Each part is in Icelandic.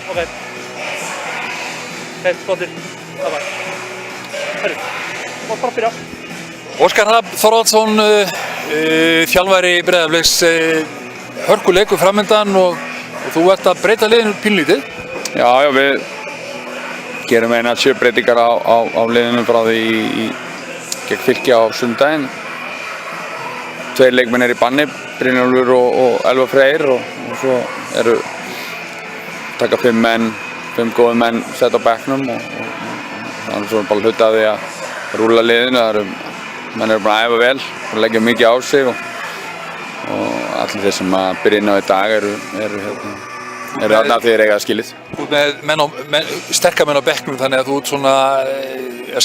Ok. Flottir. Það var. Herru, þú mátt bara byrja. Óskar Hrafn Þorvaldsson, þjálfari Breiðabliks, hörkuleikur framundan og þú ert að breyta liðinu pínlítið. Já, við gerum eina 7 breytingar á liðinu frá því gegn Fylki á sunnudaginn. 2 leikmenn í banni, Brynjólfur og Elvar Freyr og svo eru taka 5 góði menn sett á bekknum og þannig svo bara hluti af því að rúlla liðinu. Menn eru bara að æfa vel og leggja mikið á sig og allir þeir sem að byrja inn á í dag eru þarna af því þeir eiga það skilið. Þú ert með sterka menn á bekknum þannig að þú ert svona,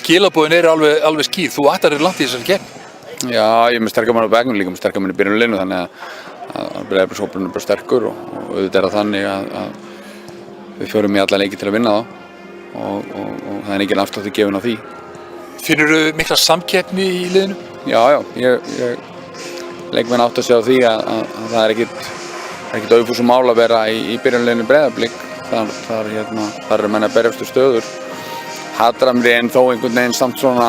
skilaboðin eru alveg skýr. Þú ætlar langt í þessari keppni. Já, ég er með sterka menn á bekknum, líka með sterka menn í byrjunarliðinu þannig að Breiðablикshópurinn er bara sterkur og auðvitað er það þannig að við förum í alla leiki til að vinna þá og það er engin afslátt gefin á því. Finnurðu mikla samkeppni í liðinu? Já, leikmenn átt að sjá því að það er ekkert auðfúsum mál að vera í byrjunarliðinu Breiðablik. Þar eru menn að berjast stöður. Hatramri en þó einhvern veginn samt svona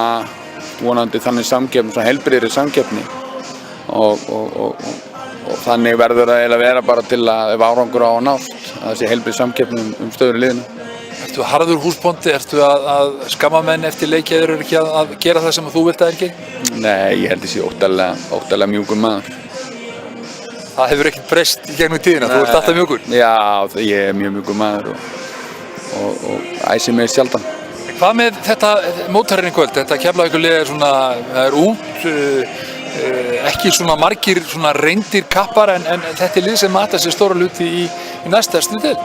vonandi þannig samkeppni, svona heilbrigðri samkeppni og þannig verður það eiginlega vera bara til að ef árangur á að nást að það sé heilbrigð samkeppni stöður í liðinu. Ertu harður húsbóndi? Ertu að skamma menn eftir leiki eða eru ekki að gera það sem þú vilt að þeir geri? Nei, ég held að ég sé óttalega mjúkur maður. Það hefur ekkert breyst í gegnum tíðina, þú ert alltaf mjúkur? Já, ég er mjög mjúkur maður og æsi mig sjaldan. Hvað með þetta mótherrin í kvöld? Þetta Keflavíkurlið er svona, það er út, ekki svona margir svona reyndir kappar en þetta er lið sem matar sér stóra hluti í næststærstu deild.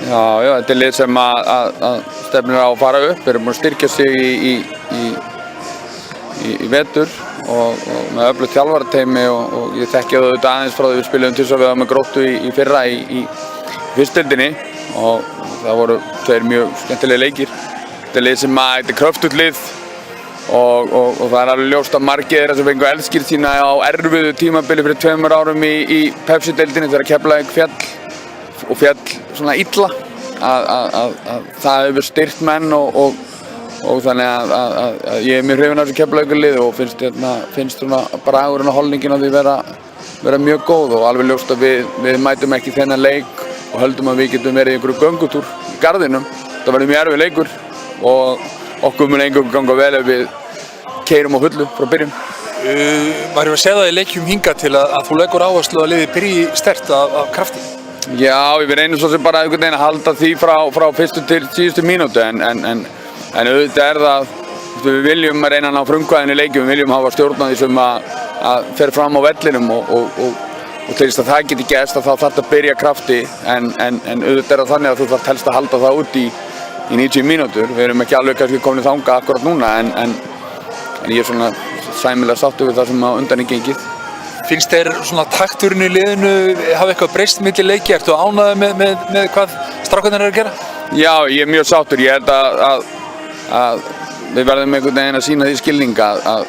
Já, þetta er lið sem að stefnir á að fara upp, við erum búin að styrkja sig í vetur og með öflugt þjálfarateymi og ég þekki það auðvitað aðeins frá því við spilum til þess að við hafa með Gróttu í fyrra í fyrstdeildinni og það voru 2 mjög skemmtilega leikir. Þetta er lið sem þetta er kröftugt lið og það er alveg ljóst að margir þeirra sem fengu elskir sína á erfiðu tímabili fyrir 2 árum í Pepsi-deildinni þegar Keflavík féll svona illa að það hefur styrkt menn og þannig að ég er mjög hrifinn af þessu Keflavíkurlið og finnst svona bragurinn og holningin á því vera mjög góð og alveg ljóst að við mætum ekki þennan leik og höldum að við getum verið í einhverju göngutúr í garðinum. Það verður mjög erfið leikur og okkur mun eingöngu ganga vel ef við keyrum á fullu frá byrjun. Maður hefur séð það í leikjum hingað til að þú leggur áherslu að liðið byrji sterkt af krafti. Já, við reynum svo sem bara einhvern veginn að halda því frá fyrstu til síðustu mínútu en auðvitað er það, við viljum reyna að ná frumkvæðinu í leikjum, við viljum hafa stjórn á því sem að fer fram á vellinum og til þess að það geti gerst að þá þarf að byrja krafti en auðvitað er það þannig að þú þarf helst að halda það út í 90 mínútur. Við erum ekki alveg kannski komin þangað akkurat núna en ég er svona sæmilega sáttur við það sem á undan er gengið. Finnst þér svona takturinn í liðinu hafa eitthvað breyst milli leiki? Ertu ánægður með hvað strákarnir eru að gera? Já, ég er mjög sáttur. Ég held að við verðum einhvern veginn að sýna því skilning að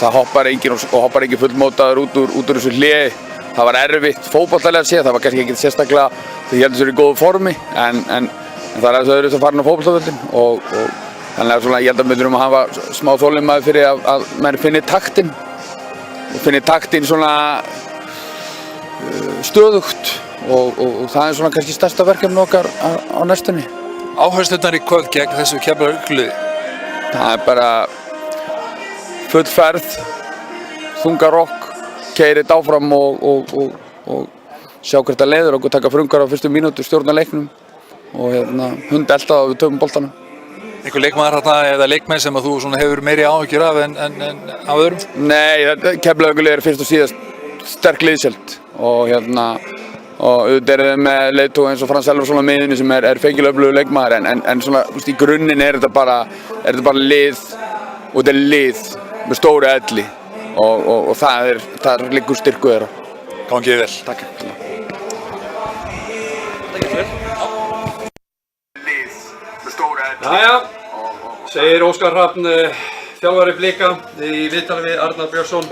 það hoppar ekki fullmótaður út úr þessu hléi. Það var erfitt fótboltalega að sé, það var kannski ekki sérstaklega því ég held að það er í góðu formi en það er þess að fara inn á fótboltavöllinn og þannig að svona, ég held að við þurfum að hafa smá þolinmæði fyrir að menn finni taktinn og finni taktinn svona stöðugt og það er svona kannski stærsta verkefni okkar á næstunni. Áherslurnar í kvöld gegn þessu Keflavíkurliði? Það er bara full ferð, þunga rokk, keyrið áfram og sjá hvert að leiður okkur taka frumkvæði á fyrstu mínútu, stjórna leiknum og hund elta og við tökum boltanum. Einhver leikmaður þarna eða leikmenn sem að þú svona hefur meiri áhyggjur af en af öðrum? Nei, Keflavíkurlið er fyrst og síðast sterk liðsheild og auðvitað eru þeir með leiðtoga eins og Frans Elvarsson á miðjunni sem er feikilega öflugur leikmaður en svona í grunninn er þetta bara lið og þetta er lið með stóru elli og það liggur styrku þeirra. Gangið vel. Takk. Jæja, segir Óskar Hrafn, þjálfari Blika í viðtali við Arnar Björnsson.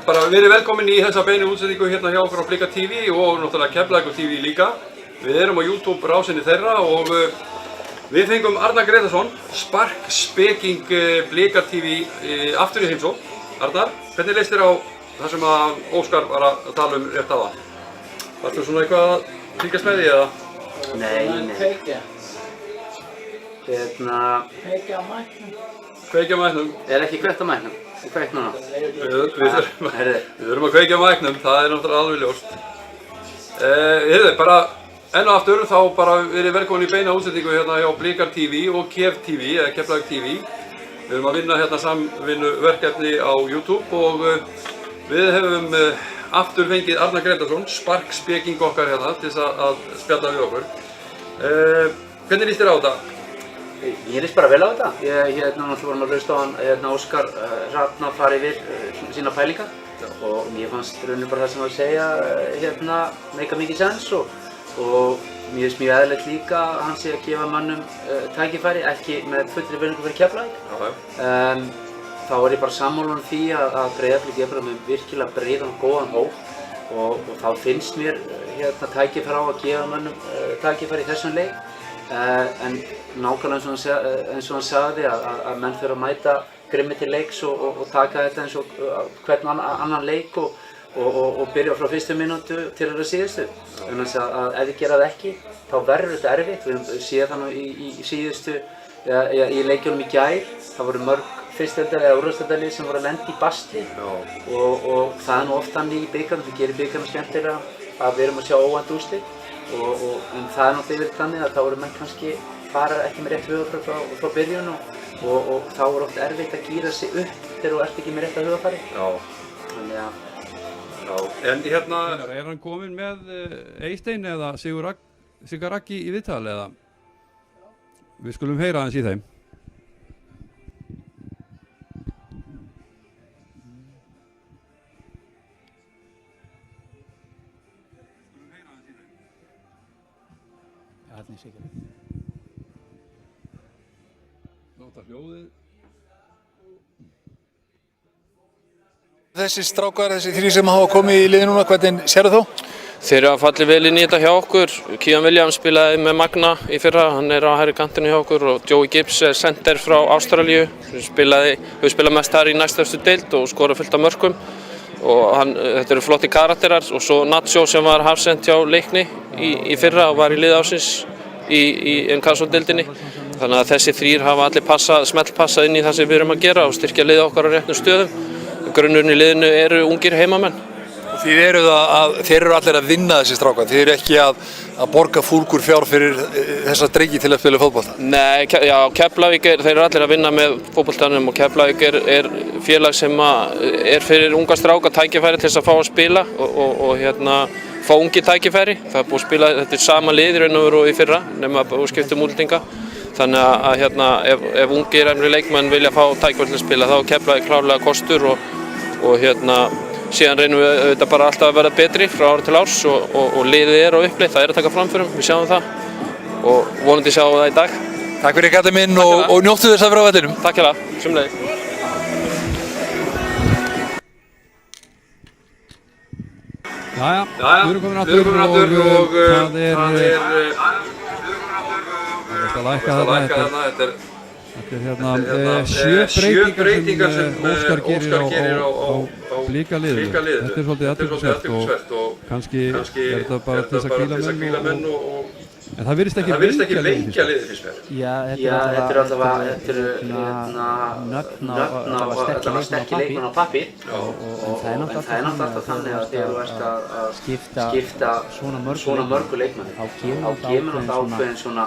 Bara verið velkomin í þessa beinu útsendingu hérna hjá okkur á Blika TV og náttúrulega Keflavíkur TV líka. Við erum á YouTube rásinni þeirra og við fengum Arnar Gretarsson, Spark Speking Blika TV aftur í heimsókn. Arnar, hvernig leist þér á það sem að Óskar var að tala rétt áðan? Varstu svona eitthvað að fylgjast með því eða? Nei. Kveikja á mæknum. Ekki kveikt á mæknum? Kveikt núna? Við þurfum að kveikja á mæknum, það náttúrulega alveg ljóst. Bara enn og aftur þá bara verið velkomin í beina útsendingu hérna hjá Blikar TV og Kef TV, eða Keflavík TV. Við erum að vinna hérna samvinnuverkefni á YouTube og við hefum aftur fengið Arnar Gretarsson, Spark Speking okkar hérna til þess að spjalla við okkur. Hvernig líst þér á þetta? Ég líst bara vel á þetta. Náttúrulega vorum að hlusta á hann Óskar Hrafn að fara yfir sína pælingar og mér fannst rauninu bara það sem að segja meika mikið sens og mér finnst mjög eðlilegt líka að hann sé að gefa mönnum tækifæri, ekki með fullri virðingu fyrir Keflavík. Þá ég bara sammála því að Breiðablik er bara með virkilega breiðan og góðan hóp og þá finnst mér tækifæri á að gefa mönnum tækifæri í þessum leik. En nákvæmlega eins og hann sagði að menn þurfa að mæta grimmi til leiks og taka þetta eins og hvern annan leik og byrja frá fyrstu mínútu til þeirra síðustu. Þannig að ef þið gera það ekki, þá verður þetta erfitt. Við séum það nú í síðustu, í leikjunum í gær, það voru mörg fyrstdeildar eða úrvalsdeildarlið sem voru að lenda í basli og það nú oft þannig í bikarnum, það gerir bikarnum skemmtilega að við erum að sjá óvænt úrslit en það náttúrulega yfir þannig að þá voru menn kannski fara ekki með rétt hugarfar frá byrjun og þá er oft erfitt að gíra sig upp þegar þú ert ekki með rétt hugarfari. Þannig að En hérna, er hann kominn með Eystein eða Sigga Raggi í viðtal eða? Við skulum heyra aðeins í þeim. Láta hljóðið. Þessi strákar, þessi þrír sem hafa komið í liði núna, hvernig sérðu þú? Þeir hafa fallið vel inn í þetta hjá okkur. Kian Williams spilaði með Magna í fyrra, hann er á hægri kantinu hjá okkur og Joey Gibbs er center frá Ástralíu. Hefur spilað mest þar í næstöfstu deild og skorað fullt af mörkum. Og þetta eru flotti karakterar og svo Nacho sem var hafsend hjá Leikni í fyrra og var í liði ársins í Newcastle-deildinni. Þannig að þessi þrír hafa allir smellpassað inn í það sem við erum að gera og styrkja liðið okkar á réttum stöðum. Grunnurinn í liðinu eru ungir heimamenn. Og þeir eru allir að vinna þessi strákar, þeir eru ekki að borga fúlgur fjár fyrir þessa drengi til að spila fótbolta? Nei, Keflavík þeir eru allir að vinna með fótboltanum og Keflavík er félag sem er fyrir unga stráka tækifæri til þess að fá að spila og fá ungi tækifæri. Það er búið að spila, þetta er sama lið í raun og veru og í fyrra, nema að skipta útlendinga. Þannig að ef ungir efnir leikmenn vilja fá tækifæri til að spila þá er Keflavík klárlega kostur og síðan reynum við auðvitað bara alltaf að verða betri frá ári til árs og liðið er á uppleið, það er að taka framförum, við sjáum það og vonandi sjáum við það í dag. Takk fyrir kallinn minn og njóttu þess að vera á vellinum. Takk hérlega, sömuleiðis. Jæja, við erum komin aftur og það er lækka þarna, þetta er 7 breytingar sem Óskar gerir á Blika-liðinu. Þetta er svolítið athyglisvert og kannski er þetta bara til þess að hvíla menn en það virðist ekki veikja liðið fyrst mér. Já, þetta er allavega nöfn á sterkir leikmenn á pappír en það er náttúrulega alltaf þannig að þegar þú ert að skipta svona mörgu leikmenn þá kemur það ákveðin svona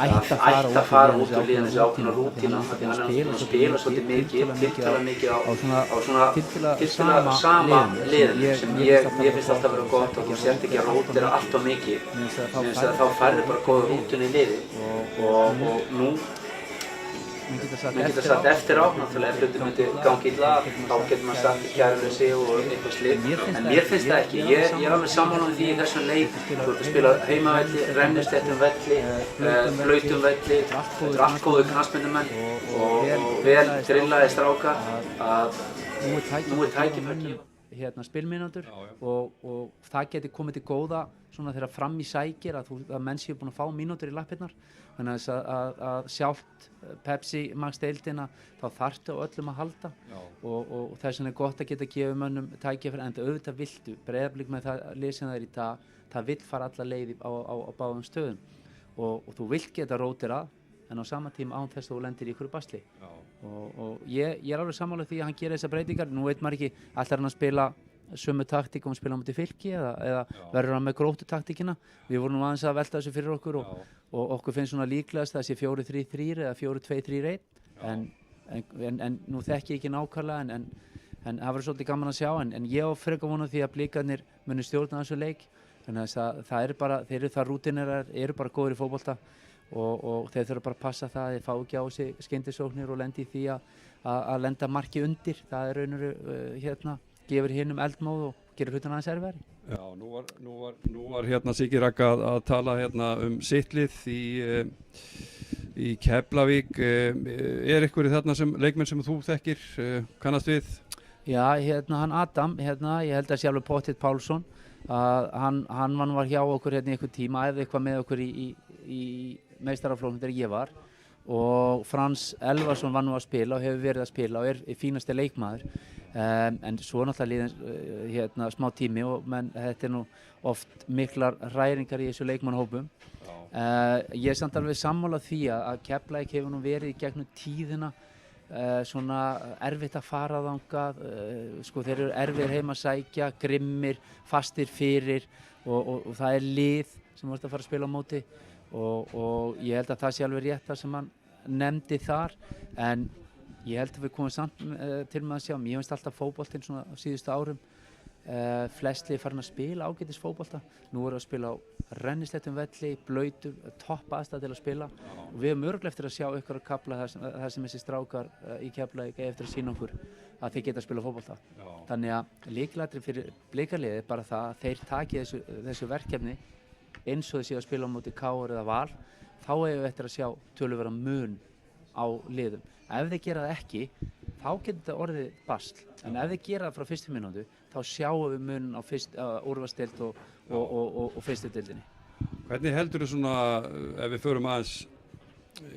ætti að fara út úr liðinu þessi ákveðna rútína því hann er að spila svolítið mikið, tiltala mikið á svona tiltala sama liðinu sem ég finnst alltaf að vera gott og þú sért ekki að rótira alltaf mikið þá færðu bara góða rútun í liði og nú menn geta sagt eftir á, náttúrulega ef hlutir myndi gangi illa þá getur maður sagt í kæruleysi og eitthvað slíkt en mér finnst það ekki, ég er alveg sammála því í þessum leik þú ert að spila heimavelli, rennisléttum velli, blautum velli þetta er allt góðu knattspyrnumenn og vel drillaði strákar að nú er tækifæri spilmínútur Já, já. og það geti komið til góða svona þegar fram í sækir að menn séu búin að fá mínútur í lappirnar þannig að sjálft Pepsi Max deildina þá þarftu á öllum að halda og þess vegna er gott að geta gefið mönnum tækifæri en auðvitað viltu Breiðablik með það lið sem það er í dag það vill fara alla leið á báðum stöðum og þú vilt geta rótirað en á sama tíma án þess að þú lendir í ykkur basli og ég er alveg sammála því að hann gerir þessar breytingar nú veit maður ekki, ætlar hann að spila sömu taktík og hann spila á móti Fylki eða verður hann með gróttu taktíkina við vorum nú aðeins að velta þessu fyrir okkur og okkur finnst svona líklegast að það sé 4-3-3 eða 4-2-3-1 en nú þekki ég ekki nákvæmlega en það verður svolítið gaman að sjá en ég á frekar vona því að Blikarnir muni stjórna þessu leik þannig að það er bara, þeir eru það rútinerar, eru bara góðir í fótbolta og þeir þurfa bara að passa það að þeir fá ekki á sig skyndisóknir og lendi í því að lenda marki undir það er raunveru gefur hinum eldmóð og gerir hlutina aðeins erfiðari. Já, nú var Siggi Ragga að tala sitt lið í Keflavík er einhverjir þarna leikmenn sem þú þekkir kannast við? Já, hann Adam, ég held að sé alveg Pottit Pálsson að hann var hjá okkur í einhver tíma, æfði eitthvað með okkur í meistaraflokkum þegar ég var og Frans Elvarsson var nú að spila og hefur verið að spila og er fínasti leikmaður en svo náttúrulega liðin smá tími og þetta er nú oft miklar hræringar í þessu leikmannahópum ég er samt alveg sammála því að Keflavík hefur nú verið í gegnum tíðina svona erfitt að fara þangað sko þeir eru erfiðir heima að sækja grimmir, fastir fyrir og það er lið sem vorst að fara að spila á móti og ég held að það sé alveg rétt það sem hann nefndi þar en ég held að við komum samt til með að sjá ég finnst alltaf fótboltinn svona á síðustu árum flest lið farin að spila ágætis fótbolta nú erum við að spila á rennisléttum velli, blautum, topp aðstæð til að spila og við erum örugglega eftir að sjá ykkur að kapla það sem þessi strákar í Keflavík eftir að sýna okkur að þeir geta að spila fótbolta þannig að lykilatriði fyrir Blikarliðið er bara það að þeir taki þessu verkefni eins og þeir séu að spila á móti KR eða Val þá eigum við eftir að sjá töluverðan mun á liðum ef þeir gera það ekki þá getur þetta orðið basl en ef þeir gera það frá fyrstu mínútu þá sjáum við mun á úrvalsdeild og fyrstu deildinni. Hvernig heldur þú svona ef við förum aðeins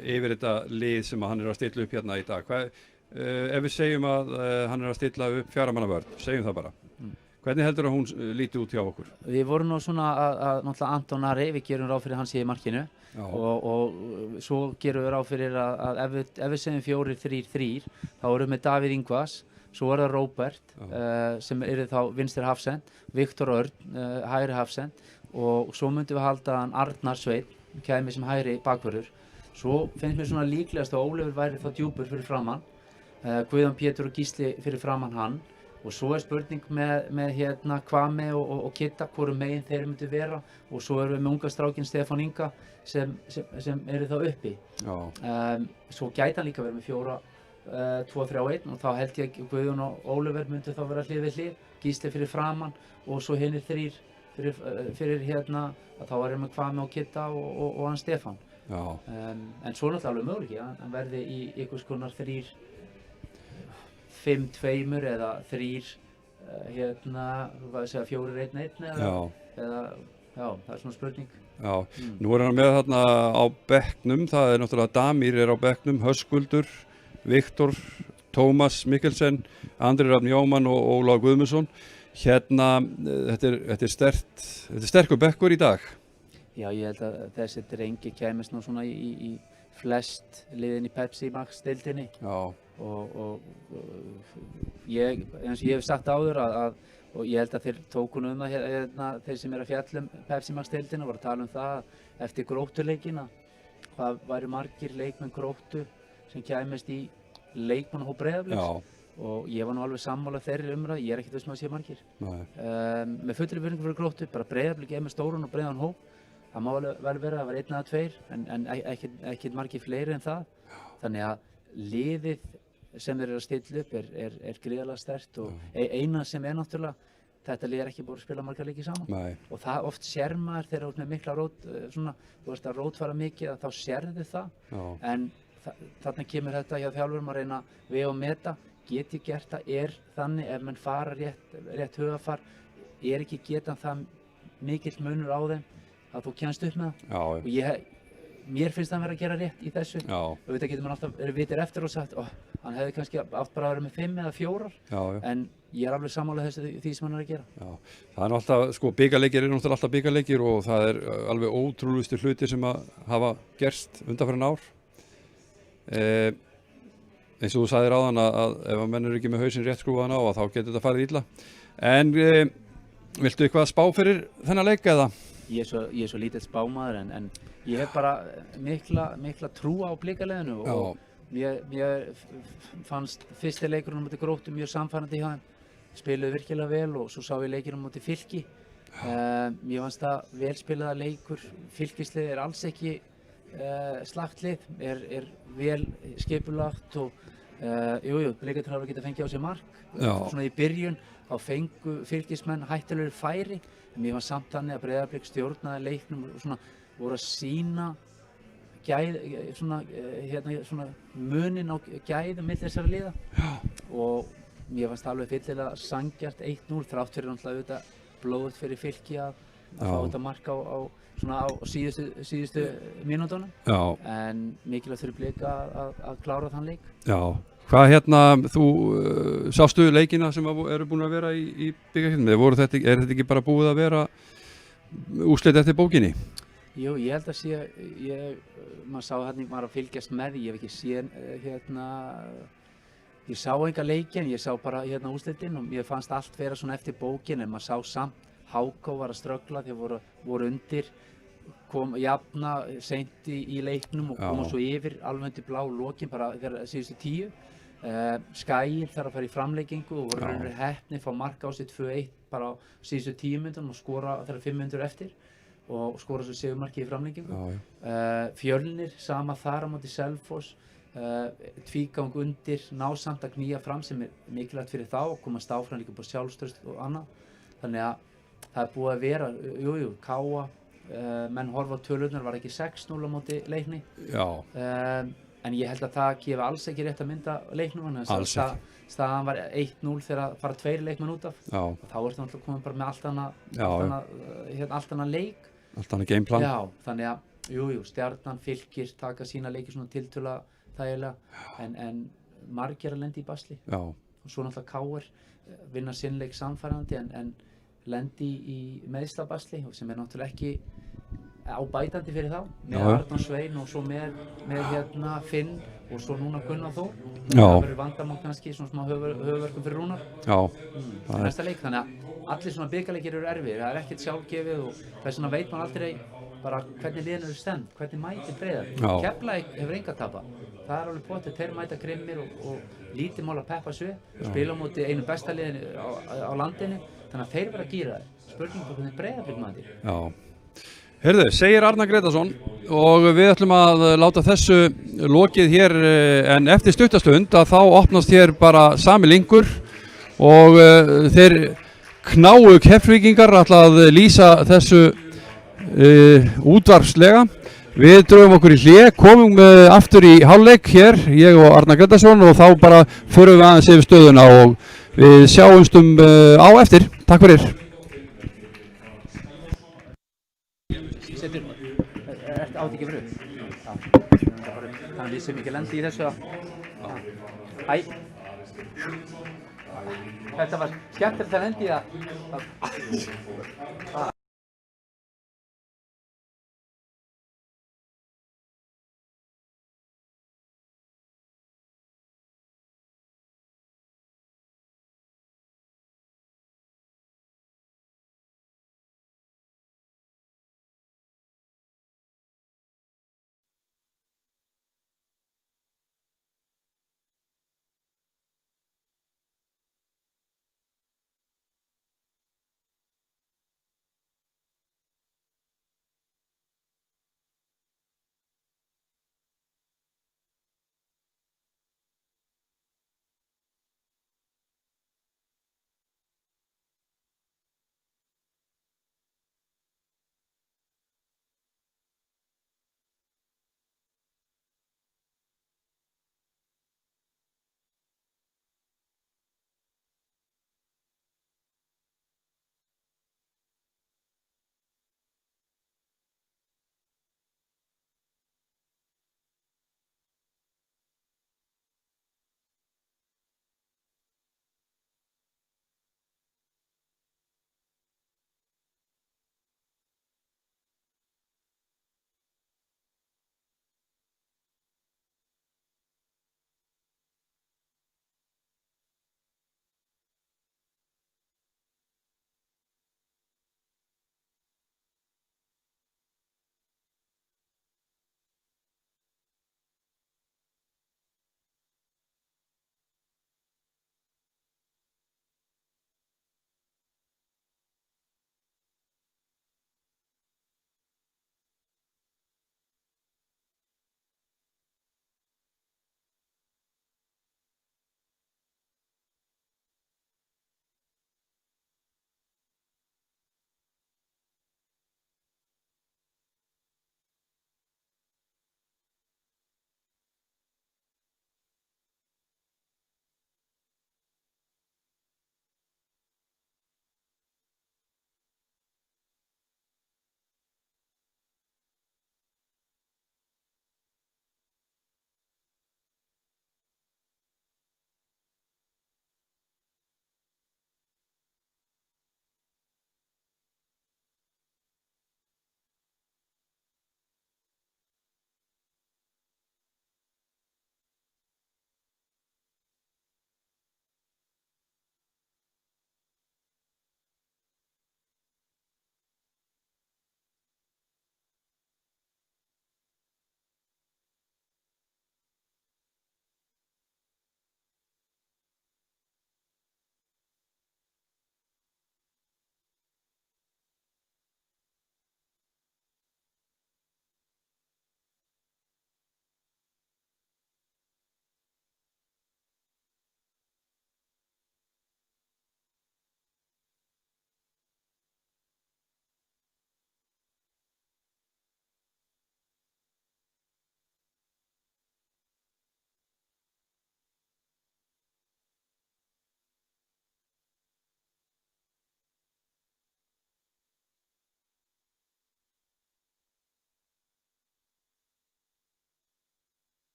yfir þetta lið sem hann er að stilla upp hérna í dag ef við segjum að hann er að stilla upp 4 manna vörn, segjum það bara hvernig heldur að hún líti út hjá okkur? Við vorum nú svona að náttúrulega Anton Ari, við gerum ráð fyrir hann sé í markinu og svo gerum við ráð fyrir að ef við segjum 4-3-3 þá erum við með Davíð Ingvars, svo er það Róbert sem eru þá vinstri hafsend, Viktor Örn, hægri hafsend og svo myndum við halda hann Arnar Sveinn, kæmi sem hægri bakvörður. Svo finnst mér svona líklegast að Ólafur væri þá djúpur fyrir framann, Guðjón Pétur og Gísli fyrir framann hann og svo er spurning með Kvame og Kitta hvorum megin þeir myndu vera og svo erum við með unga strákinn Stefán Inga sem eru þá uppi svo gæti hann líka verið með 4-2-3-1 og þá held ég að Guðjón og Ólafur myndu þá vera hlið við hlið Gísli fyrir framann og svo hinir þrír fyrir að þá erum við Kvame og Kitta og hann Stefán en svo náttúrulega alveg möguleiki hann verði í einhvers konar 5-2 eða 3 hvað segja 4-1-1 eða það er svona spurning. Já, nú er hann með þarna á bekknum, það er náttúrulega Damir er á bekknum, Höskuldur, Viktor, Tómas Mikkelsen, Andri Rafn Jóman og Ólafur Guðmundsson. Þetta er sterkur bekkur í dag. Já, ég held að þessi drengi kæmist nú svona í flest liðin í Pepsi Max deildinni. Já. Og eins og ég hef sagt áður og ég held að þeir tóku nú það þeir sem eru að fjalla Pepsi Max deildina voru að tala það eftir Gróttuleikina hvað væru margir leikmenn Gróttu sem kæmist í leikmannahóp Breiðabliks og ég var nú alveg sammála þeirri umræðu, ég er ekkert viss að sé margir með fullri virðingu fyrir Gróttu, bara Breiðablik með stóran og breiðan hóp það má vel vera að það var 1 eða 2 en ekkert margir fleiri en það þannig að liðið sem þeir eru að stilla upp er gríðarlega sterkt og eina sem er náttúrulega þetta lið er ekki búið að spila marga leiki saman og það oft sér maður þegar það er mikla rót svona, þú veist að rótfara mikið að þá sérðu það en þarna kemur þetta hjá þjálfurum að reyna við og meta geti gert það þannig ef menn fara rétt hugafar, ekki getan það mikill munur á þeim að þú kemst upp með það. Og mér finnst það vera að gera rétt í þessu. Auðvitað getur mann alltaf vitir eftir og sagt, hann hefði kannski átt bara að vera með 5 eða 4, en ég alveg sammála því sem hann að gera. Það alltaf, sko, bikarleikir náttúrulega alltaf bikarleikir og það alveg ótrúlegustu hluti sem að hafa gerst undanfarin ár. Eins og þú sagðir áðan að ef menn ekki með hausinn rétt skrúfaðan á þá getur þetta farið illa. En viltu eitthvað spá fyrir þennan leik eða? Ég er svo lítill spámaður en ég hef bara mikla trú á Blikaleginu og mér fannst fyrsti leikurinn á móti Gróttu mjög samfærandi hjá þeim. Spiluðu virkilega vel og svo sá ég leikinn á móti Fylki. Mér fannst það vel spilaða leikur. Fylkislið alls ekki slakt lið, er vel skipulagt og Blikarnir hafa getað fengið á sig mark. Svona í byrjun þá fengu Fylkismenn hættulegir færi. Mér var samt þannig að Breiðablik stjórnaði leiknum og svona voru að sýna svona munin á gæðum milli þessara liða. Og mér fannst alveg fyllilega sanngjarnt 1-0 þrátt fyrir náttúrulega auðvitað blóðugt fyrir Fylki að fá þetta mark á síðustu mínútunum. En mikilvægt fyrir Blika að klára þann leik. Hvað þú sástu leikina sem eru búin að vera í bikarkeppninni? Er þetta ekki bara búið að vera úrslit eftir bókinni? Jú, ég held að maður sá maður að fylgjast með því, ég hef ekki séð ég sá enga leiki en ég sá bara úrslitin og mér fannst allt vera svona eftir bókin en maður sá samt HK var að ströggla þegar voru undir, kom jafna seint í leiknum og koma svo yfir alveg undir blá lokin bara þegar síðustu 10. Skæir þarf að fara í framleikingu og voru raunverulega heppnir fá mark á sig 2-1 bara á síðustu 10 mínútum og skora þegar 5 mínútur eftir og skora svo sigurmarkið í framleikingu. Fjölnir, sama þar á móti Selfoss, tvígang undir, ná samt að knýja fram sem mikilvægt fyrir þá og komast áfram líka upp á sjálfstraust og annað. Þannig að það búið að vera, Káa, menn horfa á tölurnar, var ekki 6-0 á móti Leikni. En ég held að það gefi alls ekki rétt að mynda leiknum, staðan var 1-0 þegar fara 2 leikmenn út af og þá ertu náttúrulega komin bara með allt annað leik. Allt annað gameplan. Þannig að Stjarnan, Fylkir taka sína leiki svona tiltölulega þægilega en margir að lendi í basli. Og svo náttúrulega KR vinna sinn leik samfærandi en lendi í meiðslabasli sem náttúrulega ekki ábætandi fyrir þá, með Arnór Svein og svo með Finn og svo núna Gunnar Þór. Það verður vandamál kannski svona smá höfuðverkum fyrir Rúnar í næsta leik, þannig að allir svona bikarleikir eru erfiðir, það ekkert sjálfgefið og þess vegna veit man aldrei bara hvernig liðin eru stemd, hvernig mætir Breiðablik. Keflavík hefur enga tapa, það alveg potið, þeir mæta grimmir og lítið mál að peppa sig, spila á móti einu besta liðin á landinu, þannig að þeir verða að gíra þeir. Spurning hvernig Breiðablik mætir. Heyrðu, segir Arnar Gretarsson og við ætlum að láta þessu lokið hér en eftir stuttastund að þá opnast hér bara sami linkur og þeir knáu Keflvíkingar ætla að lýsa þessu útvarpslega. Við drögum okkur í hlé, komum aftur í hálfleik hér, ég og Arnar Gretarsson og þá bara förum við aðeins yfir stöðuna og við sjáumstum á eftir. Takk fyrir. Átt ekki fyrir þannig við sem ekki lendi í þessu þetta var skemmtilegt að lendi í það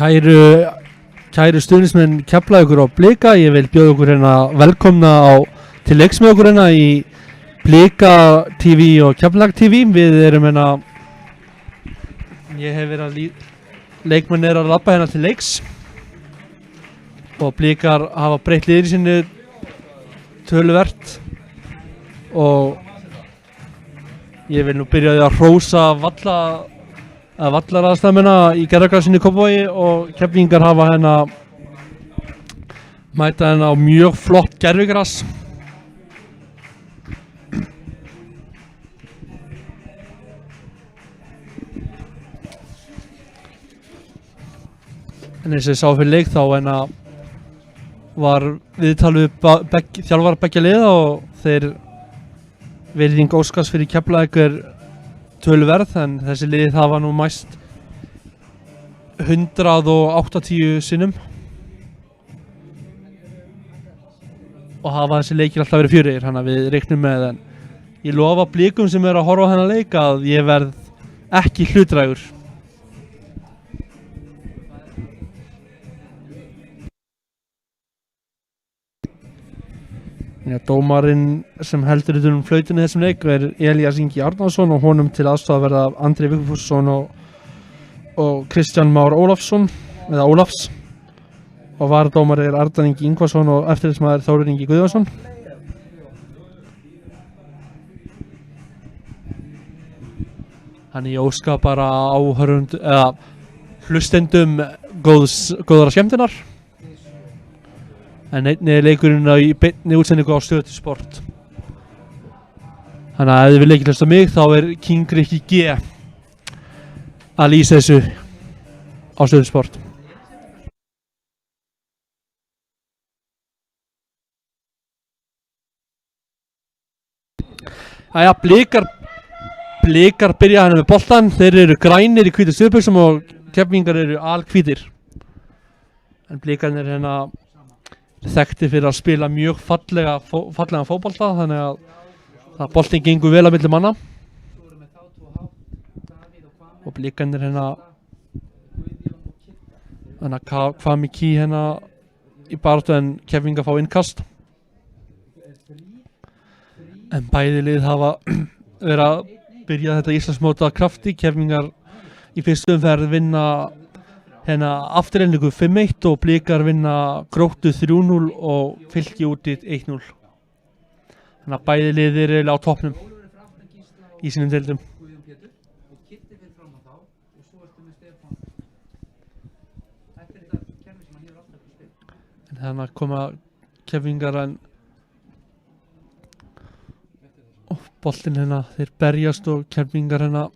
Kæru stuðningsmenn Keflavíkur og Blika, ég vil bjóða ykkur hérna velkomna til leiks með okkur hérna í Blika TV og Keflavík TV. Við erum hérna, ég hef verið að leikmenn að labba hérna til leiks og Blikar hafa breytt liðinu sinni töluvert og ég vil nú byrja að hrósa vallaraðstæðmena í gerðargrasinu í Kópavogi og Keflvíkingar hafa hérna mæta hérna á mjög flott gervigras. En eins og ég sá fyrir leik þá hérna var viðtal við þjálfara beggja liða og þeir virðing óskars fyrir Keflavík er töluverð, en þessi lið hafa nú mæst 180 sinnum og hafa þessi leikir alltaf verið fjörugir, þannig að við reiknum með, en ég lofa Blikum sem eru að horfa á þennan leik að ég verð ekki hlutdrægur. Ja, dómarinn sem heldur utan flautinu í þessum leik er Elías Ingi Arnarsson og honum til aðstoð verða Andri Vigfússon og Kristján Már Ólafsson eða Ólafs og varadómari er Arnar Ingi Ingvarsson og eftirlitsmaður Þórir Ingi Guðjónsson. Þannig ég óska bara hlustendum góðra skemmtunar. En einnig er leikurinn í beinni útsendingu á Stöð 2 Sport. Þannig að ef þið vil ekki hlusta mig þá er King Rikki G að lýsa þessu á Stöð 2 Sport. Jæja, Blikar byrja hérna með boltan. Þeir eru grænir í hvítum stuðbuxum og Keflvíkingar eru alhvítir. En Blikarnir er hérna þekkti fyrir að spila mjög fallega fótbolta, þannig að boltinn gengur vel á milli manna og Blikarnir hérna hvað mikið hérna í baráttu en Keflvíkingar fá innkast, en bæði lið hafa verið að byrja þetta Íslandsmót af krafti. Keflvíkingar í fyrstu umferð vinna hérna afturrenningu 5-1 og Blikar vinna Gróttu 3-0 og Fylki úti 1-0. Þannig að bæði liðir eru á toppnum í sínum deildum. En þannig að koma Keflvíkingar en boltinn hérna, þeir berjast og Keflvíkingar hérna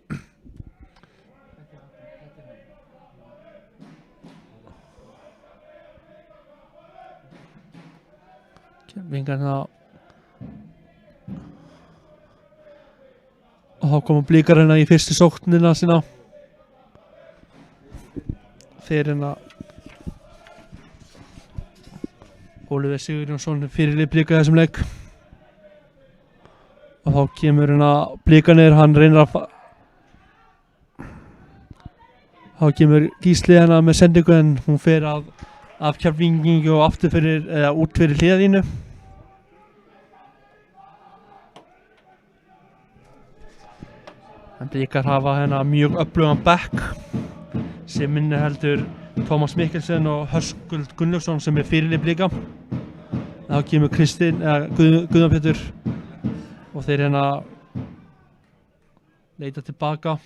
Keflvíkingarna og þá koma Blikar hérna í fyrstu sóknina sína. Þeir hérna Ólafur Sigurjónsson fyrirlið Blika í þessum leik og þá kemur hérna Blikarnir, hann reynir að þá kemur Gísli hérna með sendingu en hún fer af Keflvíkingi og aftur fyrir eða út fyrir hliðinu. En Blikar hafa hérna mjög öflugan bekk sem inniheldur Tómas Mikkelsen og Höskuld Gunnlaugsson sem er fyrirlið Blika. Þá kemur Guðjón Pétur og þeir hérna leita tilbaka.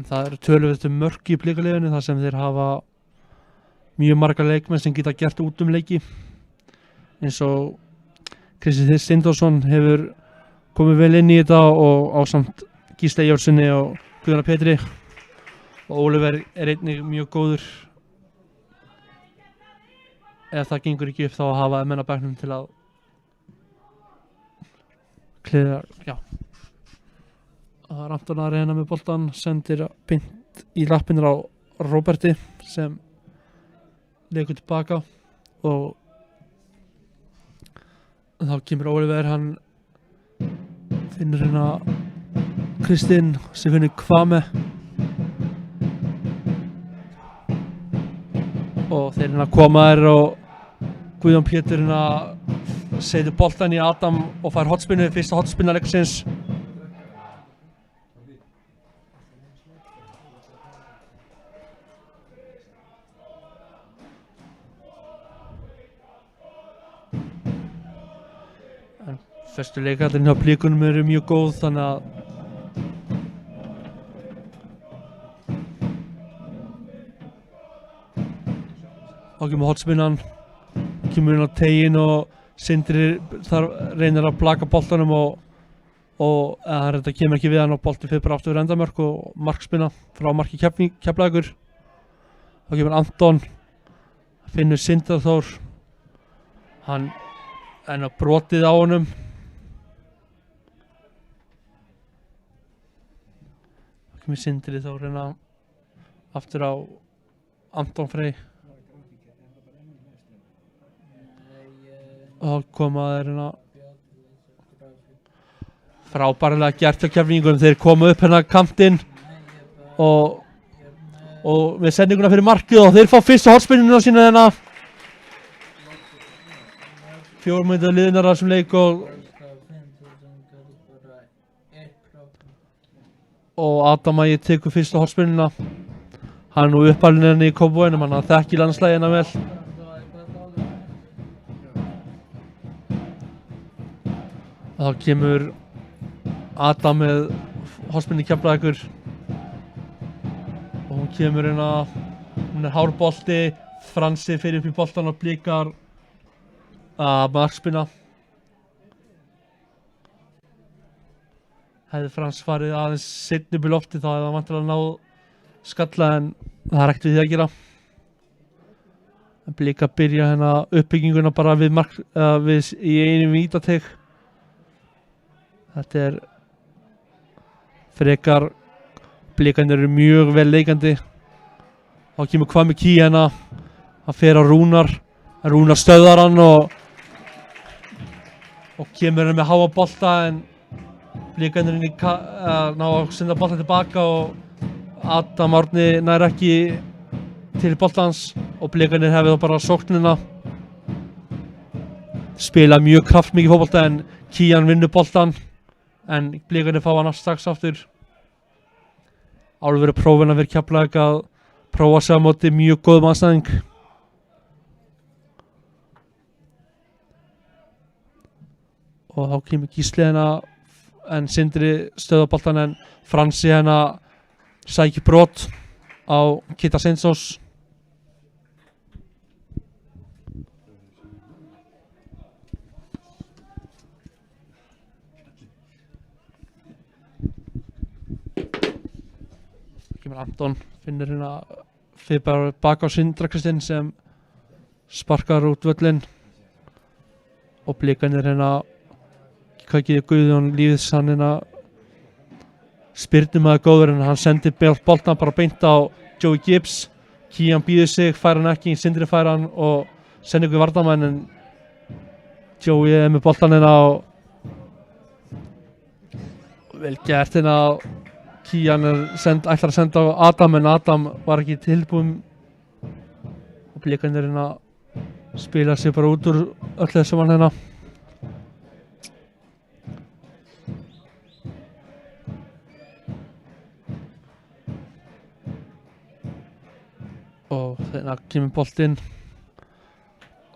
Það eru töluvert mörk í Blikaliðinu þar sem þeir hafa mjög marga leikmenn sem geta gert út leiki, eins og Kristi Steindórsson hefur komið vel inn í þetta og ásamt Gísla Jórssoni og Guðjóni Pétri og Ólafur er einnig mjög góður. Ef það gengur ekki upp þá hafa menn á bekknum til að kliðra, já. Anton Ari hérna með boltan, sendir beint í lappinnar á Róberti sem leikur tilbaka og þá kemur Ólafur, hann finnur hérna Kristinn sem finnir Kvame og þeir hérna koma þér og Guðjón Pétur hérna setur boltan í Adam og fær hotspinnu, fyrsta hotspinna leiksins. Fyrstu leikarnir hjá Blikunum eru mjög góð, þannig að þá kemur hotspinnan, kemur inn á tegin og Sindri þar reynir að blaka boltanum og þetta kemur ekki við hann og bolti fyrir bara aftur við endamörk og markspinna frá marki Keflavíkur. Þá kemur Anton, finnur Sindri Þór, hann enn að brotið á honum. Þá kemur Sindri Þór hérna aftur á Anton Frey. Og þá koma þeir hérna frábærlega gert hjá Keflvíkingum, þeir koma upp hérna kantinn og með sendinguna fyrir markið og þeir fá fyrstu hotspinnuna sína hérna 4 mínútur liðnar að þessum leik og Adam Ægir tekur fyrstu hotspinnuna. Hann er nú uppalinn hérna í Kópavoginum, hann þekkir landslagið hérna vel. Og þá kemur Adam með hotspinnu Keflavíkur og hún kemur hérna, hún er hárbolti, Fransi fyrir upp í boltan og Blikar að markspinna. Hefði Frans farið aðeins seinna upp í lofti þá hefði hann vantilega náð skalla en það er ekkert við því að gera. En Blikar byrja hérna uppbygginguna bara við í einum vítateg. Þetta er frekar, Blikarnir eru mjög vel leikandi. Þá kemur Kvame Key hérna, hann fer á Rúnar stöðar hann og kemur hann með háa bolta en Blikarnir ná að senda bolta tilbaka og Adam Árni nær ekki til boltans og Blikarnir hefði þá bara sóknina. Spila mjög kraftmikið fótbolta en Kían vinnur boltan. En Blikarnir fá hann strax aftur. Alveg prófin að vera Keflavík að prófa sig á móti mjög góðum andstæðing. Og þá kemur Gísli hérna en Sindri stöðar boltan en Fransi hérna sækir brot á Kitta Sveinsdórs. Kemur Anton, finnir hérna fyrir bara baka á Sindra Kristinn sem sparkar út völlinn og Blikarnir hérna kveikir Guðjón lífið hann hérna spyrnum að góður en hann sendir boltan bara beint á Joey Gibbs. Kían býður sig, fær hann ekki, Sindri fær hann og sendir ykkur varnarmann en Joey er með boltan hérna og vel gert hérna. Kían ætlar að senda á Adam en Adam var ekki tilbúinn og Blikarnir hérna spila sig bara út úr öllu þessu mann hérna. Og þegar kemur boltinn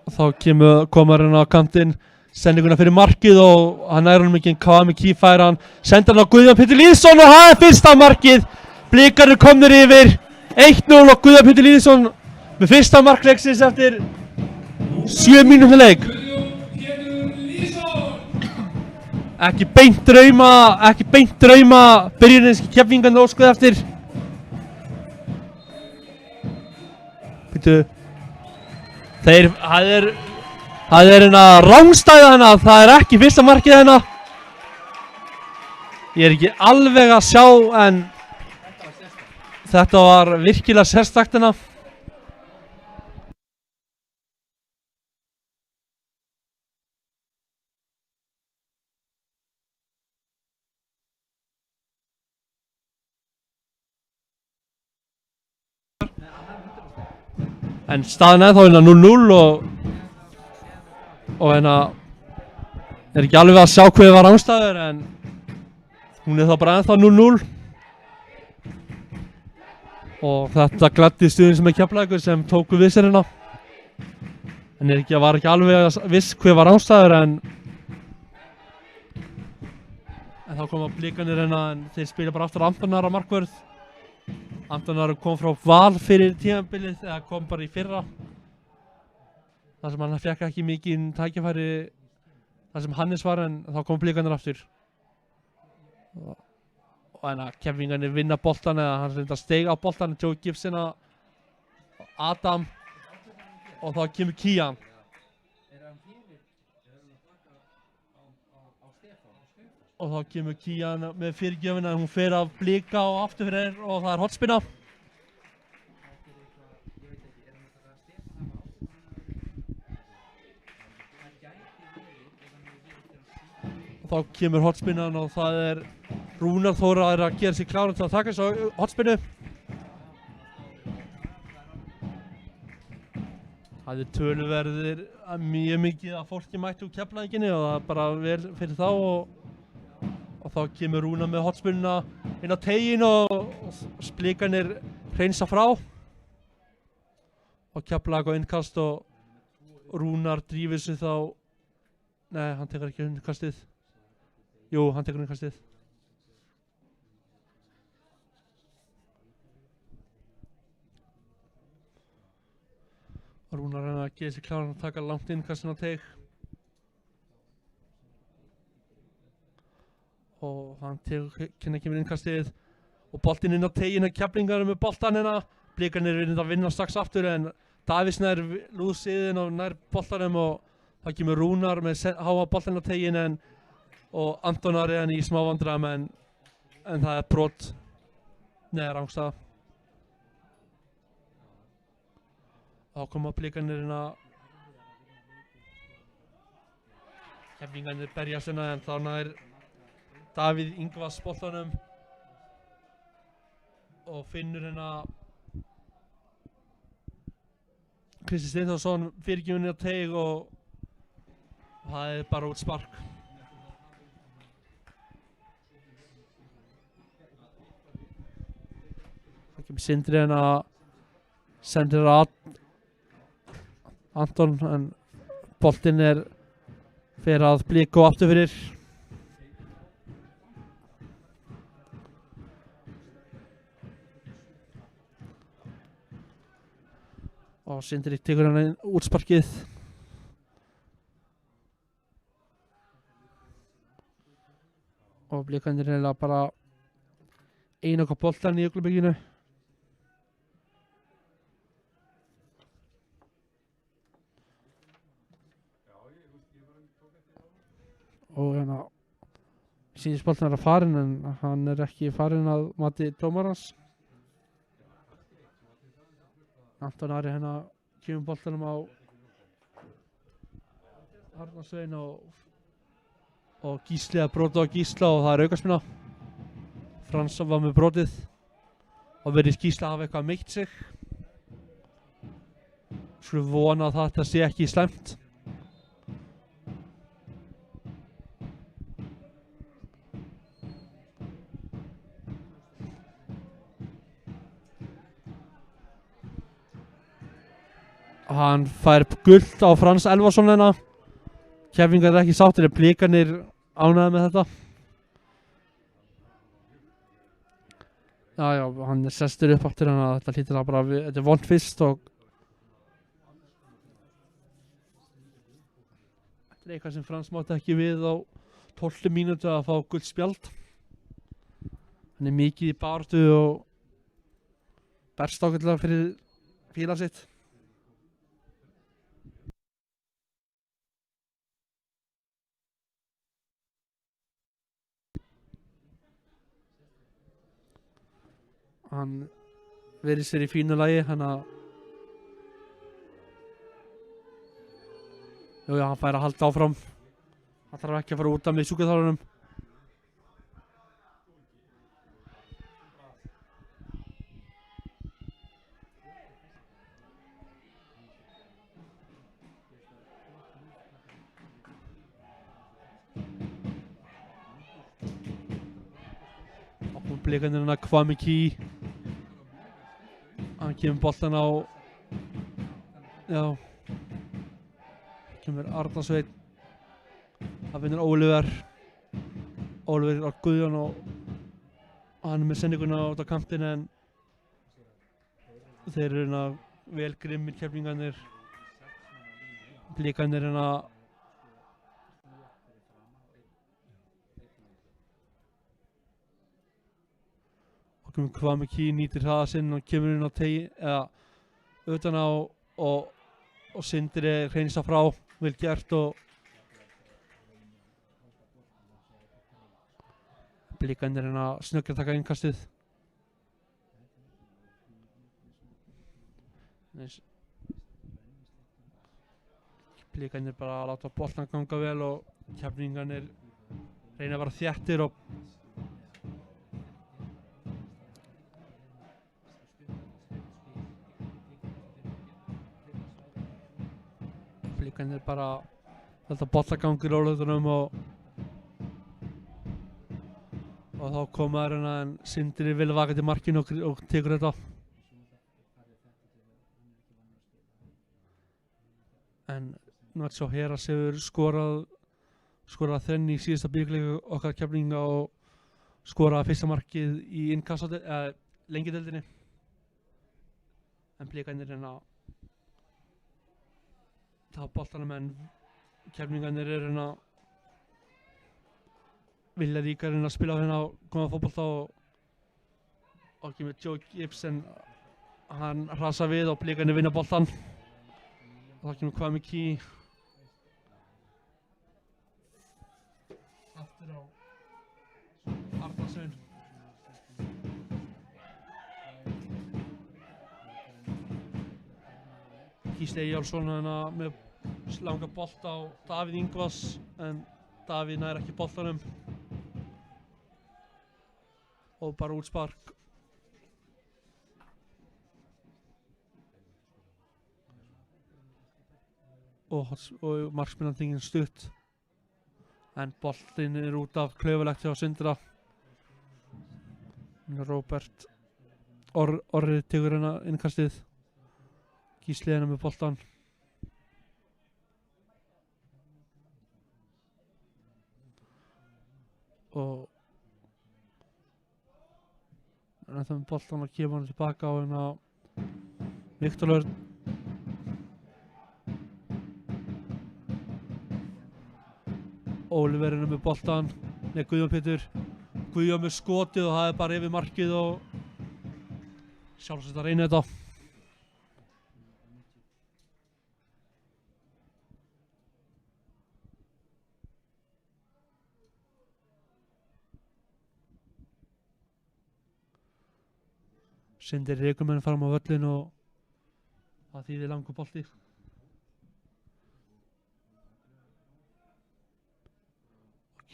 og þá komar hann á kantinn, sendinguna fyrir markið og hann er honum ekki en Kvame Key fær hann, sendir hann á Guðjón Pétur Lýðsson og það er fyrsta markið. Blikarnir komnir yfir 1-0 og Guðjón Pétur Lýðsson með fyrsta mark leiksins eftir 7 mínútna leik. Ekki beint drauma byrjunins Keflvíkingarnir óskuðu eftir. Það er hérna rángstæða hérna, það er ekki fyrsta markið hérna. Ég er ekki alveg að sjá en þetta var virkilega sérstakt hérna. en staðan ennþá hérna 0-0 og hérna er ekki alveg að sjá hvað var ástæður en hún er þá bara ennþá 0-0 og þetta gladdi stuðin sem er Keflavíkur sem tóku við sér hérna en var ekki alveg viss hvað var ástæður en þá koma Blikarnir hérna en þeir spila bara aftur Antonar á markvörð. Antonar kom frá Val fyrir tímabilið eða kom bara í fyrra þar sem hann fekk ekki mikið tækifæri þar sem Hannes var en þá kom Blikarnir aftur og hérna Keflvíkingarnir vinna boltan eða hann reynda að steiga á boltan Joe Gibson og Adam og þá kemur Kian og þá kemur Kian með fyrirgjöfina hún fer af Blika og aftur fyrir og það er hotspinna og þá kemur hotspinnan og það er Rúnar Þóra að gera sig kláran til að taka þessu hotspinnu það er töluverðir mjög mikið að fólki mættu úr Keflavíkinni og það er bara vel fyrir þá og þá kemur Rúnar með hotspinnuna inn á teiginn og Blikarnir hreinsa frá og Keflavík á innkast og Rúnar drífur sig þá nei, hann tekur ekki innkastið jú, hann tekur innkastið Rúnar hann að gefa sig kláran að taka langt innkastinn á teig og hann kynna kemur innkastið og boltinn inn á teginn að Keflvíkingar með boltan hérna Blikarnir er að vinna strax aftur en Davís nær lúðsiðin og nær boltanum og það kemur Rúnar með háa boltinn á teginn og Antonar er hann í smá vandræðum en það er brot neðar ángstæða þá koma Blikarnir inn að Keflvíkingarnir berjast hérna en þá nær Davíð Ingvars boltanum og finnur hérna Kristi Steinþórsson fyrirgjöfin á teig og það er bara út spark það kemur Sindri hérna sendir að Anton en boltinn fer að Blika og aftur fyrir og Sindri tekur hann útsparkið og Blikarnir er bara einoka boltan í Uglubygginu og hérna síðust boltan að farin en hann ekki farin að mati dómarans Anton Ari hérna kemur boltanum á Arnarsvein og Gísli að brota á Gísla og það er aukaspinna Frans var með brotið og verið Gísla að hafa eitthvað meitt sig skulum vona að þetta sé ekki slæmt hann fær gult á Frans Elvarsson hérna Keflvíkingar er ekki sáttir en Blikarnir ánægði með þetta já, hann sestur upp aftur hann að þetta hlýtur að bara þetta er vont fyrst og þetta er eitthvað sem Frans mátti ekki við á 12 mínútu að fá gult spjald hann er mikið í baráttu og berst ágætlega fyrir félag sitt hann verið sér í fínu lagi hann fær að halda áfram hann þarf ekki að fara út af með sjúkraþjálfarunum blikarnir hérna Kwame Key, hann kemur boltan á, já, kemur Arnar Sveinn, það finnur Oliver á Guðjón og hann er með sendinguna út á kantinn en þeir eru hérna vel grimmir keflingarnir, blikarnir hérna og kemur Kwame Key, nýtir hraða sinn og kemur inn á tegi eða utan á og Sindri hreinist frá, vel gert og blikarnir hérna snöggir að taka innkastið. Blikarnir bara að láta boltan ganga vel og keflingarnir reyna að vera þéttir og blikarnir bara láta boltan ganga í rólegheitunum og þá koma þær hérna en Sindri vil vaka til markinu og tekur þetta. En Nacho Heras hefur skorað þrenn í síðasta bygguleiku okkar keflinga og skorað fyrsta markið í lengjudeildinni. En blikarnir hérna tapa boltanum en keflingarnir eru hérna vilja ríkar að spila á hérna og koma á fótbolta og kemur Joe Gibbs en hann hrasa við og blikarnir vinna boltan. Og þá kemur Kwame Key aftur á Arnar Sveinn. Gísli Eyjálsson hérna með langa bolt á Davíð Ingvars en Davíð nær ekki boltanum og bara útspark. Og markspyrnandingin stutt en boltinn er út af klaufalegt hjá Sindra. Róbert Orri tekur hérna innkastið, Gísli hérna með boltan og það með boltan og kemur hann tilbaka á hérna Viktor Örn. Oliver er með boltan, Guðjón Pétur, Guðjón með skotið og það er bara yfir markið og sjálfsagt að reyna þetta. Sindri reikumenn fram á völlin og það þýðir langur bolti.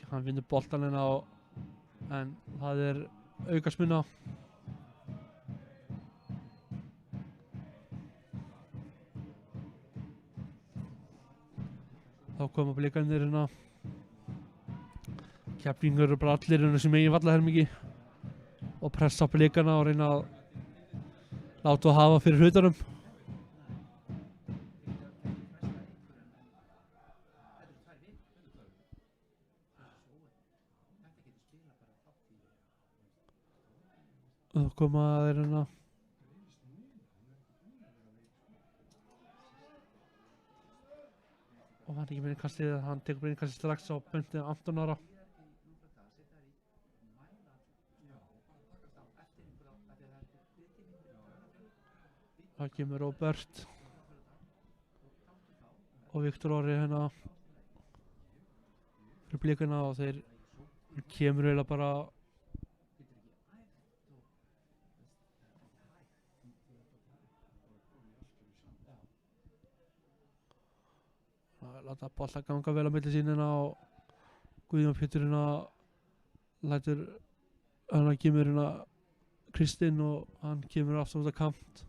Hann vinnur boltan hérna en það er aukaspunna. Þá koma blikarnir hérna. Keflingar eru bara allir hérna sem eigin vallahermingi og pressa blikarna og reyna að láta að hafa fyrir hlutunum. Og þá koma þeir hérna og hann er ekki með innkastið, hann tekur með innkastið strax á böndið 18 ára. Það kemur Róbert og Viktor Orri hérna fyrir blikuna og þeir kemur eiginlega bara láta bolta ganga vel á milli sínina og Guðjón Pétur hérna lætur hérna kemur hérna Kristinn og hann kemur aftur út af kant.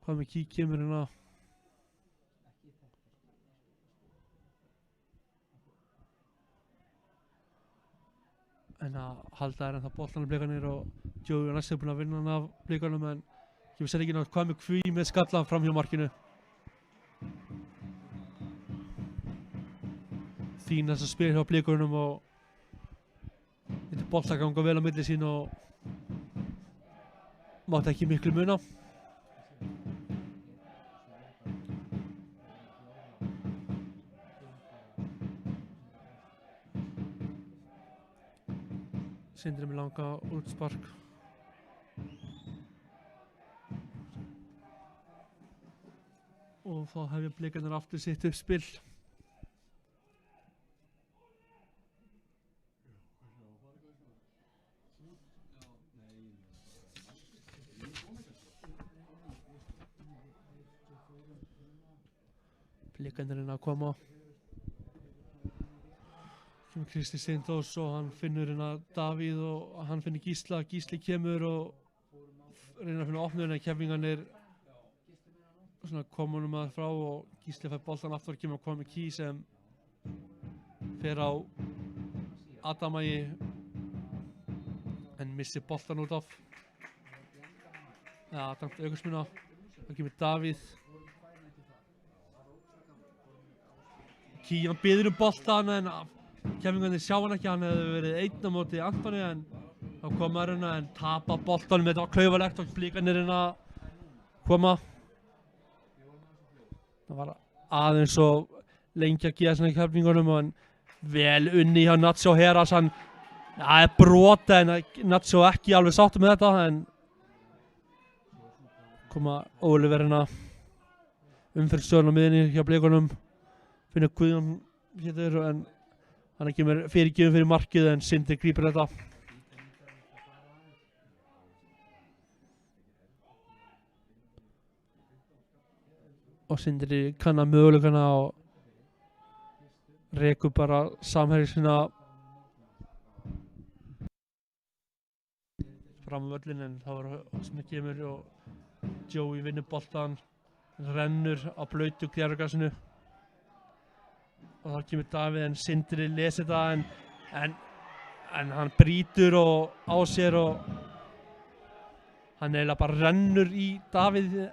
Kwame Key kemur hérna en að halda ennþá boltanum blikarnir og Joey og næstu búinn að vinna hann af blikarnum en ég vissi ekki náttúrulega hvað með hví með skallan fram hjá markinu. Fín þess að spila hjá blikarnum og þetta bolta ganga vel á milli sín og mátti ekki miklu muna. Sindri með langa útspark. Og þá hefja blikarnir aftur sitt uppspil. Blikarnir að koma. Kemur Kristi Steindós og hann finnur Davíð og hann finnur Gísla. Gísli kemur og reynir að finna opnun en keflingarnir koma honum að frá og Gísli fær boltan aftur og kemur að koma með Key sem fer á Adamægi en missir boltan út af. Ja, dæmt aukaspyrna. Það kemur Davíð. Key hann biður boltan en keflingarnir sjá hann ekki, hann hefði verið einn á móti Antoni en þá kom maður en tapa boltanum, þetta var klaufalegt og blikarnir að koma. Það var aðeins og lengi að gefa svona keflingunum en vel unni hjá Nacho Heras, hann er brota en Nacho ekki alveg sáttur með þetta en koma Oliver umferðstjórn á miðinni hjá blikunum, finnur Guðjón hér en hann kemur fyrirgefinn fyrir markið en Sindri grípur þetta. Og Sindri kannar möguleikana og rekur bara samherji sína fram á völlinn en þá sem það kemur og Joey vinnur boltan, rennur á blautu glergasinu. Og þá kemur Davíð en Sindri lesi þetta en hann brýtur og á sér og hann eiginlega bara rennur í Davíð.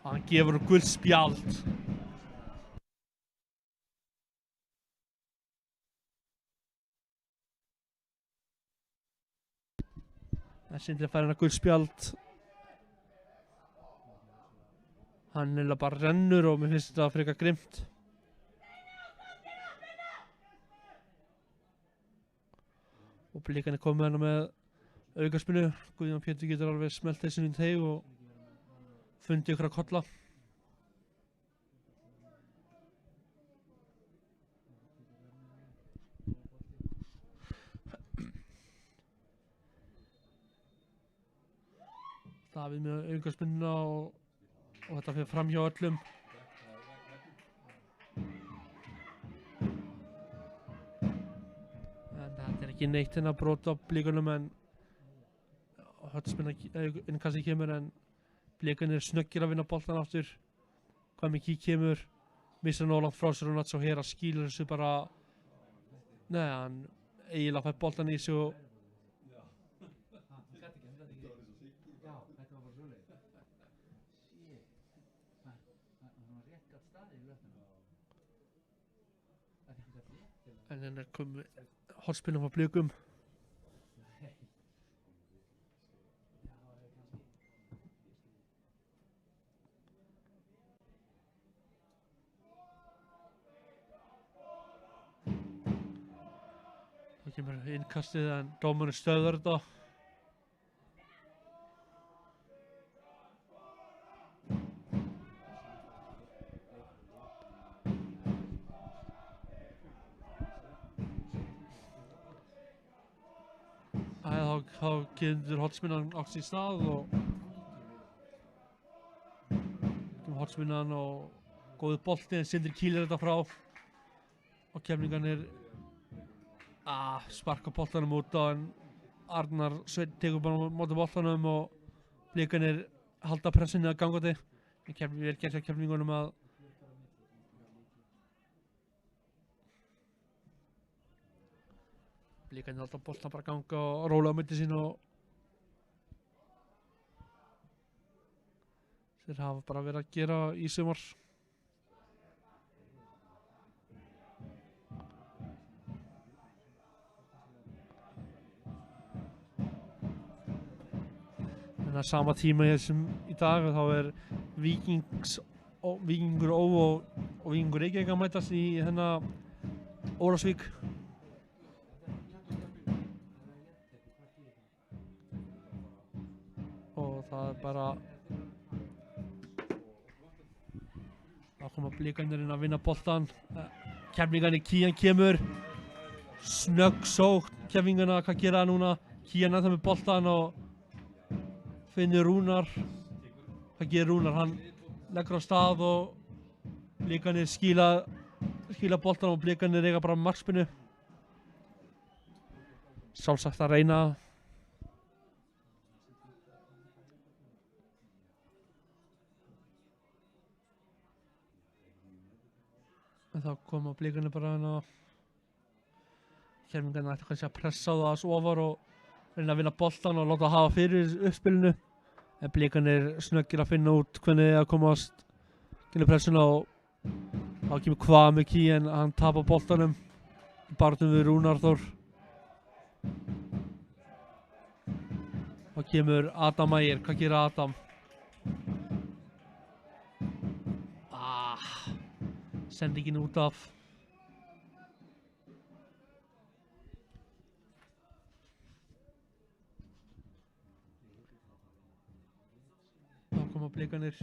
Hann gefur gult spjald. Sindri fær gult spjald. Hann eiginlega bara rennur og mér finnst þetta frekar grimmt. Og blikarnir komu hérna með aukaspyrnu. Guðjón Pétur getur alveg smellt þessu inn í teig og fundið ykkur að kolla. Davíð með aukaspyrnuna og þetta fyrir fram hjá öllum. En þetta er ekki neitt að brota á blikunum en hornspyrna innkastið kemur en blikarnir snöggir að vinna boltan aftur. Hvað með Key kemur, missar nóg langt frá sér og Nacho Heras skýlir þessu bara. Nei, hann eiginlega fær boltan í sig og en henni kom hornspyrna frá blikum. Það kemur innkastið en dómarinn stöðvar þetta. Þá getur hornspyrnan átt sér stað og hornspyrnan og góður bolti en Sindri kýlir þetta frá og keflingarnir sparka boltanum út en Arnar Sveinn tekur bara á móti boltanum og blikarnir halda pressunni að gangandi. vel gert hjá Keflvíkingunum að Blikarnir alltaf boltan bara ganga og róla á milli sín og þeir hafa bara verið að gera í sumar. En á sama tíma sem í dag þá Víkingur Ó og Víkingur Reykjavík að mætast í Ólafsvík. Og það bara þá koma Blikarnir inn að vinna boltan. Keflvíkingarnir, Kían kemur snögg sókn Keflvíkingarna, hvað gera það núna? Kían ennþá með boltan og finnur Rúnar. Hvað gerir Rúnar? Hann leggur á stað og Blikarnir skila boltan og Blikarnir eiga bara markspinnu. Sjálfsagt að reyna. En þá koma Blikarnir bara Keflvíkingarnir ættu kannski að pressa á það aðeins ofar og reyna að vinna boltan og láta hafa fyrir uppspilinu. En Blikarnir snöggir að finna út hvernig að komast inn í pressuna og þá kemur hvað með Kían, hann tapar boltanum í baráttunni við Rúnar Þór. Þá kemur Adam Ægir, hvað gerir Adam? Sendingin út af. Þá koma Blikarnir.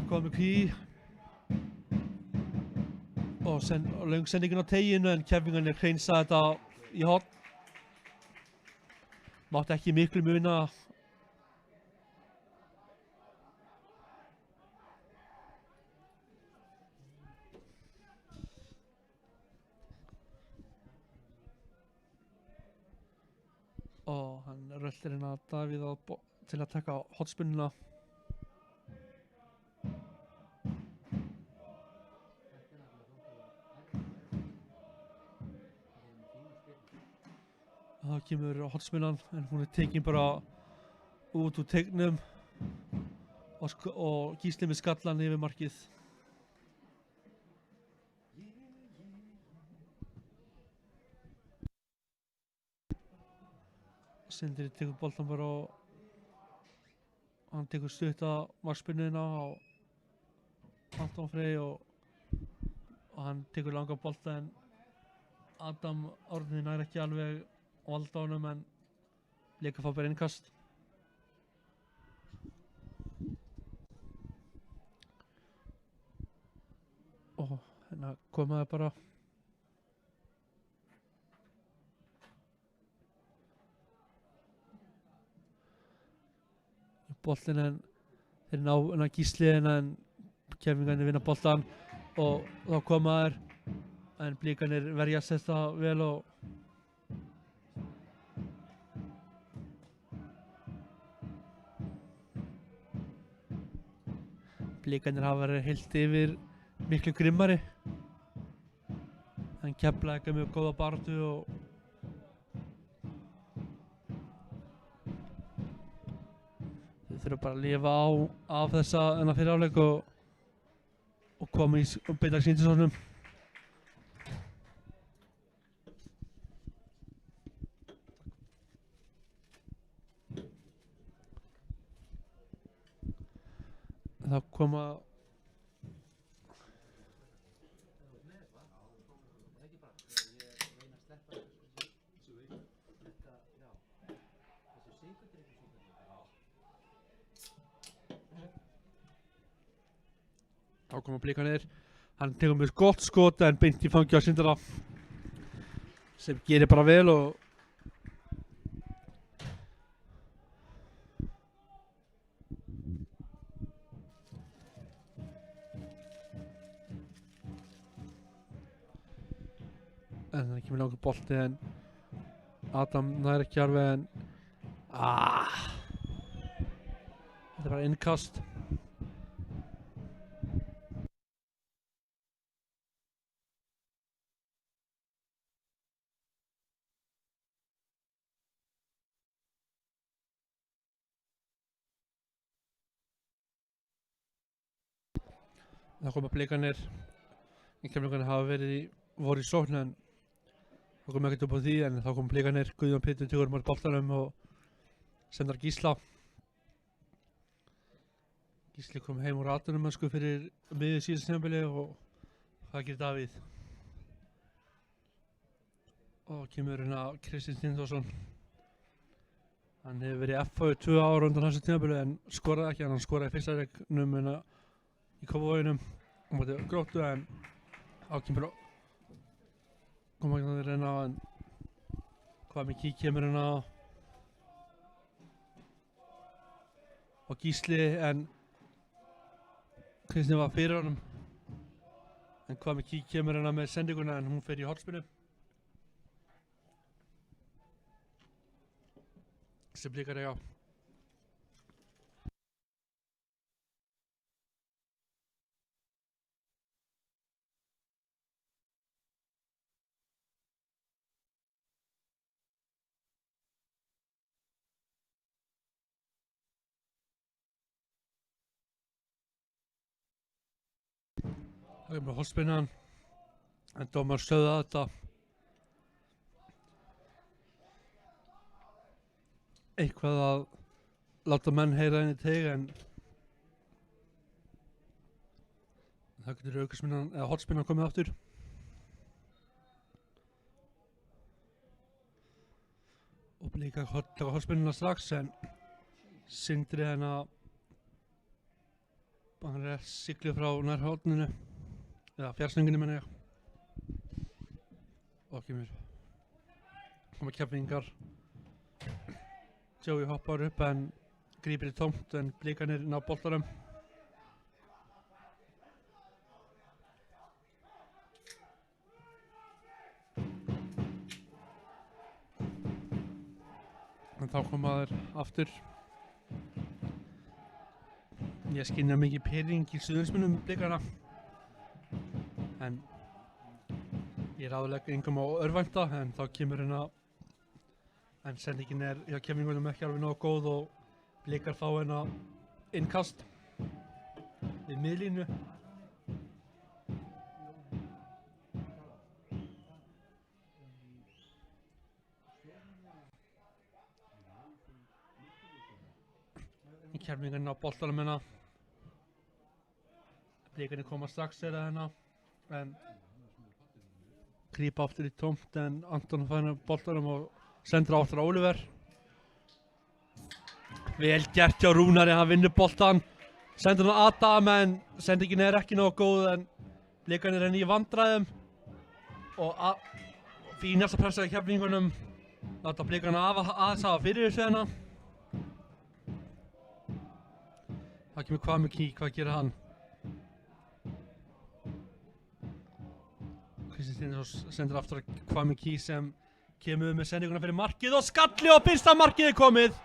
Hvað með Kví og löng sendingin á teginu en Keflvíkingarnir hreinsa þetta í horn. Mátti ekki miklu muna. Og hann röltir inn að Davíð til að taka hornspinnuna. Þá kemur hornspinnan en hún tekin bara út úr teignum og Gísli með skallan yfir markið. Sindri tekur boltan bara og hann tekur stutta markspinnuna á Anton Frey og hann tekur langa bolta en Adam Árni nær ekki alveg valda honum en Blikar fá bara innkast. Og hérna komaði bara boltin en þeir ná Gísli en Keflvíkingarnir vinna boltan og þá komaðir en Blikarnir verjast þetta vel og Blikarnir hafa verið heilt yfir miklu grimmari en Keflavík er mjög góða baráttu og þeir þurfa bara að lifa af þennan fyrri hálfleik og koma í beita sýndisóknum. Þá koma Blikarnir. Hann tekur með gott skot en beint í fangi á Sindra sem gerir bara vel og en það kemur langur bolti en Adam nær ekki alveg en þetta er bara innkast. Það koma blikarnir í kemlingunni voru í sókn en það kom ekkert upp á því en þá kom blikarnir Guðjón Pétur tekur á boltanum og sendar Gísla. Gísli kom heim úr atvinnumennsku fyrir miðju síðasta tímabili og það gerir Davíð. Og kemur hérna Kristinn Steinþórsson. Hann hefur verið í FH í 2 ár undan þessu tímabili en skoraði ekki, hann skoraði í fyrsta leiknum í Kópavoginum á móti Gróttu en ákemur koma ekki að reyna á en hvað með kík kemur hérna og Gísli en Kristinn var fyrir honum en hvað með kík kemur hérna með sendinguna en hún fer í hornspyrnu sem blikar eiga. Það er bara hornspyrnan en dómar stöðva þetta. Eitthvað að láta menn heyra inn í teig en það getur aukaspyrnan eða hornspyrnan komið aftur. Og líka taka hornspyrnuna strax en Sindri hann er siglið frá nær horninu eða fjarsnönginu menn ég og koma keflingar. Joey hoppar upp en grípir í tómt en blikarnir ná boltanum. En þá koma þeir aftur. Ég skynja mikið pening í Suðurnesmunum blikarna en ég ráðlegg engum á örvænta en þá kemur hérna en sendingin hjá kemlingunum ekki alveg nógu góð og blikar fá hérna innkast við miðlínu. Kemlingin á boltanum hérna. Blikarnir koma strax hérna en grípa aftur í tómt en Anton fær hérna boltanum og sendur áttur á Oliver. Vel gert hjá Rúnari, hann vinnur boltan. Sendur hann Adam en sendingin ekki nógu góð en blikarnir í vandræðum. Og fínasta pressa í keflingunum. Láta blikarna aðeins hafa fyrir þessu hérna. Það kemur hvað með kík, hvað gerir hann? Kristinn Steinþórsson sendur aftur hvað með kík sem kemur með sendinguna fyrir markið og skalli og fyrsta markið er komið.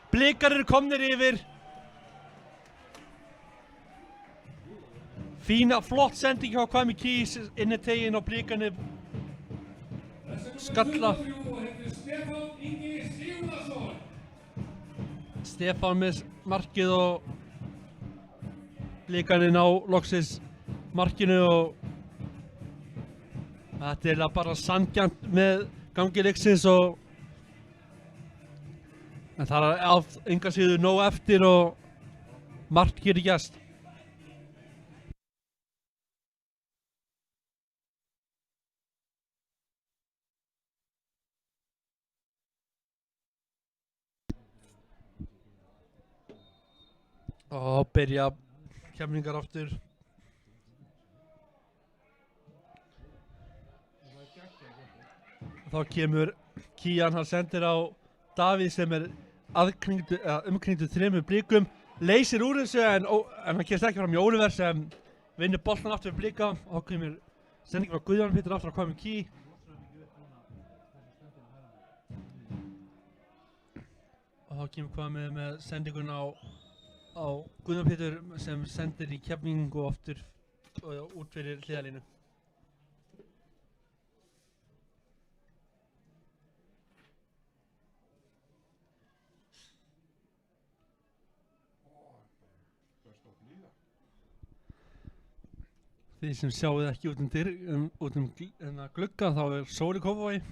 Blikar eru komnir yfir. Fína, flott sending hjá Kwame Keys inn í teginn og blikarnir skalla. Stefán með markið og blikarnir ná loksins markinu og þetta er bara sanngjarnt með gangi leiksins og en það er enga síður nóg eftir og margt gerir gerst. Og byrja kemlingar aftur. Þá kemur Kían, hann sendir á Davíð sem er umkringdur 3 blikum, leysir úr þessu en hann kemst ekki fram í Oliver sem vinnur boltan aftur við blika og þá kemur sending frá Guðjón Pétur aftur á Kwame Key þá kemur hvað með sendingun á Guðjón Pétur sem sendir í Keflvíkingu og aftur út fyrir hliðarlínu. Þið sem sjáuð ekki út glugga þá sól í Kópavogi.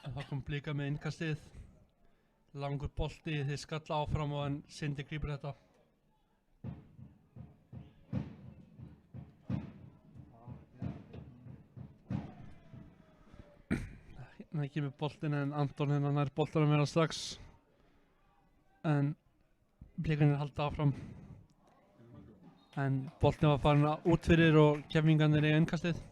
Það kom Blika með innkastið, langur bolti, þeir skalla áfram og en Sindri grípur þetta. Það kemur boltin en Anton nær boltanum meira strax. En Blikarnir halda áfram. En boltin var farin út fyrir og Keflvíkingarnir eiga innkastið.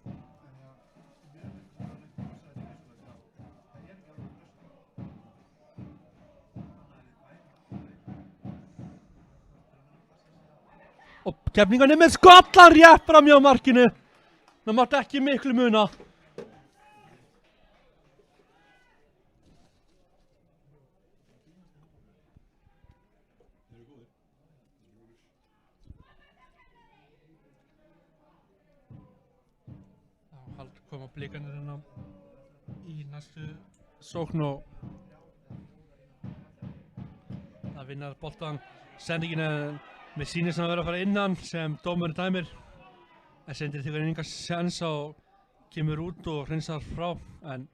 Og Keflvíkingarnir með skollan rétt framhjá markinu. Það mátti ekki miklu muna. Koma Blikarnir hérna í næstu sókn og það vinnar boltan. Sendingin með sýnist að vera að fara innan sem dómurinn dæmir. En Sindri tekur enga sjens og kemur út og hreinsar frá en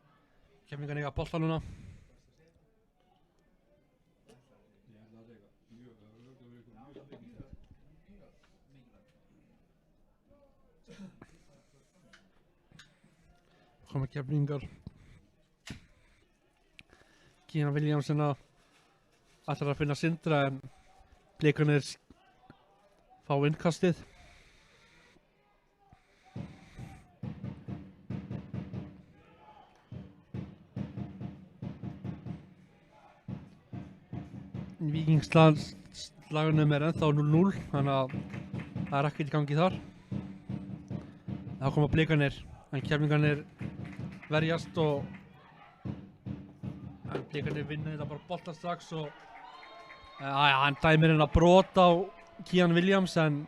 Keflvíkingarnir eiga boltan núna. Koma Keflvíkingar. Kían Williamson ætlar að finna Sindra en Blikarnir fá innkastið. Víkingslagunum ennþá 0-0 þannig að það ekkert í gangi þar. Þá koma Blikarnir en Keflvíkingarnir verjast og Blikarnir vinna þetta bara bolta strax og hann dæmir hérna brot á Kían Williams en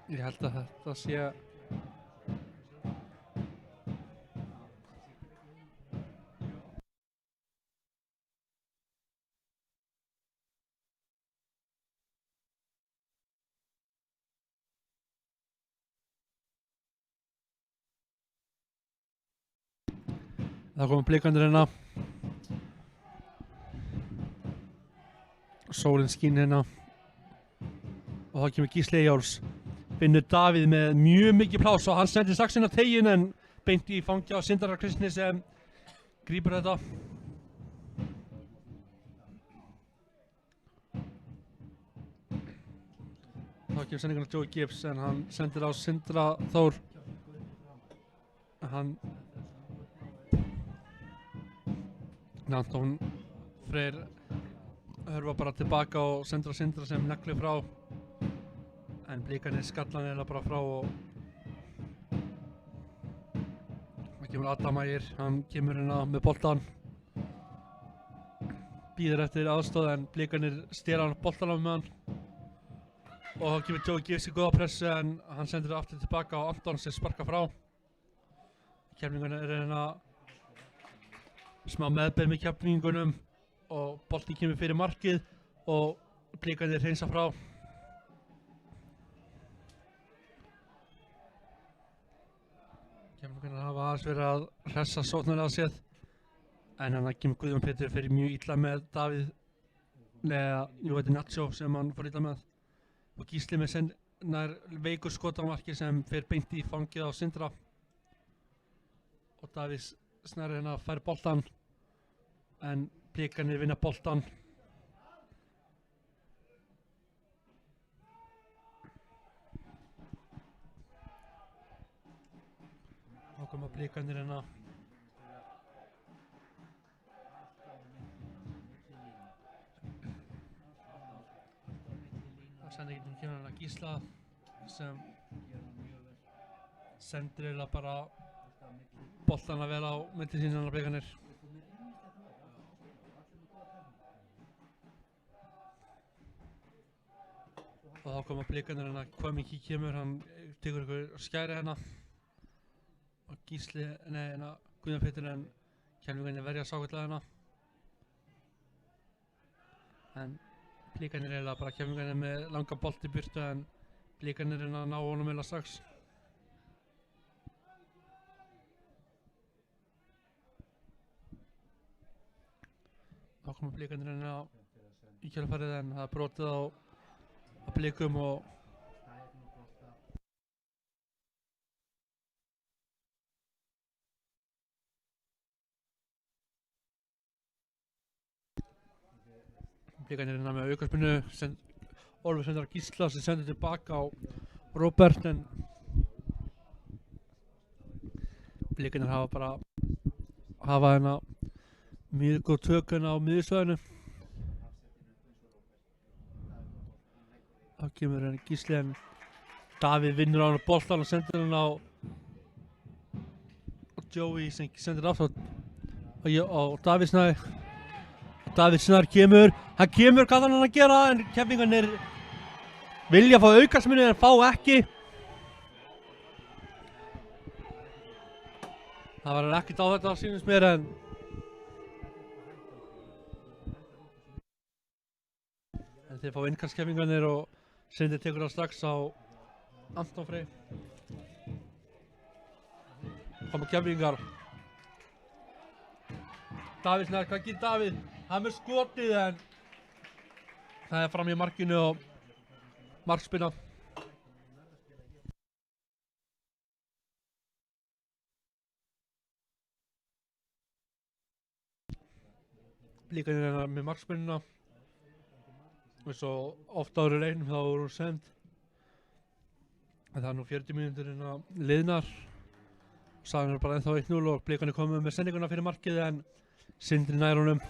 ég held að þetta sé það koma Blikarnir hérna. Sólin skín hérna og þá kemur Gísli Eyjólfs. Finnur Davíð með mjög mikið pláss og hann sendir saxinn á tegin en beint í fangi á Sindra Kristni sem grípur þetta. Þá kemur sendingin á Joey Gibbs en hann sendir á Sindra Þór. Hann Anton Freyr hörfa bara tilbaka og sendur á Sindra sem neglir frá en Blikarnir skallan eða bara frá og það kemur Adam Ægir, hann kemur hérna með boltan býður eftir aðstoð en Blikarnir stela hann boltan af með hann og þá kemur Joey Gibbs í góða pressu en hann sendur það aftur tilbaka og Anton sem sparkar frá. Keflvíkingarnir hérna smá meðbyr með Keflvíkingunum og bolti kemur fyrir markið og Blikarnir hreinsa frá. Keflvíkingarnir hafa aðeins verið að hressa sóknarlega séð en hann kemur Guðjón Pétur fyrir mjög illa með Davíð þetta er Nacho sem hann fór illa með og Gísli með nær veikur skot á markið sem fer beint í fangið á Sindra og Davíð snærið hérna fær boltan en Blikarnir vinna boltan. Þá koma Blikarnir hérna. Það sendingin kemur hérna Gísla sem sendir eiginlega bara boltana vel á milli sín hennar Blikarnir. Og þá koma Blikarnir hérna, Kwame Key kemur, hann tekur ykkur skæri hérna og Gísli, hérna Guðjón Pétur en Keflvíkingarnir verja sákvætlega hérna. En Blikarnir eiginlega bara Keflvíkingarnir með langa bolt í burtu en Blikarnir að ná honum eiginlega strax. Þá koma Blikarnir hérna í kjölfarið en það er brotið á Blikum og Blikarnir hérna með aukaspinnu, Ólfur sendar Gísla sem sendur tilbaka á Róbert en Blikarnir hafa hérna mjög góð tök hérna á miðjusvæðinu. Þá kemur hérna Gísli en Davíð vinnur á hann boltan og sendir hann á Joey sem sendir aftur á Davíð Snær. Davíð Snær kemur, hann kemur, hvað þarf hann að gera en Keflvíkingarnir vilja fá aukaspyrnu en fá ekki. Það var ekkert á þetta sýnist mér en þeir fá innkast Keflvíkingarnir og Sindri tekur það strax á Anton Frey. Koma Keflvíkingar. Davíð Snær, hvað gerir Davíð? Hann er skotið en það er fram í markinu og markspinna. Blikarnir hérna með markspinnuna. Eins og oft áður í leiknum þá voru hún send. En það er nú 40 mínútur hérna liðnar. Sagan er bara ennþá 1-0 og Blikarnir komið með sendinguna fyrir markið en Sindri nær honum.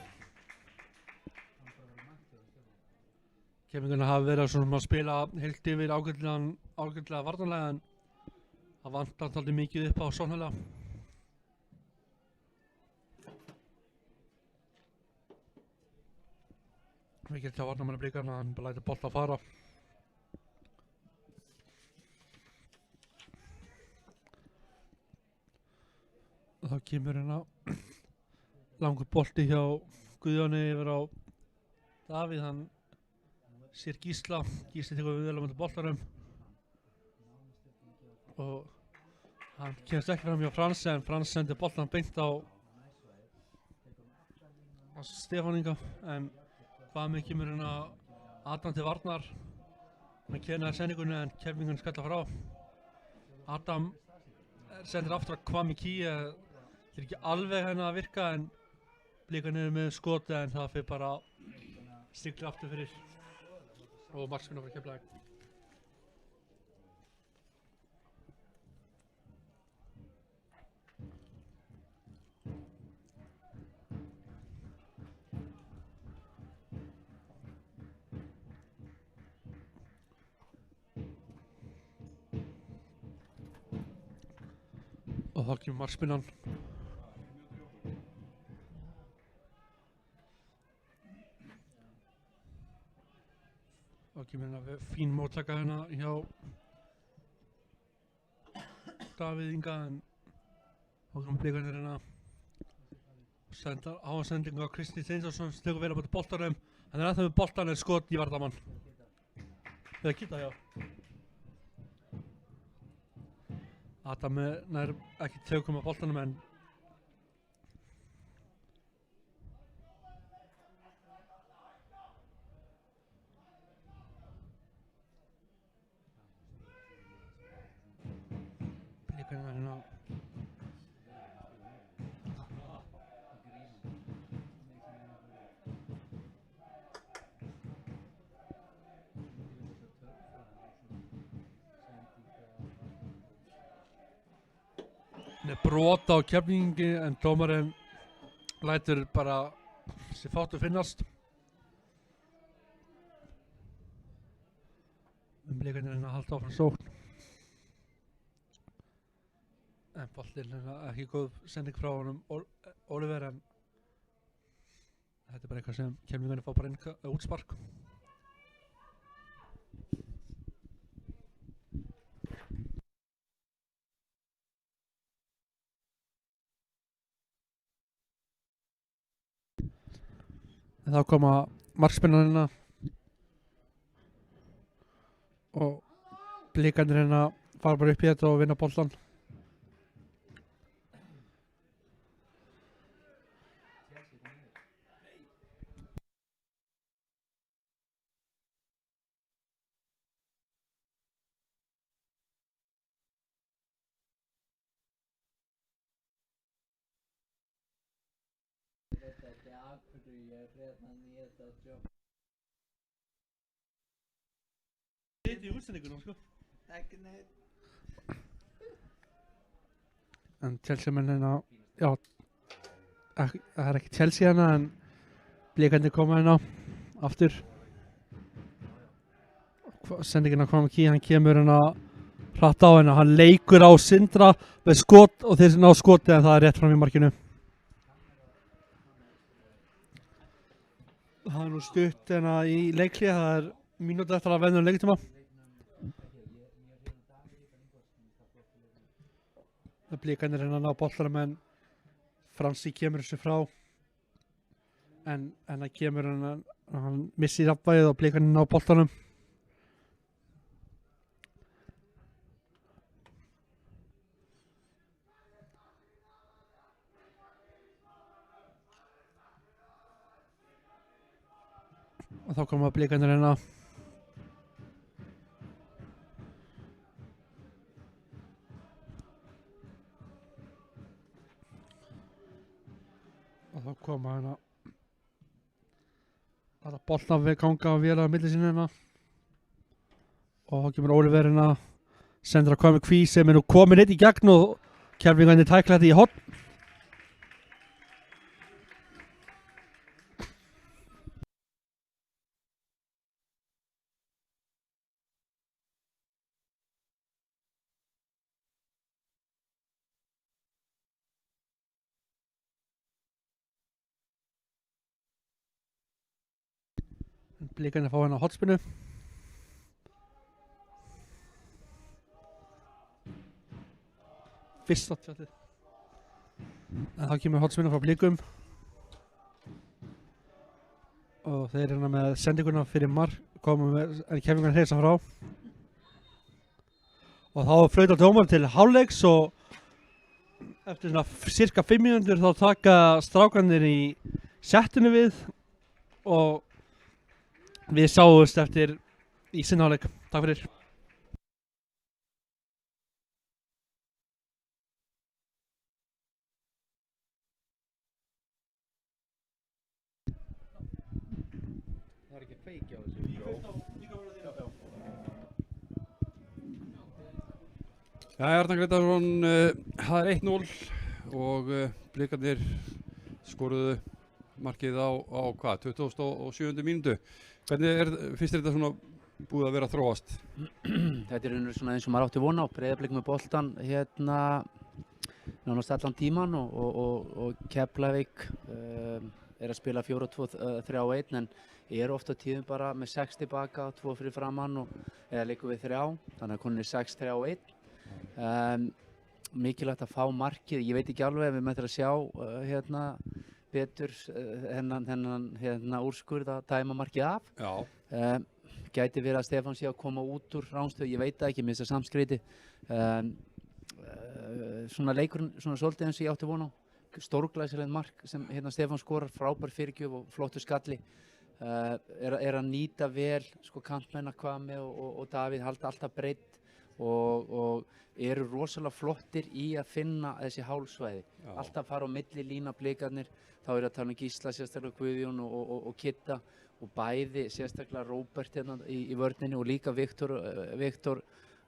Keflvíkingarnir hafa verið að spila heilt yfir ágætlega varnarlega en það vantar dálítið mikið upp á sóknarlega. Mikið til að varnarmanna Blikarna, hann bara lætur bolta að fara. Og þá kemur hérna langur bolti hjá Guðjóni yfir á Davíð, hann sér Gísla, Gísli tekur vel á móti boltanum og hann kemst ekki fram hjá Frans en Frans sendir boltan beint á Stefán Inga en Kwame kemur hérna Adam til varnar, hann kennaði sendingunni en Keflvíkingarnir skalla frá. Adam sendir aftur að Kwame Key, það er ekki alveg hérna að virka en Blikarnir með skoti en það fyrir bara stikli aftur fyrir og markspinna fyrir Keflavík. Og þá kemur markspinnan. Þá kemur hérna fín móttaka hérna hjá Davíð Inga en þá kemur Blikarnir hérna á sendingu á Kristi Steinþórsson sem tekur vel á móti boltanum. Hann er ennþá með boltan en skot í varnarmann. Eða kýta hjá. Adam nær ekki tökum á boltanum en Blikarnir hérna brot á Keflvíkingi en dómarinn lætur bara sér fátt að finnast. Blikarnir að halda áfram sókn. En boltinn ekki góð sending frá honum Oliver, en þetta bara eitthvað sem Keflvíkingarnir fá bara inn útspark. En þá koma markspennarina og Blikarnir fara bara upp í þetta og vinna boltan. Þetta í útsendingunum, sko. Ekki neitt. En Chelsea-mennina, já, það ekki Chelsea en Blikarnir koma aftur. Sendingin að koma hann kemur hratt á hann leikur á Sindra með skot og þeir ná skoti en það rétt fram í markinu. Það nú stutt í leikli, það mínútu eftir að venja leiktíma. Blikarnir ná boltanum en Fransi kemur þessu frá en það kemur hann missir jafnvægið og Blikarnir ná boltanum. Og þá koma Blikarnir og þá koma að boltan við ganga og vélar á milli sín og þá kemur Oliver sendur að koma með Kví sem nú komin í gegn og Keflvíkingarnir tækla þetta í horn. Blikarnir fá hornspyrnu. Fyrst átt. En þá kemur hornspyrnu frá Blikum. Og þeir með sendinguna fyrir mark, koma með Keflvíkingarnir hreysa frá. Og þá flautar dómar til hálfleiks og eftir cirka 5 mínútur þá taka strákarnir í settinu við og við sáumst eftir í seinni hálfleik. Takk fyrir. Það ekki feiki á þessu. Arnar Grétarsson, það 1-0 og Blikarnir skoruðu markið á hvað, 27. mínútu. Hvernig finnst þetta svona búið að vera að þróast? Þetta svona eins og maður átti von á, Breiðablik með boltan nánast allan tíman og Keflavík að spila 4-2-3-1 en ofta tíðum bara með 6 tilbaka, 2 fyrir framann eða leikum við 3, þannig að konur 6-3-1. Mikilvægt að fá markið, ég veit ekki alveg ef við mættum að sjá betur þennan úrskurð að dæma markið af. Já. Gæti verið að Stefán sé að koma út úr ránstöðu, ég veit það ekki, mér finnst það samskreyti. Svona leikurinn, svona svolítið eins og ég átti von á. Stórglæsilegt mark sem Stefán skorar, frábær fyrirgjöf og flottur skalli. Að nýta vel kantmenn Kvame og Davíð, halda alltaf breidd og eru rosalega flottir í að finna þessi hálfsvæði. Alltaf fara á milli lína Blikarnir, þá að tala Gísla, sérstaklega Guðjón og Kitta og bæði, sérstaklega Róbert í vörninni og líka Viktor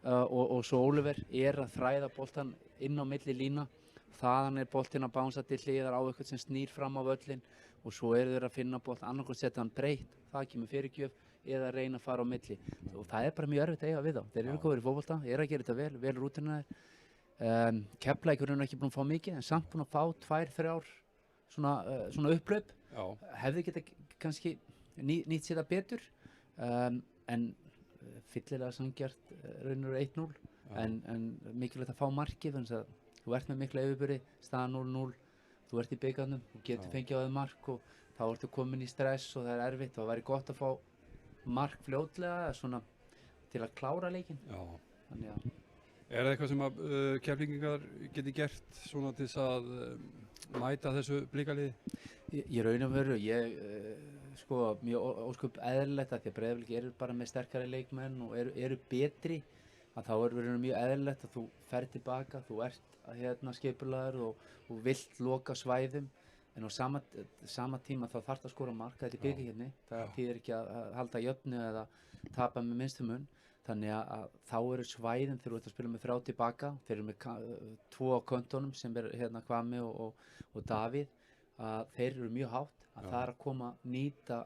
og svo Oliver að þræða boltan inn á milli lína. Þaðan boltinn að bánsa til hliðar á eitthvað sem snýr fram á völlinn og svo eru þeir að finna bolt, annarkvæmt setja hann breytt, það kemur fyrirgjöf eða reyna að fara á milli og það bara mjög erfitt að eiga við þá. Þeir eru góðir í fótbolta, að gera þetta vel rútinaðir Keflavík er ekki búin að fá mikið en samt búin að fá 2-3 svona upplaup. Hefði geta kannski nýtt sér það betur en fyllilega sanngjarnt raunur 1-0 en mikilvægt að fá markið þannig að þú ert með mikla yfirbyrði, staðan 0-0, þú ert í bikarnum, þú getur fengið á þau mark og þá ertu komin í stress og það er erfitt og það væri gott að fá mark fljótlega svona til að klára leikinn. Þannig að Er það eitthvað sem að Keflvíkingar geti gert svona til þess að mæta þessu Blikaliði? Ég raun og veru, sko mjög ósköp eðlilegt að því að Breiðablik eru bara með sterkari leikmenn og eru betri að þá verður mjög eðlilegt að þú fer tilbaka, þú ert skipulagður og vilt loka svæðum en á sama tíma þá þarf að skora mark, þetta er bikarkeppni, það þýðir ekki að halda jöfnu eða tapa með minnstu mun. Þannig að þá eru svæðin þegar þú ert að spila með 3 tilbaka, þeir eru með 2 á köntunum sem er Hvammi og Davíð, að þeir eru mjög hátt, að það er að koma nýta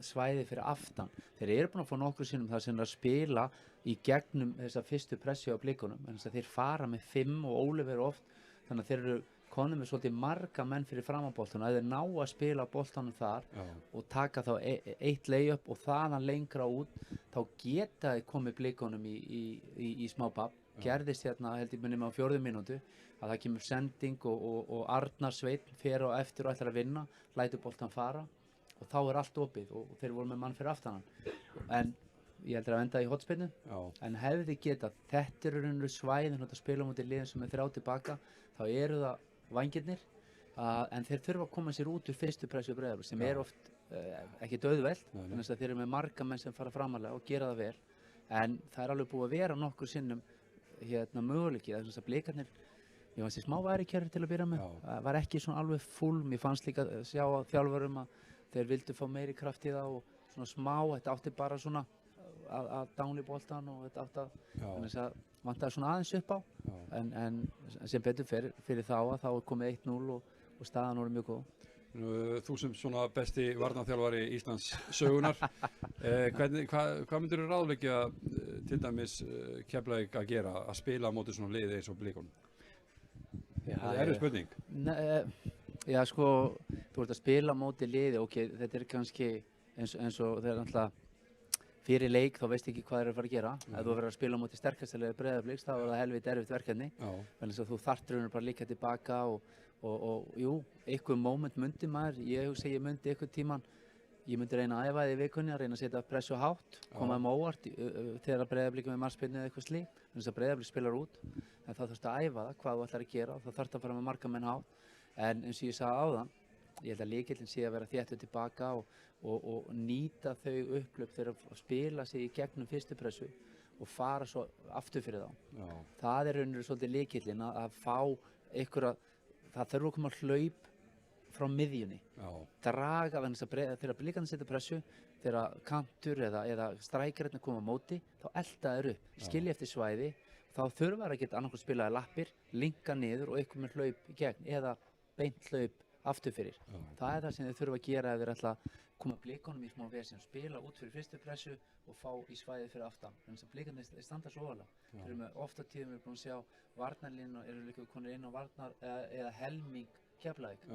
svæði fyrir aftan. Þeir eru búin að fá nokkru sinnum þar sem er að spila í gegnum þessa fyrstu pressu á Blikunum, en þess að þeir fara með 5 og Ólafur oft, þannig að þeir eru konum við svolítið marga menn fyrir framanboltanum að þeir ná að spila boltanum þar og taka þá eitt layup og þaðan lengra út þá geta þeir komið Blikunum í smá babb. Gerðist held ég minnum á 4. mínútu að það kemur sending og Arnar Sveinn fer á eftir og ætlar að vinna, lætur boltan fara og þá er allt opið og þeir voru með mann fyrir aftanan. En ég heldur að enda í hotspinnu, en hefði getað, þetta eru raunverulega svæðin að spila á móti liðin sem er 3 tilbaka, þá eru það vængirnir, en þeir þurfa að koma sér út úr fyrstu pressu Breiðablik sem er oft ekki auðvelt, þannig að þeir eru með marga menn sem fara framalega og gera það vel, en það er alveg búið að vera nokkur sinnum möguleiki, þess að Blikarnir, ég fannst því smá værikerfi til að byrja með, var ekki svona alveg full, mér fannst líka að sjá á þjálfurum að þeir vildu fá meiri kraft í það og svona smá, þetta átti bara svona að dánli boltan og þetta átti þannig að vantaði svona aðeins upp á en sem betur fyrir þá að þá er komið 1-0 og staðan voru mjög góð. Þú sem svona besti varnarþjálfari Íslands sögunar, hvað myndir þú ráðleggja til dæmis Keflavík að gera að spila á móti svona liði eins og Blikunum? Það er spurning. Já sko, þú ert að spila á móti liði, ok, þetta er kannski eins og þeir náttúrulega fyrir leik þá veist ekki hvað þeir eru að fara að gera. Ef þú verður að spila á móti sterkastlega Breiðabliks þá er það helviti erfitt verkefni. Þannig að þú þarft raunir bara líka tilbaka og jú, eitthvað moment myndi maður, ég hugsa ég myndi eitthvað tíman, ég myndi reyna að æfa þig í vikunni, að reyna að setja pressu hátt, koma óvart þegar Breiðablik með markspyrnu eða eitthvað slíkt, þannig að Breiðablik spilar út, en þá þarfst að æfa það, hvað þú ætlar að gera, þá þarfst að fara með marga menn hátt, en eins og ég sagði áðan, ég held að lykillinn sé að vera þéttur tilbaka og nýta þau upplöp þegar að spila sig í gegnum fyrstu pressu og fara svo aftur fyrir þá. Það er raunverulega svolítið lykillinn að fá einhverja, það þarf að koma hlaup frá miðjunni, draga þegar Blikarnir setja pressu, þegar kantur eða strækjarnir koma á móti, þá elta þeir upp, skilja eftir svæði, þá þurfa þeir að geta annarkoð spilaði lappir, linka niður og eitthvað með hlaup í gegn eða beint hlaup aftur fyrir. Það er það sem þeir þurfa að gera ef þeir ætla að koma Blikunum í smá vesen, spila út fyrir fyrstu pressu og fá í svæðið fyrir aftan. Þannig að Blikarnir standa svo ofalega. Þeir eru með ofta tíðum við búin að sjá varnarlínuna eru líka konur inn á varnar eða helming Keflavík.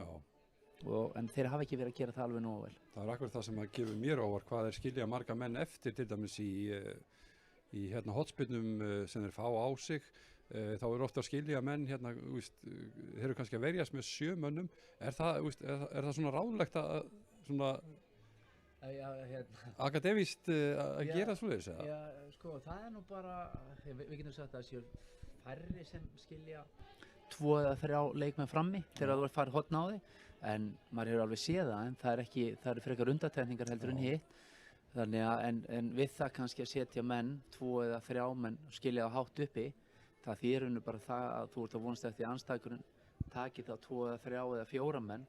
En þeir hafa ekki verið að gera það alveg nógu vel. Það er akkurat það sem að gefur mér óvart hvað þeir skilja marga menn eftir til dæmis í hotspinnum sem þeir fá á sig. Þá eru ofta að skilja menn þeir eru kannski að verjast með 7 mönnum. Er það svona ráðlegt að svona akademískt að gera svoleiðis? Já, sko, það er nú bara, við getum sagt að það séu færri sem skilja 2 eða 3 leikmenn frammi þegar þú farið hotna á þig, en maður hefur alveg séð það, en það eru frekar undantekningar heldur en hitt. Þannig að, en við það kannski að setja menn, 2 eða 3 menn skilja á hátt uppi, það þýðir bara það að þú ert að vonast eftir andstæðurinn taki þá 2 eða 3 eða 4 menn,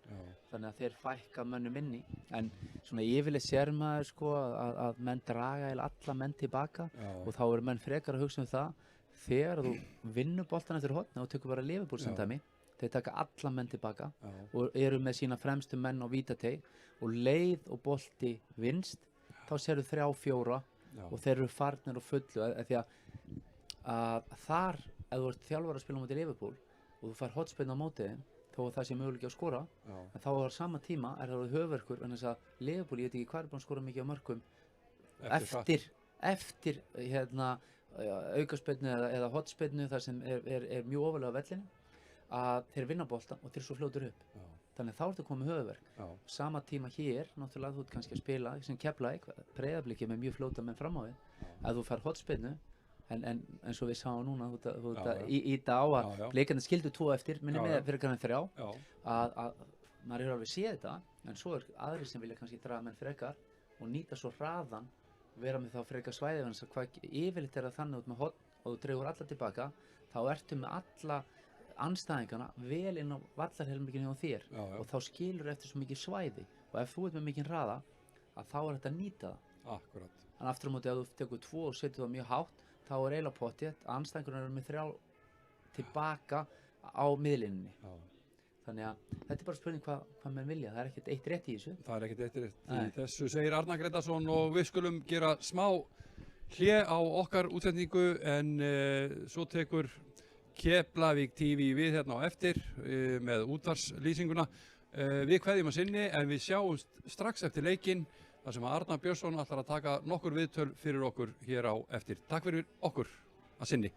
þannig að þeir fækka mönnum inni, en svona yfirleitt sér maður sko að menn draga alla menn tilbaka og þá eru menn frekar að hugsa það þegar þú vinnur boltan eftir hotna og tekur bara Liverpool sem dæmi, þeir taka alla menn tilbaka og eru með sína fremstu menn á vítateig og leið og bolti vinst, þá sérðu 3-4 og þeir eru farnir og fullu því að þar ef þú ert þjálfari að spila á móti Liverpool og þú fær hotspinn á móti þeim, þó að það sé möguleiki að skora, en þá á sama tíma er það höfverkur, en þess að Liverpool, ég veit ekki hvað er búin að skora mikið á mörkum eftir aukaspinnu eða hotspinnu, þar sem er mjög ofalega á vellinu, að þeir vinna boltan og þeir svo fljótur upp. Þannig að þá ertu komið höfverk. Sama tíma hér, náttúrulega þú ert kannski að spila sem Keflavík, Breiðablik með mjög fljóta menn fram á við, að þú fær hotspinnu, en svo við sáum núna þú íta á að Blikarnir skildu 2 eftir, minni með fyrir kannan 3, að maður hefur alveg séð þetta, en svo aðrir sem vilja kannski draga menn frekar og nýta svo hraðan, vera með þá frekar svæði, þannig að hvað yfirleitt það þannig út með hotn og þú dregur alla tilbaka, þá ertu með alla andstæðingarna vel inn á vallarhelminginu hjá þér og þá skilur eftir svo mikið svæði og ef þú ert með mikið hraða að þá þetta að nýta það. Akkurat. En aftur á móti ef þú tekur 2 og setur það mjög hátt þá eiginlega pottþétt að andstæðingarna eru með 3 tilbaka á miðlínunni. Þannig að þetta bara spurning hvað menn vilja, það ekkert eitt rétt í þessu. Það ekkert eitt rétt í þessu, segir Arnar Grétarsson og við skulum gera smá hlé á okkar útsendingu en svo tekur Keflavík TV við hérna á eftir með útvarpslýsinguna. Við kveðjum að sinni en við sjáumst strax eftir leikinn þar sem að Arnar Björnsson ætlar að taka nokkur viðtöl fyrir okkur hér á eftir. Takk fyrir okkur að sinni.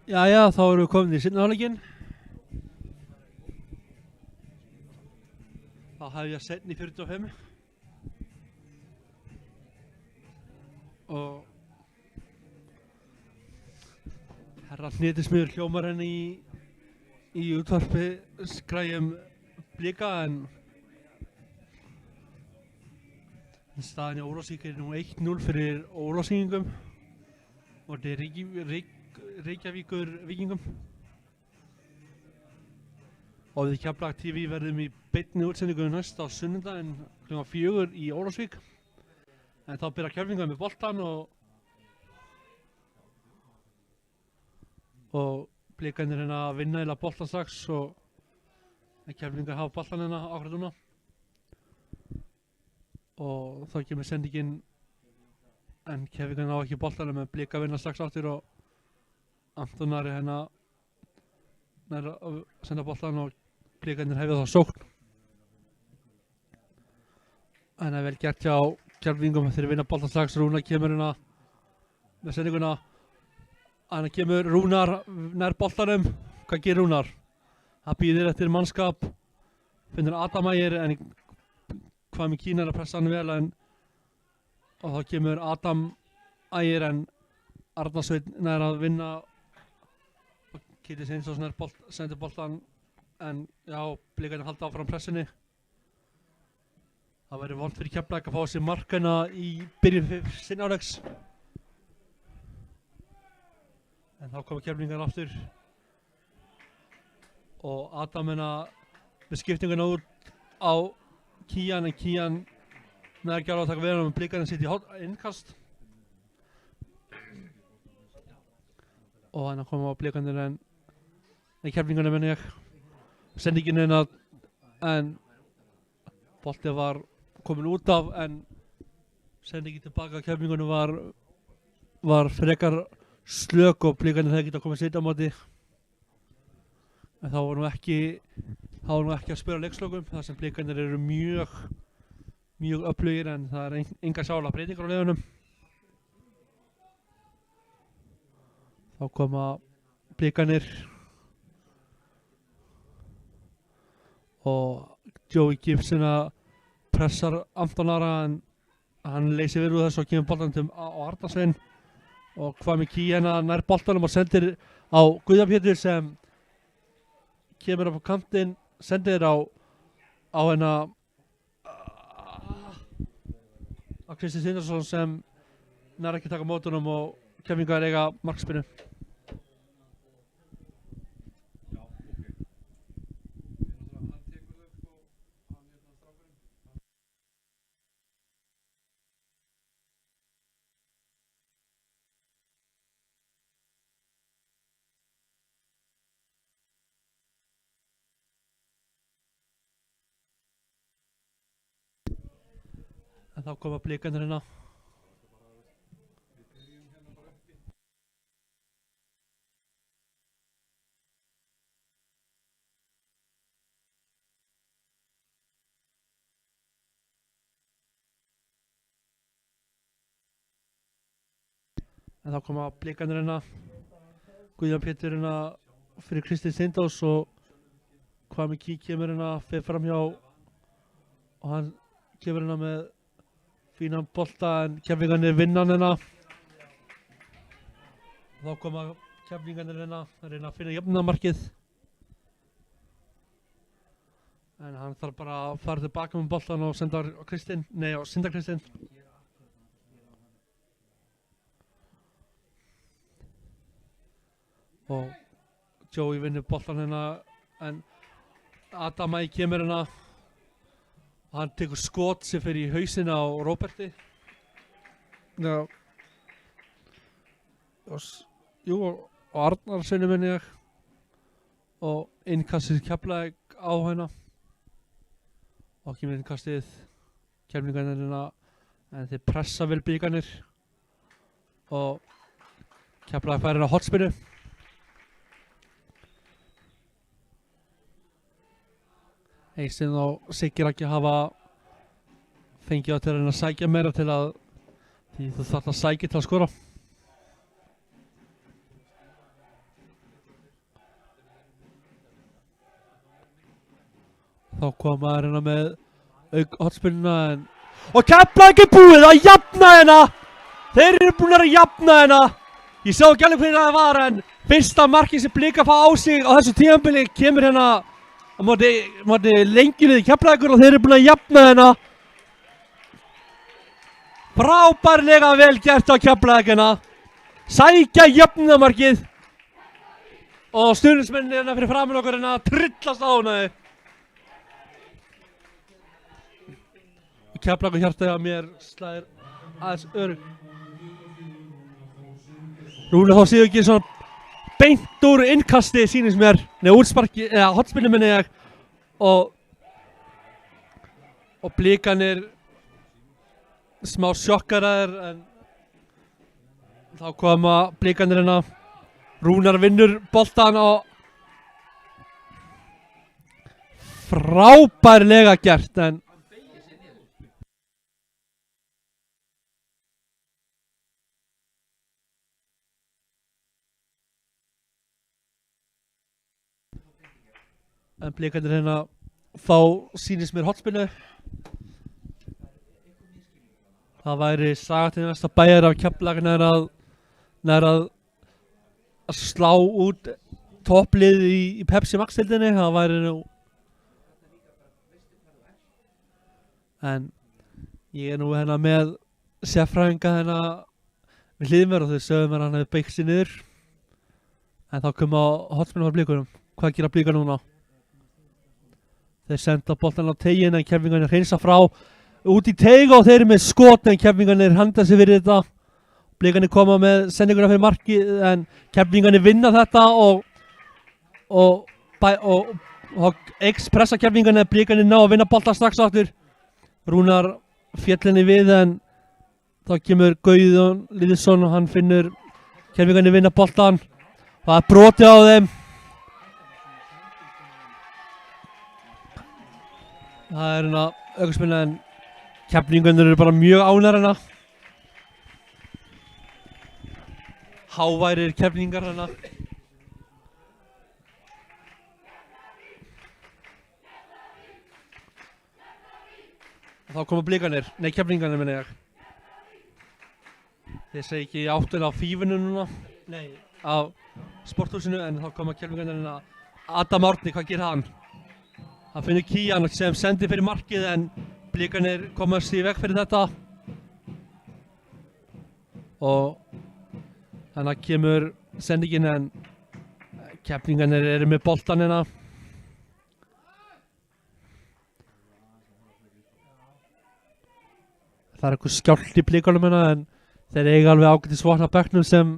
Jæja, þá erum við komin í seinni hálfleikinn. Þá hef ég seinni 45. Og herra hnetismiður hljómar henni í útvarpi skræjum Blika en staðan í Ólafsvík er nú 1-0 fyrir Ólafsvíkingum og þetta er Reykjavíkur Víkingum og við Keflavík TV verðum í beinni útsendingu næst á sunnudaginn kl. 4 í Ólafsvík en þá byrja Keflvíkingar með boltan og Blikarnir hérna að vinna eða boltan strax og Keflvíkingar hafa boltan hérna ákveð núna og þá kemur sendingin en Keflvíkingar ná ekki boltan en Blika vinna strax áttur og Anton Ari hérna nær að senda boltan og Blikarnir hefja þá sókn en það er vel gert hjá Keflvíkingum þeir vinna boltan strax. Rúnar kemur hérna með sendinguna hann kemur Rúnar nær boltanum. Hvað gerir Rúnar? Það býðir eftir mannskap finnur Adam Ægir en hvað með Kína er að pressa hann vel en og þá kemur Adam Ægir en Arnarsveinn nær að vinna og Kitty Sveinsson sendir boltan en já, Blikarnir halda áfram pressunni. Það væri vont fyrir Keflavík að fá sér markana í byrjun seinni hálfleiks en þá koma Keflvíkingar aftur og Adam með skiptinguna út á Kían en Kían nær ekki alveg að taka vel með Blikarnir sitt í innkast og hann koma á Blikarnir en Keflvíkingarnir menn ég sendingin en boltið var komin út af en sendingin tilbaka Keflvíkingarnir var frekar slök og Blikarnir hefði getað komið sitt á móti en þá var nú ekki að spila leikslókum þar sem Blikarnir eru mjög öflugir en það er enga sála breytingar á liðunum. Þá koma Blikarnir og Joey Gibson að pressar Anton Ara en hann leysir vel úr þessu og kemur boltanum á Arnarsveinn og hvað með Kíana nær boltanum og sendir á Guðjón Pétur sem kemur upp á kantinn sendir á hennar á Kristi Sindarsson sem nær ekki taka mótunum og Keflvíkingar eiga markspinnu. En þá koma Blikarnir hérna. Guðjón Pétur hérna fyrir Kristi Steindós og hvað með Kí kemur hérna fyrir framhjá og hann kemur hérna með fínan bolta en Keflvíkingarnir vinna hann hérna. Þá koma Keflvíkingarnir hérna að reyna að finna jöfnunarmarkið. En hann þarf bara að fara tilbaka með boltan og senda á Kristinn, nei á Sindra Kristinn. Og Joey vinnur boltan hérna en Adam Ægir kemur hérna og hann tekur skot sem fer í hausinn á Róberti. Já. Og Arnarsveinu minni ég og innkastið Keflavík á hérna og kemur innkastið Keflvíkingarnir hérna en þeir pressa vel Blikarnir og Keflavík fær hérna hornspyrnu. Eistinn og Siggi Raggi hafa fengið á til að sækja meira til að því þú þarf að sækja til að skora. Þá kom maður hérna með hotspinnuna og Keflavík er búið að jafna hérna. Þeir eru búin að jafna hérna. Ég sá ekki alveg hvernig það var en fyrsta markið sem Blikar fá á sig á þessu tímabili kemur hérna á móti Lengjulið Keflavíkur og þeir eru búin að jafna hérna. Frábærlega vel gert á Keflavík hérna. Sækja jöfnumarkið og stuðningsmennirnir hérna fyrir framan okkur hérna trillast á hana. Keflavíkur hjartaði að mér slæðir aðeins örugg. Rúnar þá séu ekki svona beint úr innkasti sýnist mér, útsparki, eða hotspinnu minni ég og Blikarnir smá sjokkaraðir en þá koma Blikarnir hérna. Rúnar vinnur boltan og frábærlega gert en Blikarnir hérna þá sýnist mér hotspinnu. Það væri saga til næsta bæjar af Keflavík nær að slá út topplið í Pepsi Max-deildinni. Það væri nú en ég er nú hérna með sérfræðinga hérna við hlýðum mér og þau sögum mér að hann hefði beitt sig niður en þá kom á hotspinnu frá Blikunum. Hvað gera Blikar núna? Þeir senda boltan á tegin en Keflingarnir hreinsa frá út í teig og þeir eru með skot en Keflingarnir handa sig fyrir þetta. Blikarnir koma með sendinguna fyrir marki en Keflingarnir vinna þetta og pressa Keflingarnir. Blikarnir ná að vinna boltan strax aftur. Rúnar féllinni við en þá kemur Guðjón Lýðsson og hann finnur Keflingarnir vinna boltan. Það er brotið á þeim. Það er hérna aukaspinna en Keflingarnir eru bara mjög ánægðir hérna. Háværir Keflingar hérna. Þá koma Blikarnir, nei Keflingarnir meina ég. Þeir segi ekki áttina á fífinu núna, nei á sporthúsinu en þá koma Keflingarnir hérna. Adam Árni, hvað gerir hann? Hann finnur Kían sem sendir fyrir markið en Blikarnir komast í veg fyrir þetta. Og þannig kemur sendingin en Keflingarnir eru með boltan hérna. Það er eitthvað skjált í Blikunum hérna en þeir eiga alveg ágætis vopn á bekknum sem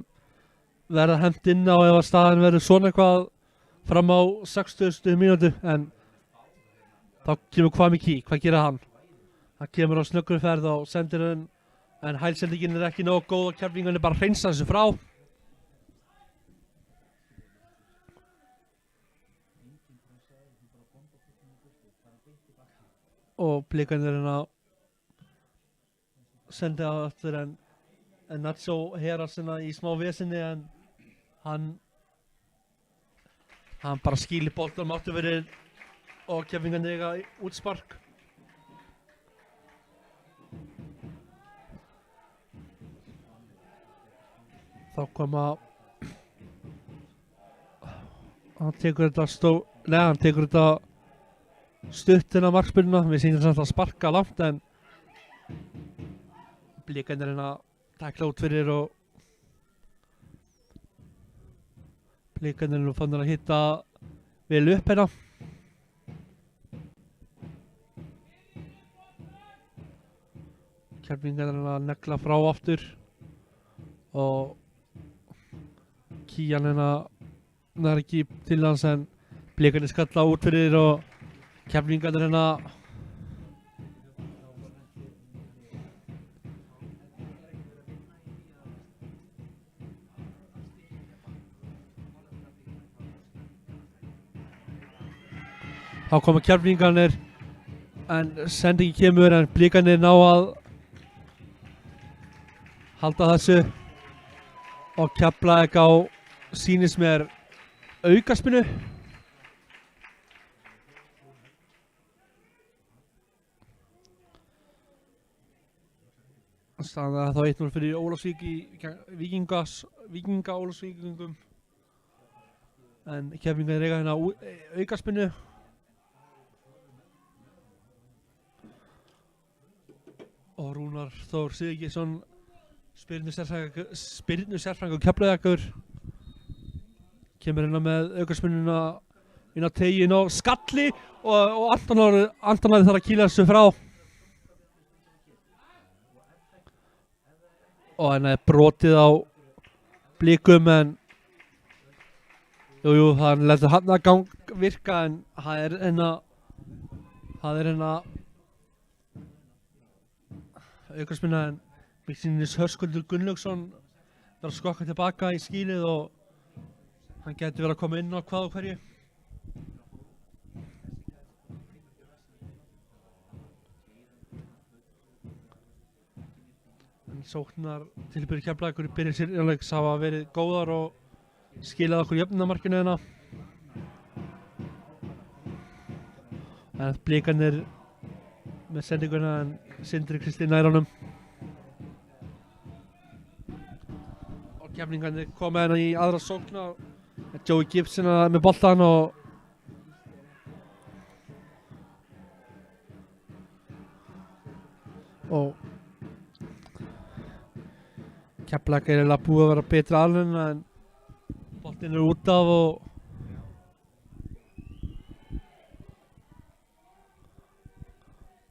verða hent inn á ef að staðan verður svona eitthvað fram á 60. mínútu en þá kemur Kwame Key, hvað gerir hann? Hann kemur á snöggri ferð og sendir hann en hælsendingin er ekki nógu góð og Keflingarnir bara hreinsa þessu frá. Og Blikarnir hérna sendi á eftir en Nacho Heras hérna í smá vesinni en hann bara skýlir boltanum áttu verið og Keflingarnir eiga útspark. Þá koma hann tekur þetta stuttina markspyrnuna. Við sýnum samt að sparka langt en Blikarnir hérna tækla út fyrir og Blikarnir nú fann hann að hitta vel upp hérna. Keflingarnir að negla frá aftur og Kían hérna nær ekki til hans en Blikarnir skalla út fyrir og Keflingarnir hérna þá koma Keflingarnir en sendingi kemur en Blikarnir ná að halda þessu og Keflavík á sýnist mér aukaspinnu. Staðan er þá 1-0 fyrir Ólafsvík í Víkinga Ólafsvíkingum. En Keflvíkingar eiga hérna aukaspinnu. Og Rúnar Þór Sigurgeirsson spyrnu sérfræðingur Keflavíkur kemur hérna með aukaspinnuna inn á tegin og skalli og Anton þarf að kýla þessu frá. Og hérna er brotið á Blikum en jú, hann lætur hann að virka en það er hérna aukaspinna en Byggsýnis Höskuldur Gunnlaugsson þarf að skokka tilbaka í skílið og hann getur verið að koma inn á hvað og hverju. En sóknar tilbyrði Keflavíkur í byrjun sérleiks hafa verið góðar og skilað okkur jöfnunamarkinu hérna. En Blikarnir með sendinguna en Sindri Kristinn nær honum. Og Keflvíkingarnir koma hérna í aðra sókna. Joey Gibson með boltan og Keflavík er eiginlega búið að vera betra alveg en boltinn er út af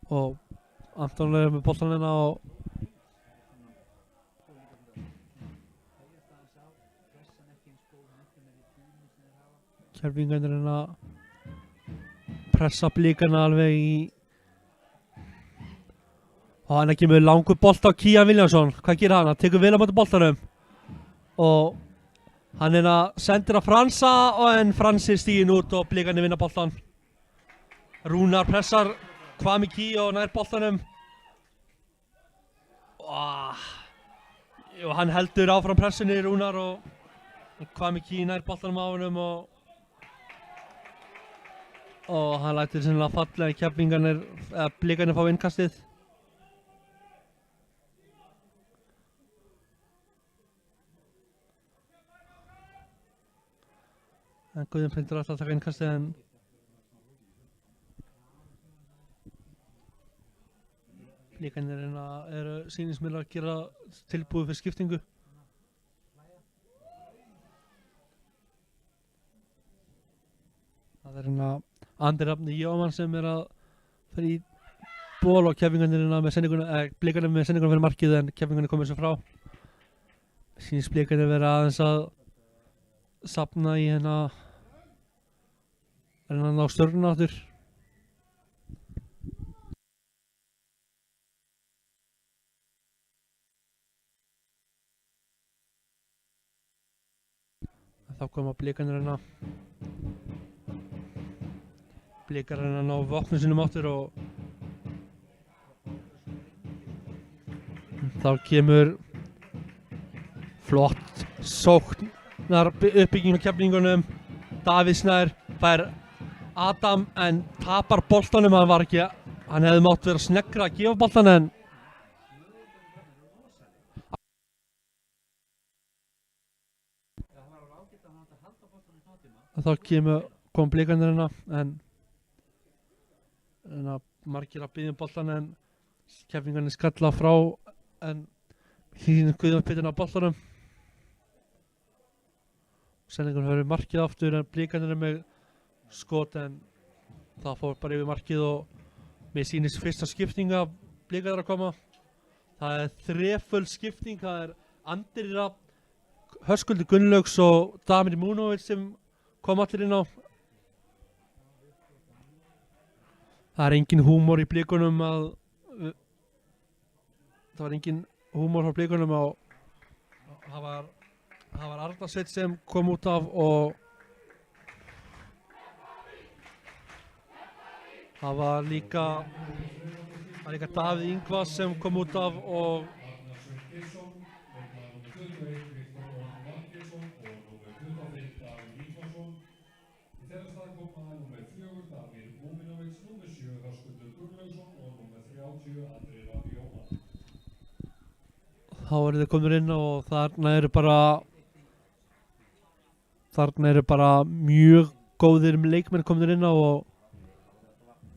og Anton er með boltan hérna og Keflvíkingarnir er að pressa Blikarna alveg í og hann er kemur langur bolt á Kían Viljánsson. Hvað gerir hann? Hann tekur vel á móti boltanum og hann er að sendir að Fransa en Fransi er stíginn út og Blikarnir vinna boltan. Rúnar pressar Kwame Key og nær boltanum og hann heldur áfram pressunni Rúnar og Kwame Key nær boltanum á honum og hann lætur sennilega falla en Keflvíkingarnir eða Blikarnir fá innkastið. En Guðjón Printur alltaf að taka innkastið en Blikarnir eru sýnist mér að gera tilbúið fyrir skiptingu. Það er Andri Rafni Jómann sem er að fara í ból og Keflvíkingarnir með sendinguna, Blikarnir með sendinguna fyrir markið en Keflvíkingarnir komið svo frá. Sýnist Blikarnir vera aðeins að safna í hérna ná stjórnuna aftur. Þá koma Blikarnir Blikarnir ná vopnum sínum aftur og þá kemur flott sóknar uppbygging á Keflvíkingunum. Davíð Snær fær Adam en tapar boltanum. Hann hefði mátt vera sneggra að gefa boltan en þá kom Blikarnir en margir að biðja boltan en Keflvíkingarnir skalla frá en Guðjón Printur á boltanum. Sendingunum hefur markið aftur en Blikarnir með skot en það fór bara yfir markið og mér sýnist fyrsta skipting að Blikarnir að koma. Það er þreföld skipting, það er Andri Rafn, Höskuldur Gunnlaugs og Damir Múnovic sem kom allir inn á. Það er engin húmor í Blikunum það var engin húmor frá Blikunum og það var Arnarsveit sem kom út af og það var líka Davíð Ingvars sem kom út af og þá eru þeir komnir inn og þarna eru bara mjög góðir leikmenn komnir inn á og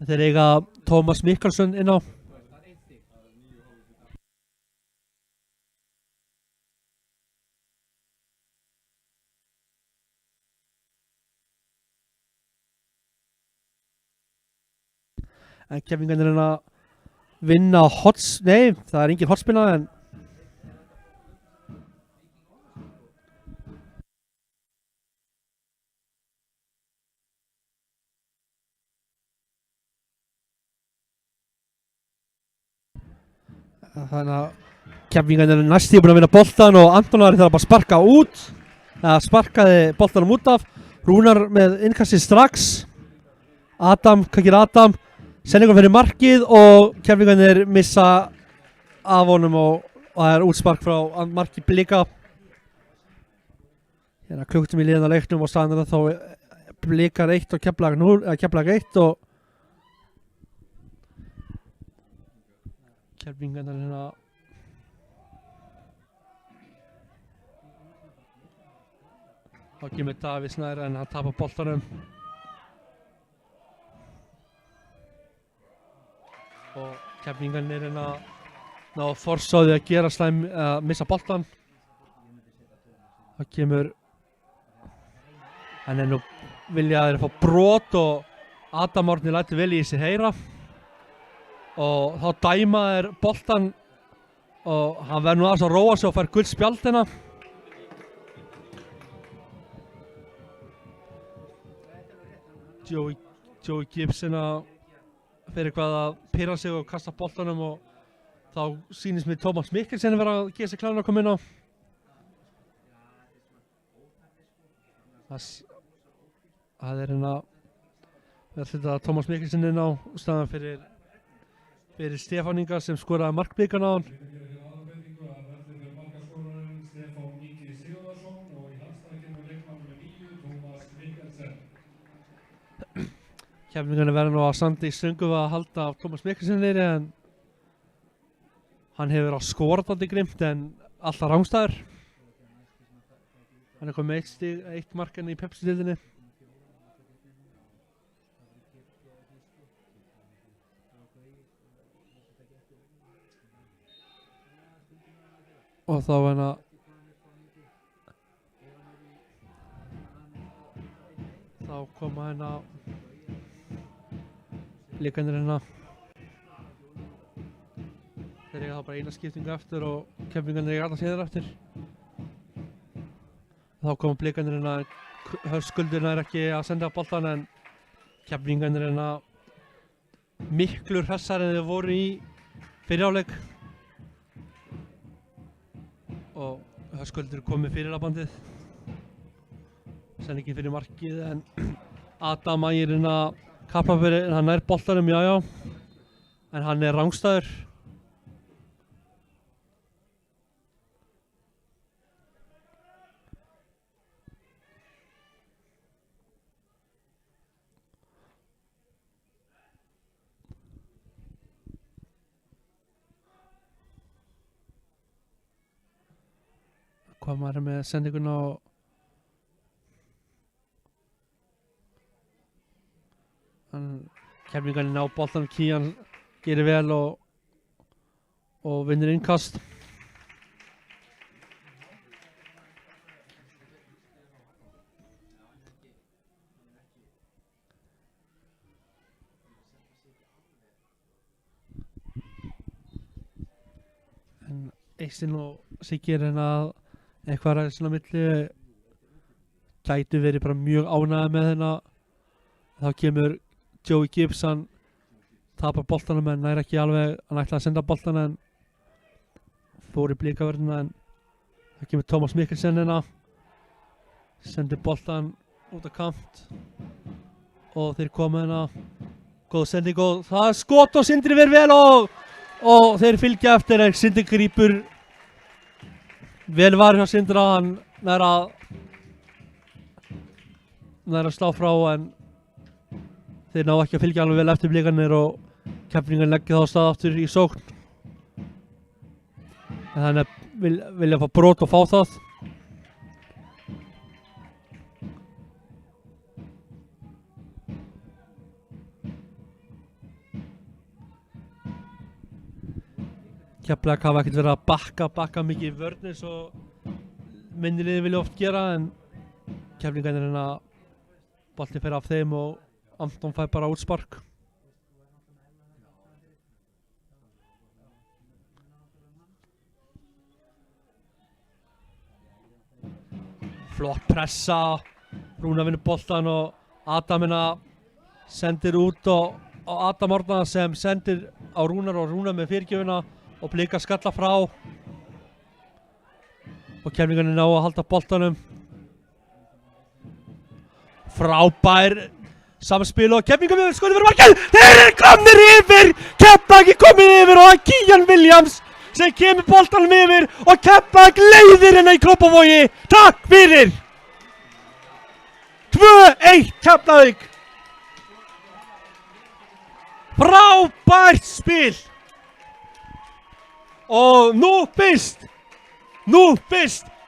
þeir eiga Tómas Mikkelsen inn á. En Keflvíkingar er að vinna nei, það er engin hortspinna en þannig að Keflvíkingar er næstíð búin að vinna boltan og Anton Ari þarf bara að sparka út eða sparkaði boltanum út af Rúnar með innkastið strax Adam, hvað gerir Adam? Sendingur fyrir markið og Keflvíkingar missa af honum og það er útspark frá marki Blika. Hérna klukkutími liðin á leiknum og staðan er þá Blikar 1 og Keflavík 1 og Keflvíkingar hérna þá kemur Davíð Snær en hann tapar boltanum. Og Keflvíkingar er að ná forsáði að gera að missa boltan. Það kemur en nú vilja þeir fá brot og Adam Árni lætur vel í sig heyra og þá dæma þeir boltan og hann verður nú aðeins að róa sig og fær gult spjald hérna. Joey Gibson fyrir hvað að pyrra sig og kasta boltanum og þá sýnist mér Tómas Mikkelsen vera að gefa sig klána að koma inn á. Það er hérna þetta Tómas Mikkelsen inn á staðan fyrir Stefán Inga sem skoraði markbikarn á hann. Keflvíkingar verður nú að standa í ströngu við að halda af Tómas Mikkelsen niðri en hann hefur skorað aldrei grimt en alltaf rangstæður. Hann er komið með 1 stig, 1 mark í Pepsi-deildinni. Og þá þá koma Blikarnir þeir eiga þá bara eina skiptingu eftir og Keflvíkingar eiga alla síðar eftir. Þá koma Blikarnir Höskuldur er ekki að senda boltan en Keflvíkingar miklu hressar en þeir voru í fyrri hálfleik og Höskuldur komið fyrir að bandið sendingin fyrir markið en Adam Ægir kappa fyrir, hann nær boltanum, já, en hann er rangstæður. Hvað maður með sendinguna og Keflvíkingar ná boltanum, Kían gerir vel og vinnur innkast. En Eistinn og Siggeir að eitthvað ræðist svona milli gætu verið bara mjög ánægðir með hérna. Þá kemur Joey Gibson, tapar boltanum en nær ekki alveg, hann ætlaði að senda boltan en fór í Blikaverðina en það kemur Tómas Mikkelsen hérna, sendir boltan út á kant og þeir koma hérna, góð sending og það er skot og Sindri verið vel og þeir fylgja eftir en Sindri grípur vel var hjá Sindra, hann nær að slá frá en þeir ná ekki að fylgja alveg vel eftir Blikarnir og Keflvíkingar leggja þá stað aftur í sókn. En þannig að vilja fá brot og fá það. Keflavík hafa ekkert verið að bakka mikið í vörn eins og minni liði vilja oft gera, en Keflvíkingarnir reyna að boltinn fer af þeim og Anton fær bara útspark. Flott pressa, Rúnar vinnur boltan og Adamina sendir út og Adam Árna sem sendir á Rúnar og Rúnar með fyrirgjöfina og Blikar skalla frá og Keflvíkingarnir ná að halda boltanum. Frábær samspil og Keflvíkingarnir skoði fyrir markið. Þeir eru komnir yfir! Keflavík er komið yfir og Kian Williams sem kemur boltanum yfir og Keflavík leiðir hérna í Kópavogi. Takk fyrir! 2-1 Keflavík. Frábært spil! Og nú fyrst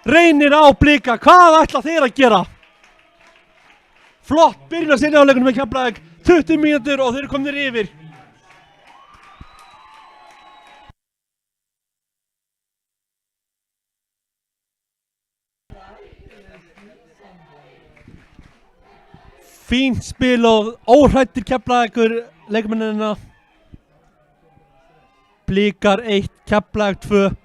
reynir á Blika. Hvað ætla þeir að gera? Flott byrjun að sinni áleikunum með Keflavík. 20 mínútur og þeir eru komnir yfir. Fínt spil og óhrættir Keflavíkur leikmennina. Blikar 1, Keflavík 2.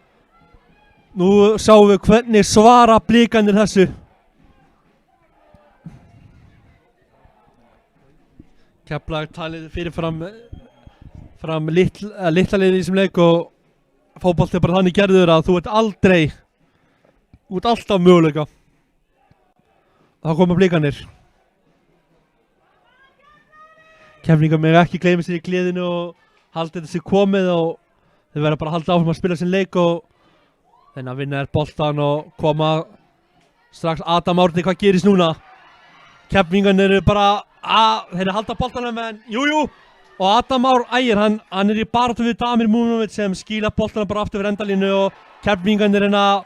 Nú sjáum við hvernig svara Blikarnir þessu. Keflavík talið fyrirfram litla liðið í þessum leik og fótbolti er bara þannig gerður að þú ert alltaf möguleika. Þá koma Blikarnir. Keflvíkingar mega ekki gleyma sér í gleðinu og halda þetta sér komið og þeir verða bara að halda áfram að spila sinn leik og þannig að vinna boltan og koma strax Adam Árni. Hvað gerist núna? Keflvíkingarnir eru bara þeir halda boltanum en jújú og Adam Már Ægir hann er í baráttu við Damir Múnovic sem skýla boltanum bara aftur fyrir endalínu og Keflvíkingarnir reyna að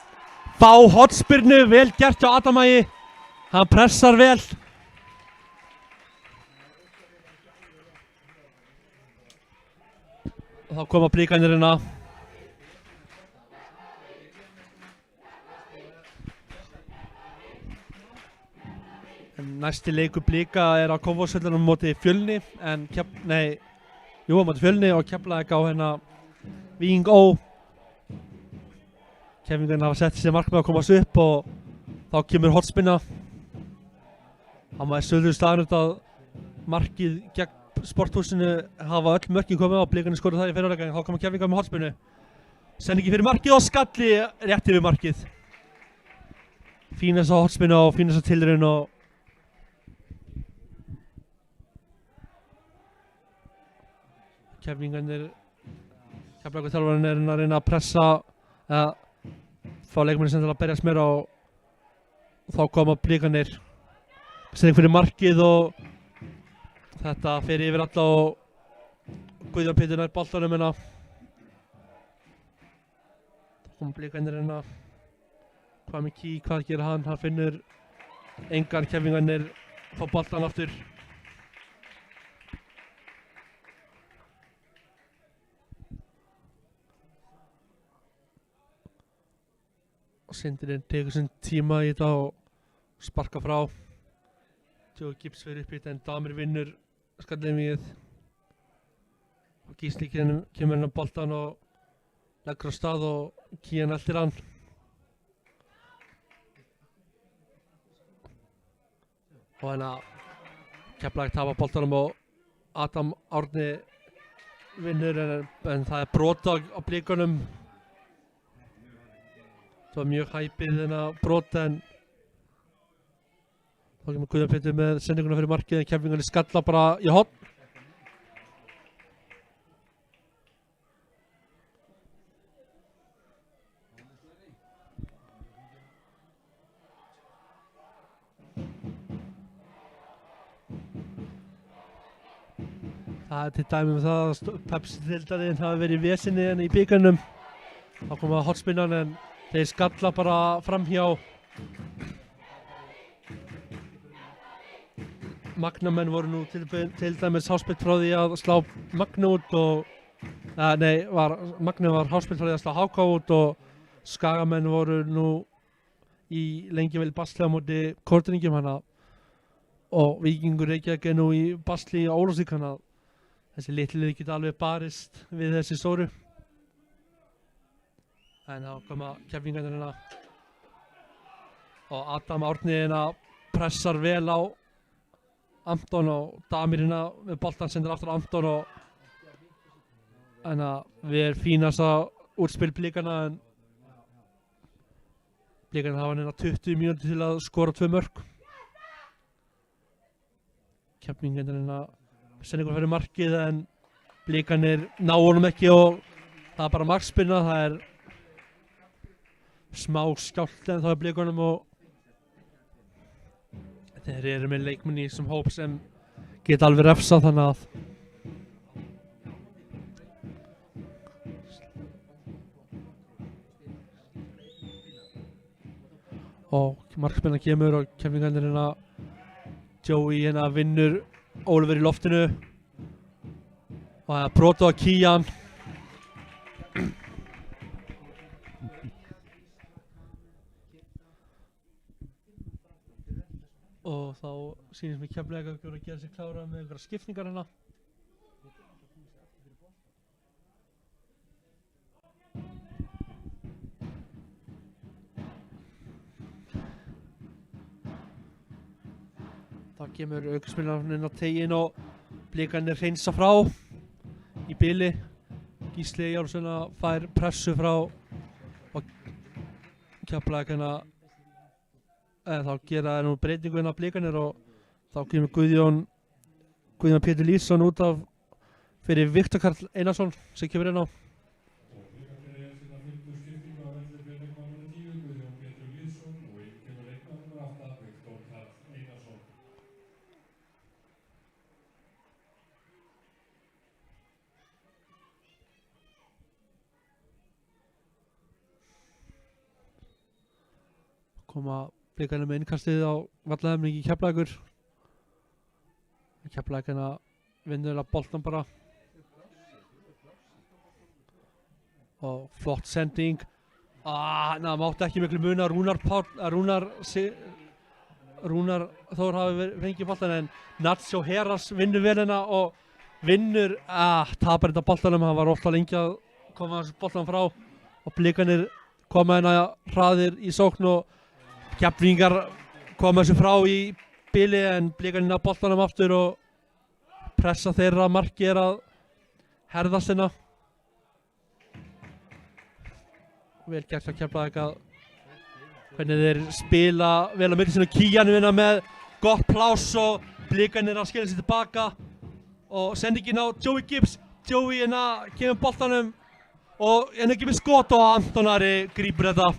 fá hornspyrnu. Vel gert hjá Adam Ægi, hann pressar vel. Og þá koma Blikarnir hérna. Næsti leikur Blika er á Kópavogsvellinum móti Fjölni en móti Fjölni og Keflavík á hérna Víking Ó. Keflvíkingarnir hafa sett sér markmið að komast upp og þá kemur hornspyrna. Það var sögðu staðnut að markið gegn Sporthúsinu hafa öll mörkin komið á. Blikarnir skoruðu það í fyrri hálfleik en þá koma Keflvíkingar með hornspyrnu. Sendingi fyrir markið og skalli rétt yfir markið. Fínasta hornspyrna og fínasta tilraun og Keflavíkur þjálfarinn er að reyna að pressa fá leikmennin sem til að berjast meira og þá koma Blikarnir. Sending fyrir markið og þetta fer yfir alla og Guðjón Pétur nær boltanum hérna. Það kom Blikarnir hérna. Hvað með Key, hvað gerir hann? Hann finnur engan. Keflvíkingarnir fá boltan aftur. Og Sindrinn tekur sinn tíma í þetta og sparka frá. Joe Gibbs fyrir upp í þetta en Damir vinnur skallið mikið. Og Gísli kemur hérna boltan og leggur á stað og Kían eltir hann. Og hérna Keflavík tapar boltanum og Adam Árni vinnur en það er brot á Blikunum. Það var mjög hæpið þennan brot en þá kemur Guðjón Pétur með sendinguna fyrir markið en Keflvíkingarnir skalla bara í horn. Það er til dæmi um það að Pepsi-deildarinn hafi verið í vesinni en í bikarnum. Þá kom að hornspyrnan en þeir skalla bara framhjá Magnamenn voru nú til dæmis háspillt frá því að slá Magna út og Magna var háspillt frá því að slá HK út og Skagamenn voru nú í lengi vel basli á móti Kortringjum hana og Víkingur Reykjavík er nú í basli á Ólafsvík hana þessi litli lið geta alveg barist við þessi stóru en þá koma Keflvíkingarnir hérna og Adam Árni hérna pressar vel á Anton og Damir hérna með boltan sendir aftur á Anton og við er fínasta útspil Blíkana en Blíkana hafa hérna 20 mínútur til að skora 2 mörk Keflvíkingarnir hérna senda ykkur fyrir markið en Blíkanir ná honum ekki og það er bara markspyrna, það er smá skjálfti en þá er Blíkunum og þeir eru með leikmenn í þessum hóp sem geta alveg refsað þannig að og markspyrna kemur og Keflvíkingarnir hérna Joey hérna vinnur Ólafur í loftinu og það er Proto að Kían og þá sýnist mér Keflavík að gera sig klára með einhverja skiptingar hérna það kemur aukaspyrnan inn á tegin og Blíkanir hreinsa frá í bili Gísli Járnsson fær pressu frá og Keflavík hérna þá gera það nú breytingu inn á Blíkanir og þá kemur Guðjón Pétur Lýsson út af fyrir Viktor Karl Einarsson sem kemur inn á koma Blíkanir með innkastið á vallahelmingi Keflavíkur Keflavík hérna vinnur að boltan bara og flott sending það mátti ekki miklu muna Rúnar Þór hafi fengið boltan en Nacho Heras vinnur vel hérna og vinnur tapar þetta boltanum, hann var ofta lengi að koma þessu boltan frá og Blíkanir koma hérna hraðir í sókn og Keflvíkingar koma þessu frá í bili en Blíkanir ná boltanum aftur og pressa þeirra marki er að herðast hérna vel gert að Keflavík að hvernig þeir spila vel á milli sín og Kían vinna með gott pláss og Blíkanir að skilja sér tilbaka og sendingin á Joey Gibbs Joey hérna kemur boltanum og hérna kemur skot og Anton Ari grípur þetta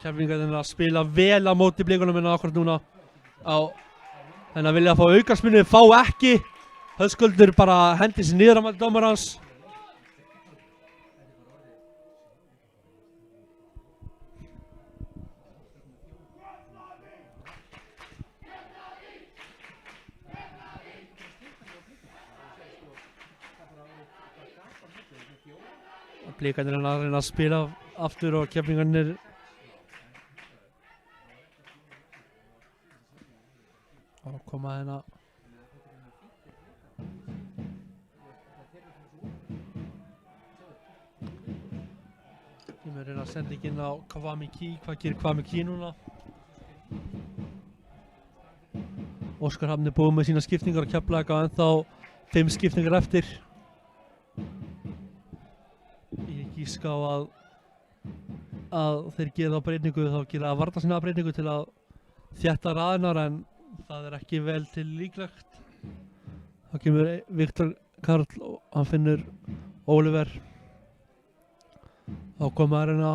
Keflvíkingarnir að spila vel á móti Blíkunum en akkurat núna þannig að vilja fá aukaspyrnu, fá ekki Höskuldur bara hendi sér niður á mæti dómarans Blíkanir að reyna að spila aftur og Keflvíkingarnir og koma hérna Kemur hérna sendingin á Kwame Key, hvað gerir Kwame Key núna? Óskar Hafni búið með sína skiptingar og Keflavík á ennþá 5 skiptingar eftir Ég gíska á að þeir gera þá breytingu þá gera að varta sinna breytingu til að þétta raðirnar en það er ekki vel til líklegt þá kemur Viktor Karl og hann finnur Oliver þá koma hérna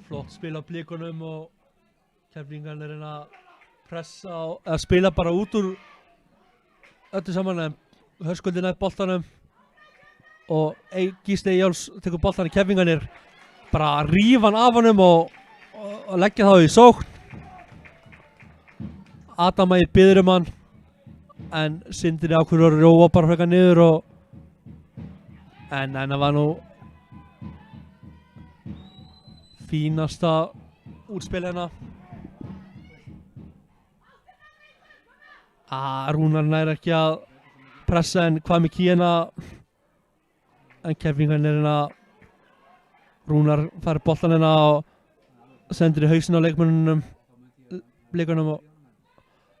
flott spil á Blíkunum og Keflvíkingarnir að pressa að spila bara út úr öllu saman en Höskuldur nær boltanum og Gísli Eyjóls tekur boltan í kefinganir bara að rífa hann af honum og leggja þá í sókn. Adam Ægir biður hann en Sindri ákveður að róa bara frekar niður en það var nú fínasta útspil hérna. Rúnar nær ekki að pressa en hvað mikið hérna en kefingan hérna Rúnar fær boltan hérna og sendir í hausinn á leikmönnunum og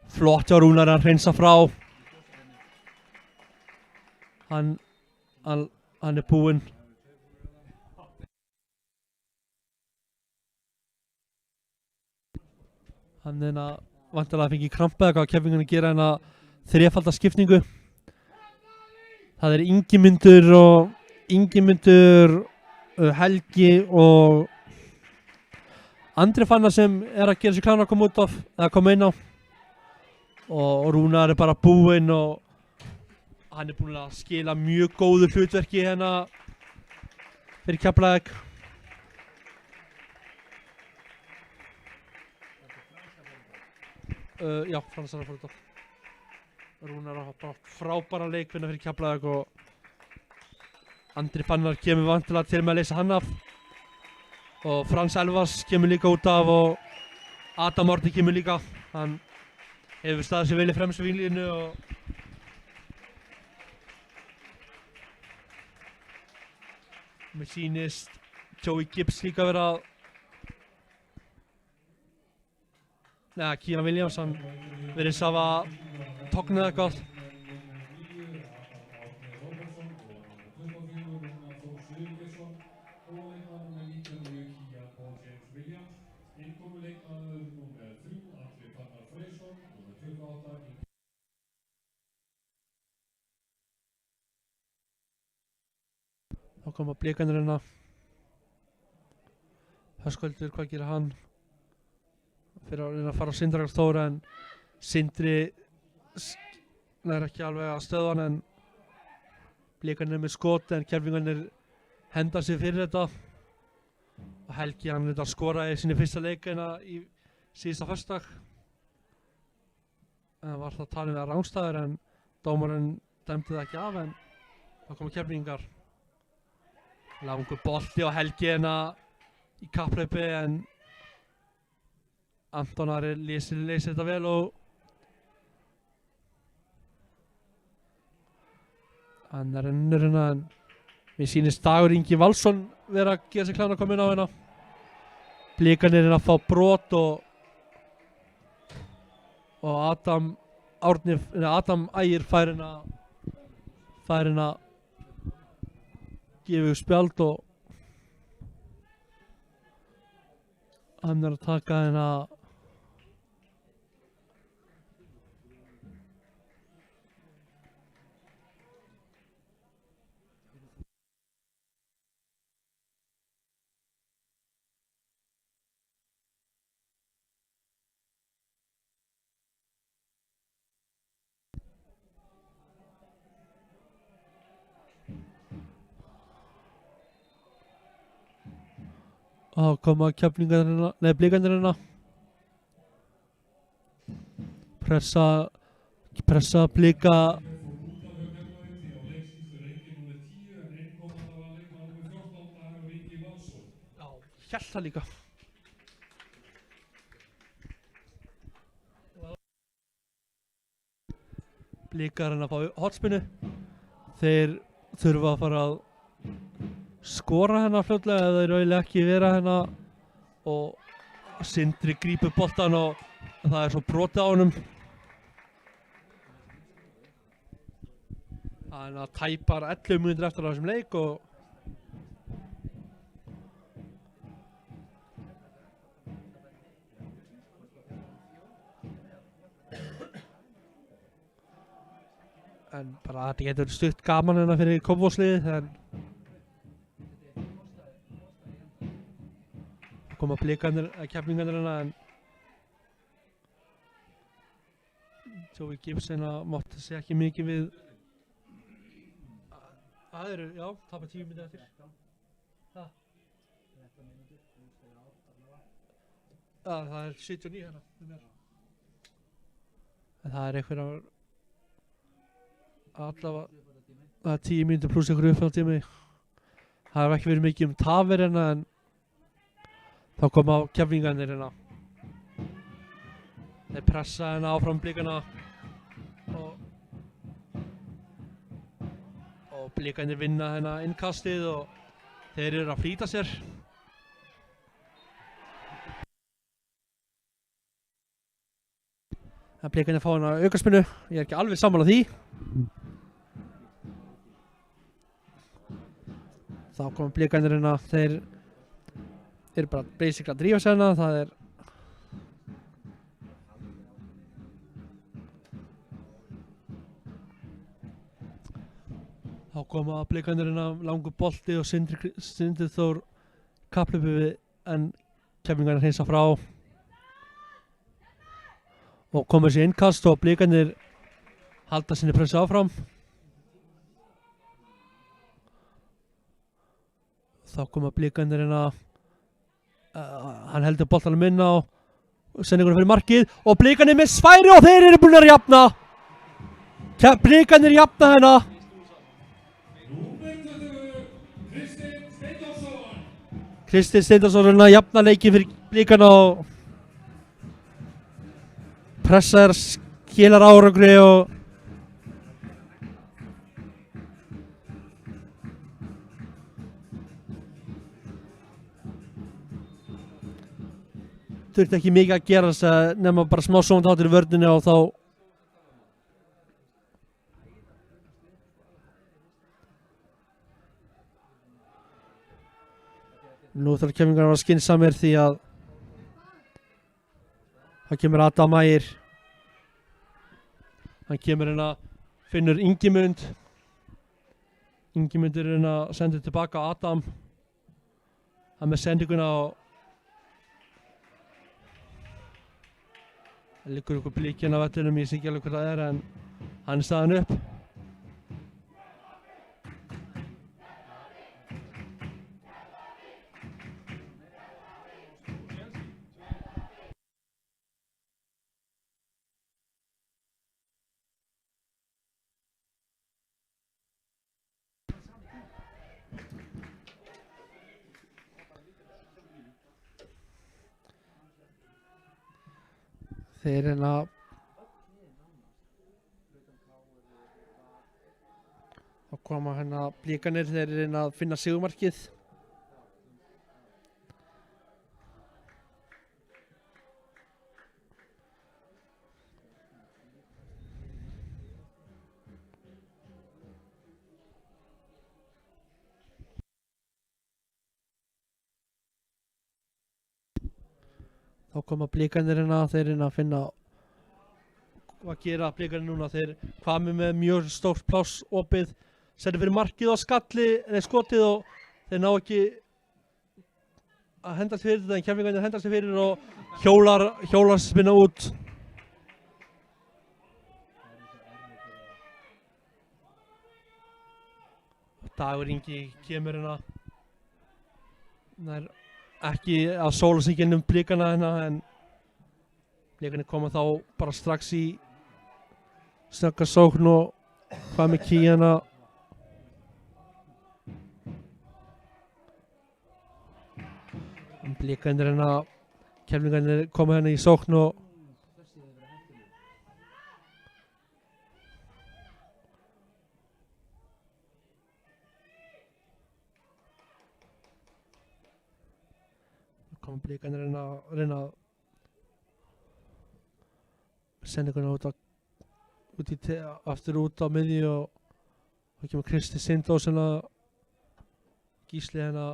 flott hjá Rúnar að hreinsa frá. Hann er búinn. Hann er vantarlega fengið krampa eða hvað kefingan að gera hérna þrefalda skiptingu. Það er Ingimundur, Helgi og Andri Fannar sem er að gera sér kláran að koma út af eða koma inn á og Rúnar er bara búinn og hann er búinn að skila mjög góðu hlutverki hérna fyrir Keflavík. Já, Fransar að fór þetta. Rúnar á bara frábæran leikvinna fyrir Keflavík og Andri Fannar kemur vantilega til með að leysa hann af og Frans Elfars kemur líka út af og Adam Árni kemur líka. Hann hefur staðið sér vel í fremstu vínlínu og mér sýnist Joey Gibbs líka vera Kían Williams, hann virðist hafa tognað eitthvað. Þá koma Blikarnir hérna. Höskuldur, hvað gerir hann? Fyrir að reyna að fara á Sindra Þóra en Sindri nær ekki alveg að stöða hann en Blikarnir með skot en Keflvíkingarnir henda sig fyrir þetta og Helgi hann þetta skoraði sinni fyrsta leikina í síðasta föstudag. Það var það talið við rangstæður en dómarinn dæmdi það ekki af en það komu Keflvíkingar. Langur bolti á Helgi hérna í kapphlaupi en Anton Ari leysir þetta vel og hann er ennur hérna en mér sýnist Dagur Ingi Valsson vera að gera sig kláran að koma inn á hérna. Blikarnir hérna að fá brot og Adam Ægir fær hérna gefið spjald og hann er að taka hérna koma Keflvíkingarnir, nei Blikarnir hérna. Pressa Blika. Já, hélt það líka. Blikar hérna að fá hornspyrnu. Þeir þurfa að fara að skora hérna fljótlega eða þeir eiginlega ekki vera hérna og Sindri grípur boltan og það er svo brotið á honum. Það er tæpar 11 mínútur eftir á þessum leik og en bara þetta getur stutt gaman hérna fyrir Kópavogsliðið en koma Blikarnir að Keflvíkingarnir hérna en Joey Gibson mátti segja ekki mikið við það eru, já, tapa 10 mínútur eftir það er 79 hérna en það er einhverjar allavega það er 10 mínútur pluss einhverju uppfjáltími það hefur ekki verið mikið tafir hérna en þá koma keflingarnir hérna þeir pressa hérna áfram Blikana og Blikarnir vinna hérna innkastið og þeir eru að flýta sér það Blikarnir fá hérna aukaspinnu ég er ekki alveg sammála því þá koma Blikarnir hérna þeir eru bara basically að drífa sér hérna það er þá koma Blikarnir hérna langur bolti og Sindri Þór kapphlaupi við en keflingarnir hreinsa frá og koma sér innkast og Blikarnir halda sinni pressu áfram þá koma Blikarnir hérna hann heldur boltanum inn á sendingunum fyrir markið og Blikarnir með sværi og þeir eru búin að jafna Blikarnir jafna hérna Kristinn Steindórsson er að jafna leikinn fyrir Blikana og pressar skilar árangri og þurfti ekki mikið að gera þess að nema bara smá sóndáttur í vörninni og þá nú þarf keflingarnir að vera skynsamir því að það kemur Adam Ægir hann kemur hérna finnur Ingimund Ingimundur er hérna sendur tilbaka á Adam hann með sendinguna og það liggur ykkur Blikinn á vellinum ég sé ekki alveg hvað það er en hann er staðinn upp þeir hérna þá koma hérna Blikarnir þeir reyna að finna sigurmarkið þá koma Blikarnir hérna þeir reyna að finna hvað gera Blikarnir núna þeir komi með mjög stórt pláss opið sendir fyrir markið og skalli eða skotið og þeir ná ekki að hendast fyrir þetta en keflingarnir hendast fyrir og hjólar spinna út Dagur Ingi kemur hérna það er ekki að sóla sig inn Blikana hérna en Blikarnir koma þá bara strax í snögga sókn og hvað með kíjana Blikarnir hérna keflingarnir koma hérna í sókn og koma Blikarnir reyna að senda ykkurna aftur út á miðju og þá kemur Kristinn Steindórsson að Gísli hérna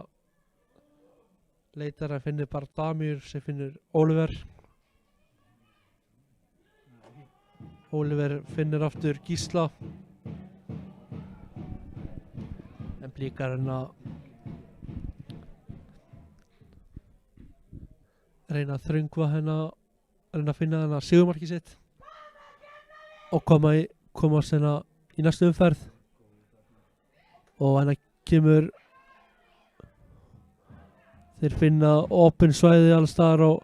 leitar að finna bara Damir sem finnur Oliver finnur aftur Gísla en Blikar hérna reyna að þröngva hérna reyna að finna hérna sigurmarkið sitt og komast hérna í næstu umferð og hérna kemur þeir finna opin svæði alls staðar og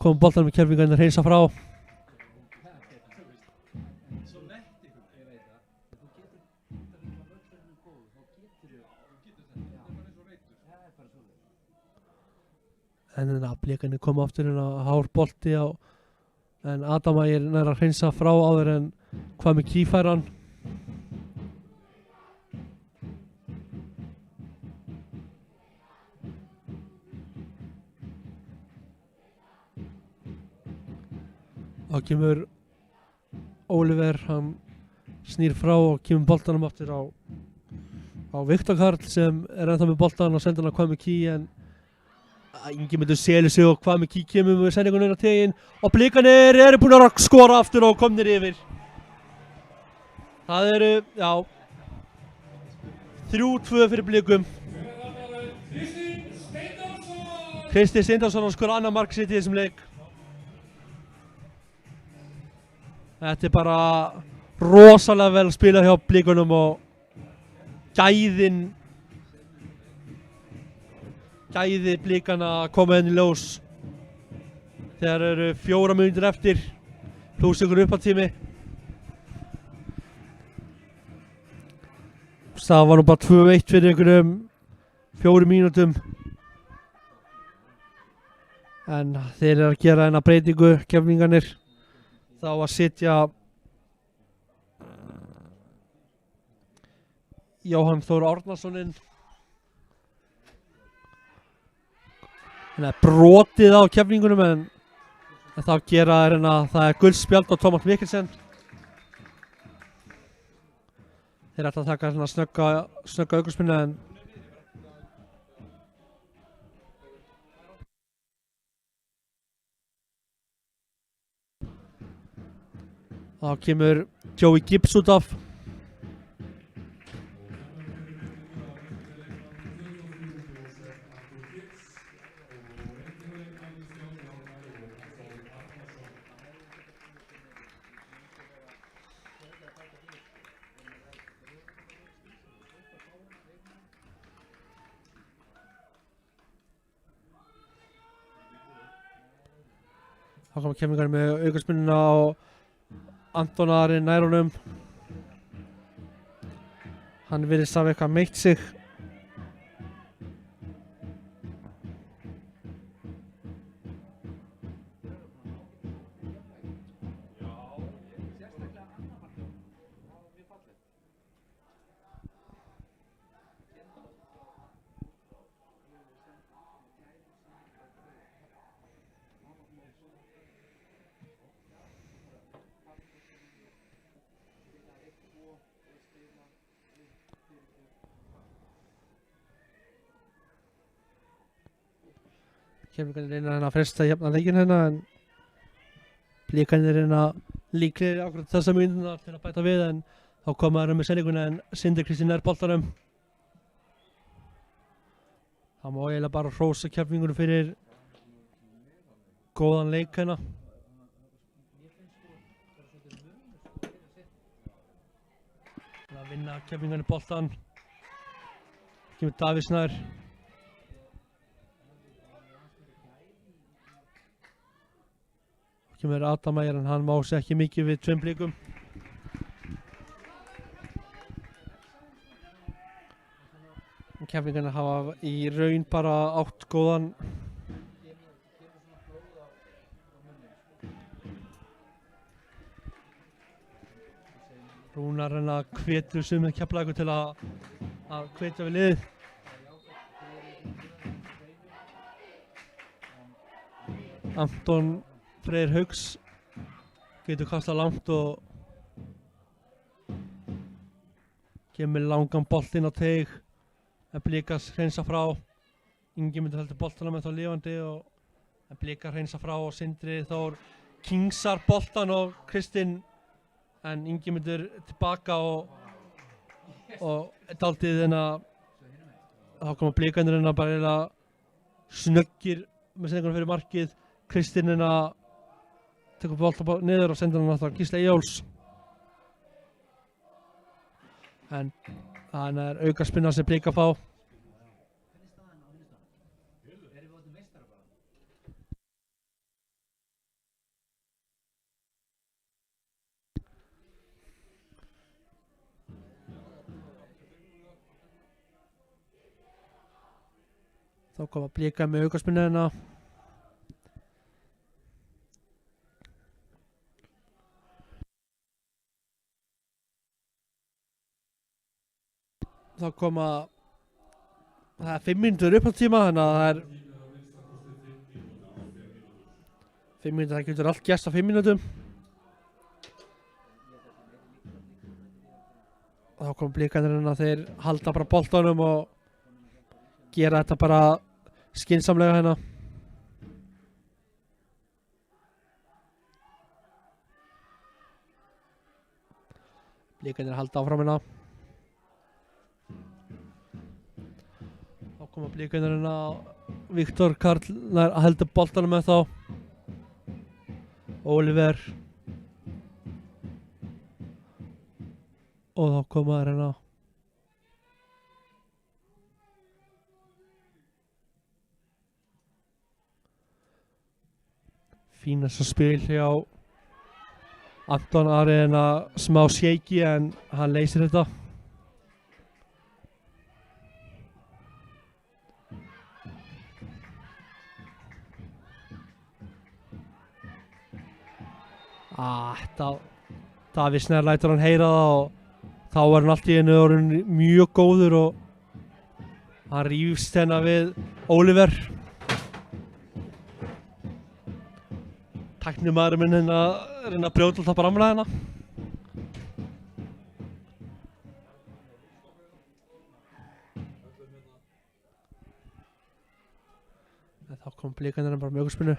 koma boltanum með kerfingarnir hreinsa frá. En þannig að Blikarnir koma aftur inn á hár bolti en Adam Ægir nær að hreinsa frá áður en hvað með kýfær hann. Þá kemur Oliver, hann snýr frá og kemur boltanum aftur á Viktor Karl sem ennþá með boltan og sendir hann að hvað með ký en Ingimundur selur sig og hvað með ký kemur með sendingunum inn á teginn og Blikarnir eru búin að skora aftur og komnir yfir. Það eru, 3-2 fyrir Blikum. Kristinn Steindórsson skora annað mark sitt í þessum leik. Þetta er bara rosalega vel spilað hjá Blikunum og gæði Blikana koma henni í ljós þegar eru 4 mínútur eftir pluss ykkur uppátími. Það var nú bara 2-1 fyrir einhverjum 4 mínútum en þeir eru að gera hennar breytingu keflingarnir þá að setja Jóhann Þór Árnason inn. Þannig að brotið á keflingunum en þá gera þeir það er guldspjald á Tómas Mikkelsen. Þeir ætla að taka svona snögga aukaspyrnu en þá kemur Joey Gibbs út af. Þá koma kemningar með aukaspyrnuna og Anton Ari nær honum. Hann virðist hafa eitthvað meitt sig. Keflingarnir reyna að fresta jafna leikinn en Blikarnir reyna líklegir akkurat þessa mínútuna til að bæta við en þá koma þeir með sendinguna en Sindri Kristinn nær boltanum. Það má eiginlega bara hrósa Keflingunum fyrir góðan leik hérna. Það vinna Keflingarnir boltan. Kemur Davíð Snær. Kemur Adam Ægir en hann má sig ekki mikið við tveim Blikum. Keflingarnir hafa í raun bara átt góðan Rúnar hvetur sumir Keflavíkur til að hvetja við liðið. Anton Freyr Hauks getur kastað langt og kemur langan bolt inn á teig en Blikar hreinsa frá. Ingimundur heldur boltanum ennþá lifandi en Blikar hreinsa frá og Sindri Þór kingsar boltan og Kristinn en Ingimundur tilbaka og dálítið þá koma Blikarnir bara snöggir með sendingunum fyrir markið. Kristinn tekur boltan niður og sendir hann aftur Gísla Eyjóls. en þannig aukaspinna sem Blikar fá. Þá koma Blikar með aukaspinnuna. Þá koma, það 5 mínútur upp á tíma, þannig að það er 5 mínútur, það getur allt gerst á 5 mínútum. Þá koma Blikarnir að þeir halda bara boltanum og gera þetta bara skynsamlega hérna. Blikarnir halda áfram hérna. Þá koma Blikarnir hérna, Viktor Karl heldur boltanum með þá. Oliver. Og þá koma þær hérna. Fínasta spil hjá Anton Ari, smá shaky en hann leysir þetta. Davíð Snær lætur hann heyra það og þá er hann allt í einu orðinn mjög góður og hann rífst hérna við Oliver. Tæknimaðurinn minn reyna að brjóta alltaf framlega hérna. En þá kom Blikarnir bara með aukaspinnu.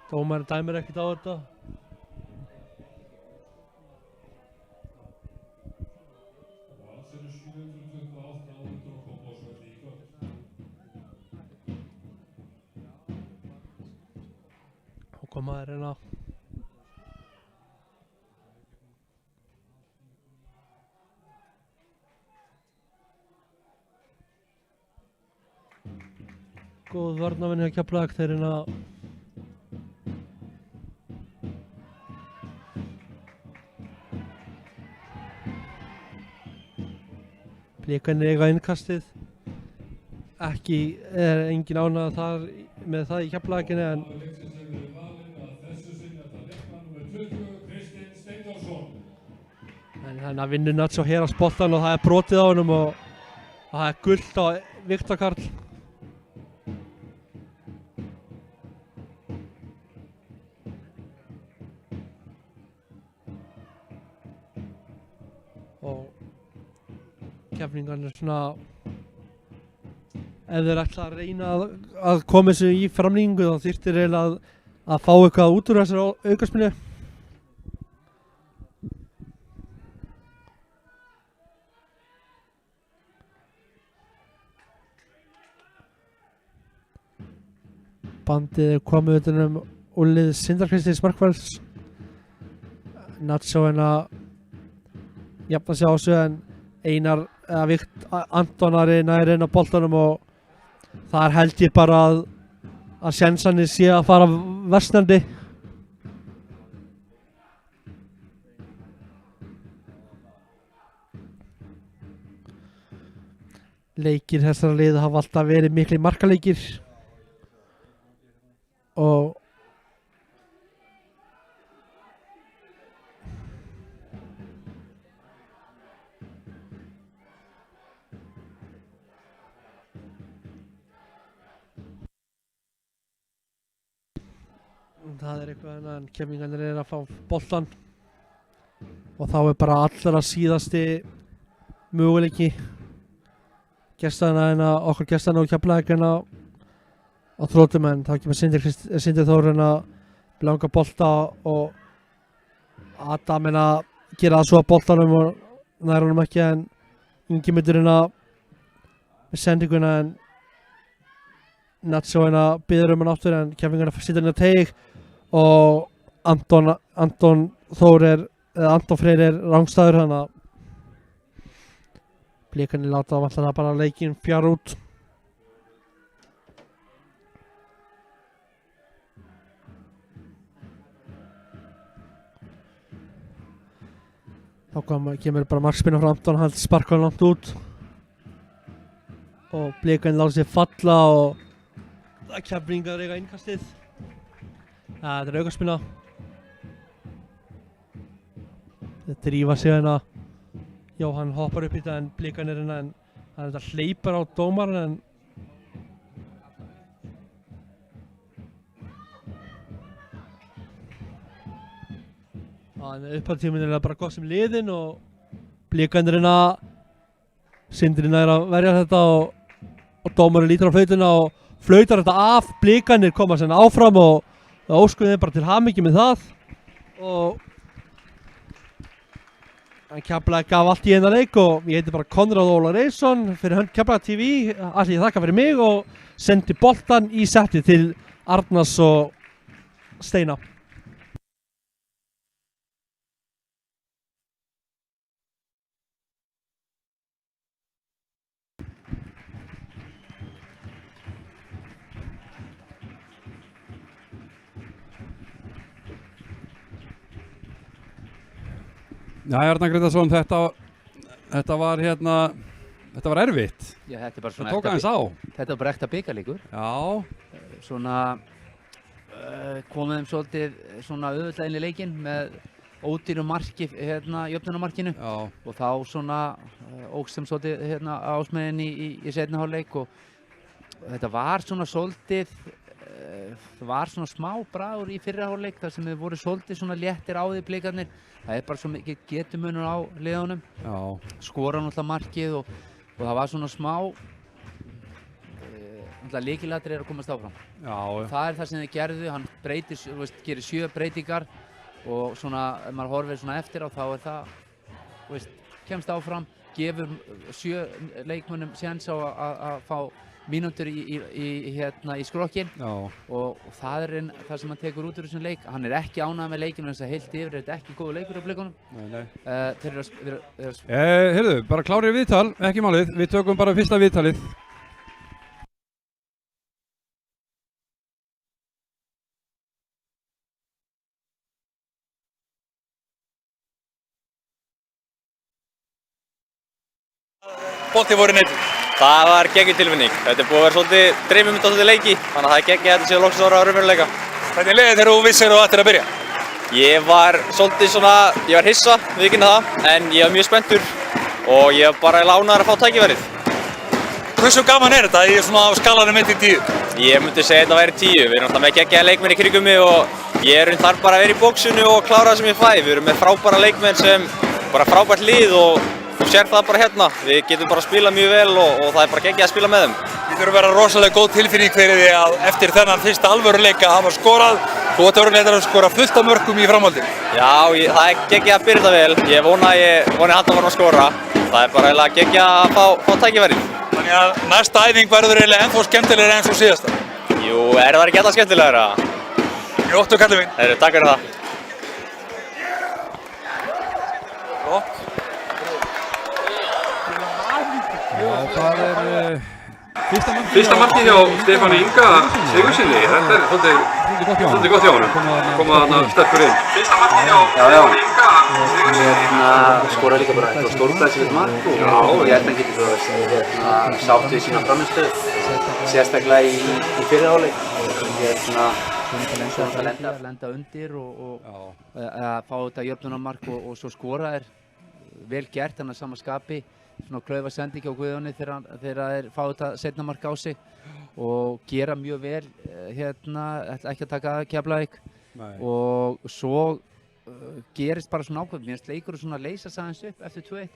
Dómarinn dæmir ekkert á þetta. Og koma þær hérna. Góð vörnarvinna hjá Keflavík, þeir hérna Blikarnir eiga innkastið. Engin ánægð þar með það í Keflavíkinni en þannig að vinnur Nacho Heras boltan og það er brotið á honum og það er gult á Viktor Karl. Og keflingarnir svona, ef þeir ætla að reyna að koma þessu í framlýningu þá þyrftir eiginlega að fá eitthvað út úr þessari aukaspinnu. Bandið er komið utan úlið Sindar-Kristins markverðs. Nacho jafna sig á þessu en Einar Anton Ari nær inn á boltanum og þar held ég bara að sjensanir sé að fara versnandi. Leikir þessara liða hafa alltaf verið miklir markaleikir og það er eitthvað en kemmingarnir er að fá boltan og þá er bara allra síðasti möguleiki okkar gestana og Keflavík á þróttum, en þá kemur Sindri Þór blanga bolta og Adam gera það svo að boltanum og nær honum ekki, en Ingimundur með sendinguna en Nacho biður hann aftur en Keflvíkingar sitja hann teig og Anton Freyr rangstæður þannig að Blikarnir láta vantilega bara leikinn fjara út. Þá kemur bara markspinna frá Anton, hann sparkar langt út og Blikarnir láta sig falla og Keflvíkingar eiga innkastið. Þetta aukaspinna. Þetta drífa sig hérna. Jóhann hoppar upp í þetta en Blikarnir en hann hleypar á dómaran en upphaldtíminn bara gott sem liðin og Blikarnir Sindri nær að verja þetta og dómarinn lítur á flautuna og flautar þetta af. Blikarnir koma sen áfram og óskuðu þeim bara til hamingju með það og Keflavík gaf allt í eina leik og ég heiti bara Konráð Óla Reisson fyrir hönd Keflavík TV. Ætli ég þakka fyrir mig og sendi boltan í setti til Arnars og Steina. Já, Arnar Grétarsson, þetta var erfitt. Já, þetta er bara svona það tók aðeins á. Þetta var bara ekta bikarleikur. Já. Svona komum þeim svolítið svona auðvitað inn í leikinn með ódýru marki, jöfnunarmarkinu. Já. Og þá svona ógst þeim svolítið ásmennin í seinni hálfleik og þetta var svona svolítið það var svona smá bragur í fyrri hálfleik þar sem þið voru svolítið svona léttir á því Blikarnir. Það er bara svo mikið getumunur á liðunum. Já. Skora náttúrulega markið og það var svona smá lykilatriði að komast áfram. Já. Það er það sem þið gerðu, hann gerir 7 breytingar og svona ef maður horfir svona eftir á þá er það kemst áfram, gefur 7 leikmönnum séns á að fá mínútur í skrokkinn og það er það sem hann tekur út úr þessum leik. Hann er ekki ánægður með leikinn þess að heilt yfir er þetta ekki góður leikur á Blikunum. Nei. Heyrðu, bara klárir viðtal, ekki málið. Við tökum bara fyrsta viðtalið. Bolti voru netið. Það var geggjuð tilfinning. Þetta er búið að vera svolítið dreifum á svolítið leiki, þannig að það er geggjað að þetta sé loksins ára á raunveruleika. Hvernig er liðið þegar þú vissir þú ættir að byrja? Ég var svolítið svona, ég var hissa, viðurkenni það, en ég var mjög spenntur og ég var bara ánægður að fá tækifærið. Hversu gaman er þetta í svona á skalanum 1-10? Ég myndi segja þetta væri 10. Við erum alltaf með geggjaða leikmenn í kringum mig og ég þarf bara að vera í bóksinu og klára það sem ég fæ. Við erum með frábæra leikmenn sem bara frábært lið og þú sér það bara hérna. Við getum bara að spila mjög vel og það er bara geggjað að spila með þeim. Þið þurfum að vera rosalega góð tilfinning fyrir því að eftir þennan fyrsta alvöruleika hafa skorað. Þú átt örugglega að skora fullt af mörkum í framhaldinu. Já, það er geggjað að byrja þetta vel. Ég vona Halldór var að skora. Það er bara eiginlega geggjað að fá tækifærið. Þannig að næsta æfing verður eiginlega ennþá skemmtilegri en svo síðasta. Jú, það ekki alltaf skemmtilegra? Jú, óttu kallið mín. Takk fyrir það. Það fyrsta markið hjá Stefáni Inga Sigurðssyni. Þetta er svolítið gott hjá honum. Koma þarna sterkur inn. Fyrsta markið hjá Stefáni Inga Sigurðssyni. Skoraði líka bara eitthvað stórglæsilegt mark og ég held að hann geti sátt við sína frammistöðu, sérstaklega í fyrri hálfleik. Lenda undir og fá þetta jöfnunarmark og svo skora er vel gert, hann er sama skapi. Svona klaufa sendingi á Guðjóni þegar þeir fá þetta seinna mark á sig og gera mjög vel ætla ekki að taka Keflavík og svo gerist bara svona ákveð. Mér finnst leikurinn svona leysast aðeins upp eftir 2-1.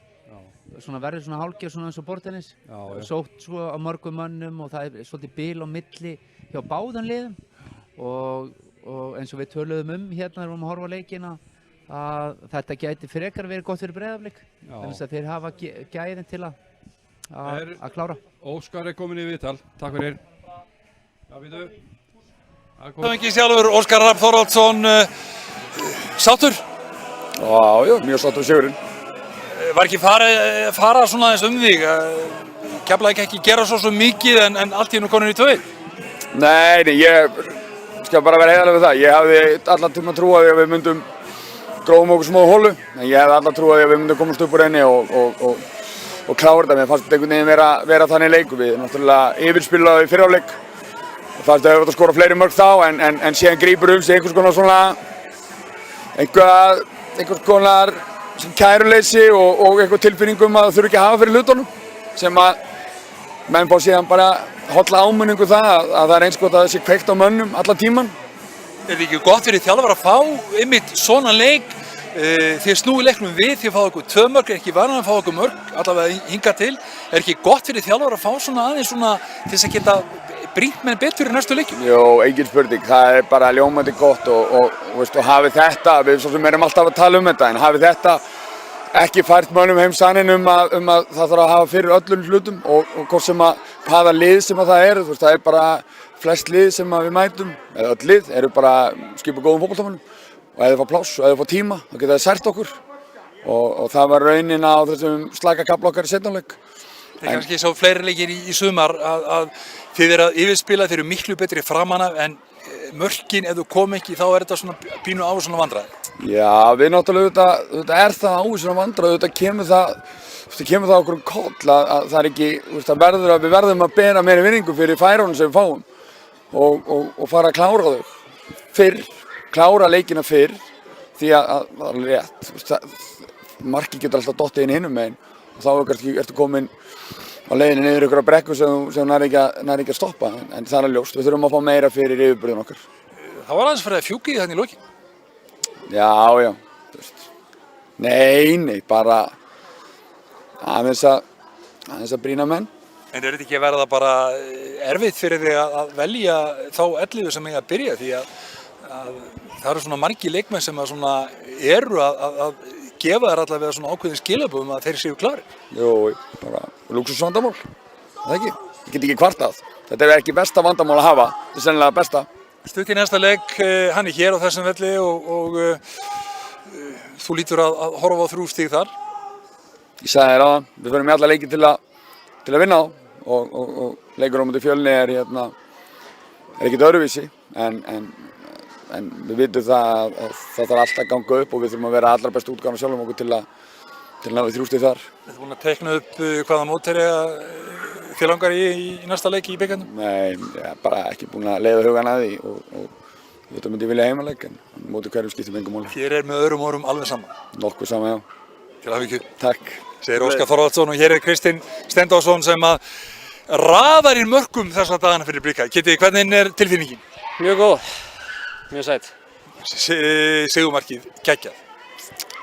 Svona verður svona hálfgerð svona eins og borðtennis. Sótt svo á mörgum mönnum og það er svolítið bil á milli hjá báðum liðum og eins og við töluðum hérna þegar við vorum að horfa á leikina að þetta gæti frekar verið gott fyrir Breiðablik þannig að þeir hafa gæðin til að klára. Óskar er komin í viðtal, takk fyrir. Já, býtu. Það er ekki sjálfur Óskar Rafn Þorvaldsson sáttur? Já, mjög sáttur sigurinn. Var ekki fara svona aðeins þig? Keflavík ekki gera svo mikið en allt í einu konur í 2-1? Nei, ég skal bara vera heiðarlega við það. Ég hafði allan tíma trúað að við myndum grófum okkur smá hólu, en ég hefði allan trúað að við myndum komast upp úr henni og klára þetta. Mér fannst þetta einhvern veginn vera þannig leikur. Við náttúrulega yfirspilaði í fyrri hálfleik og fannst að við höfum að skora fleiri mörk þá, en síðan grípur sig einhvers konar kæruleysi og eitthvað tilfinningum að það þurfi ekki að hafa fyrir hlutunum, sem að menn fá síðan bara holla áminningu það að það er eins gott að það sé kveikt á mönnum allan tíman. Er þetta ekki gott fyrir þjálfara að fá einmitt svona leik? Þið snúið leiknum við, þið fáðu okkur 2 mörk, er ekki varan að fá okkur mörk, allavega hingað til. Er ekki gott fyrir þjálfara að fá svona aðeins svona til þess að geta brýnt menn betur í næstu leikjum? Jó, engin spurning, það er bara ljómandi gott og hafið þetta, við svo sem erum alltaf að tala um þetta, en hafið þetta ekki fært mönnum heim sanninn um að það þarf að hafa fyrir öllum hlutum og hvort sem að hvaða lið sem að það er, það er bara flest lið sem að við mætum, eða öll lið, eru bara skipuð góðum fótboltamönnum og ef þið fá pláss og ef þið fá tíma, þá geta þið sært okkur og það var raunin á þessum slaka kafla okkar í seinni hálfleik. Það er kannski svo fleiri leikir í sumar að þið eru að yfirspila, þið eru miklu betri framan af en mörkin, ef þú kom ekki, þá er þetta svona pínu á svona vandræði. Já, við náttúrulega, þetta er það á svona vandræði, þetta kemur það okkur koll að það er ekki, við verðum að bera meiri virðingu fyrir færunum sem við fáum og fara að klára þau fyrr, klára leikina fyrr, því að það er rétt, markið getur alltaf dottið inn hinum megin og þá ertu komin á leiðinni niður ykkur á brekku sem nær ekki að stoppa, en það er ljóst, við þurfum að fá meira fyrir yfirburðin okkar. Það var aðeins fyrir að fjúkið þannig í lokin? Já, nei, bara aðeins að brýna menn. En er þetta ekki að verða bara erfitt fyrir þig að velja þá 11 sem eiga að byrja, því að það eru svona margir leikmenn sem að svona eru að gefa þér allavega svona ákveðin skilabúðum að þeir séu klárir? Jú, bara lúxusvandamál, það ekki. Ég get ekki kvartað. Þetta er ekki besta vandamál að hafa, þetta er sennilega besta. Stutt í næsta leik, hann er hér á þessum velli og þú lítur að horfa á 3 stig þar. Ég sagði þér áðan, við förum í alla leiki til að vinna þá og leikur á móti Fjölni er ekkert öðruvísi, en við vitum það að það þarf alltaf að ganga upp og við þurfum að vera allra bestu útgáfan sjálfum okkur til að ná við 3 stig þar. Ertu búin að teikna upp hvaða mótherja þig langar í næsta leik í bikarnum? Nei, ég er bara ekki búin að leiða hugan að því og þetta myndi ég vilja heimaleik, en móti hverjum skiptir engum máli. Hér er með öðrum orðum alveg saman? Nokkuð sama, já. Til hamingju. Takk. Segir Óskar Þorvaldsson og hér er Kristinn Steindórsson sem að raðar í mörkum þessa dagana fyrir Blika. Kiddi, hvernig er tilfinningin? Mjög góð, mjög sætt. Sigurmarkið geggjað.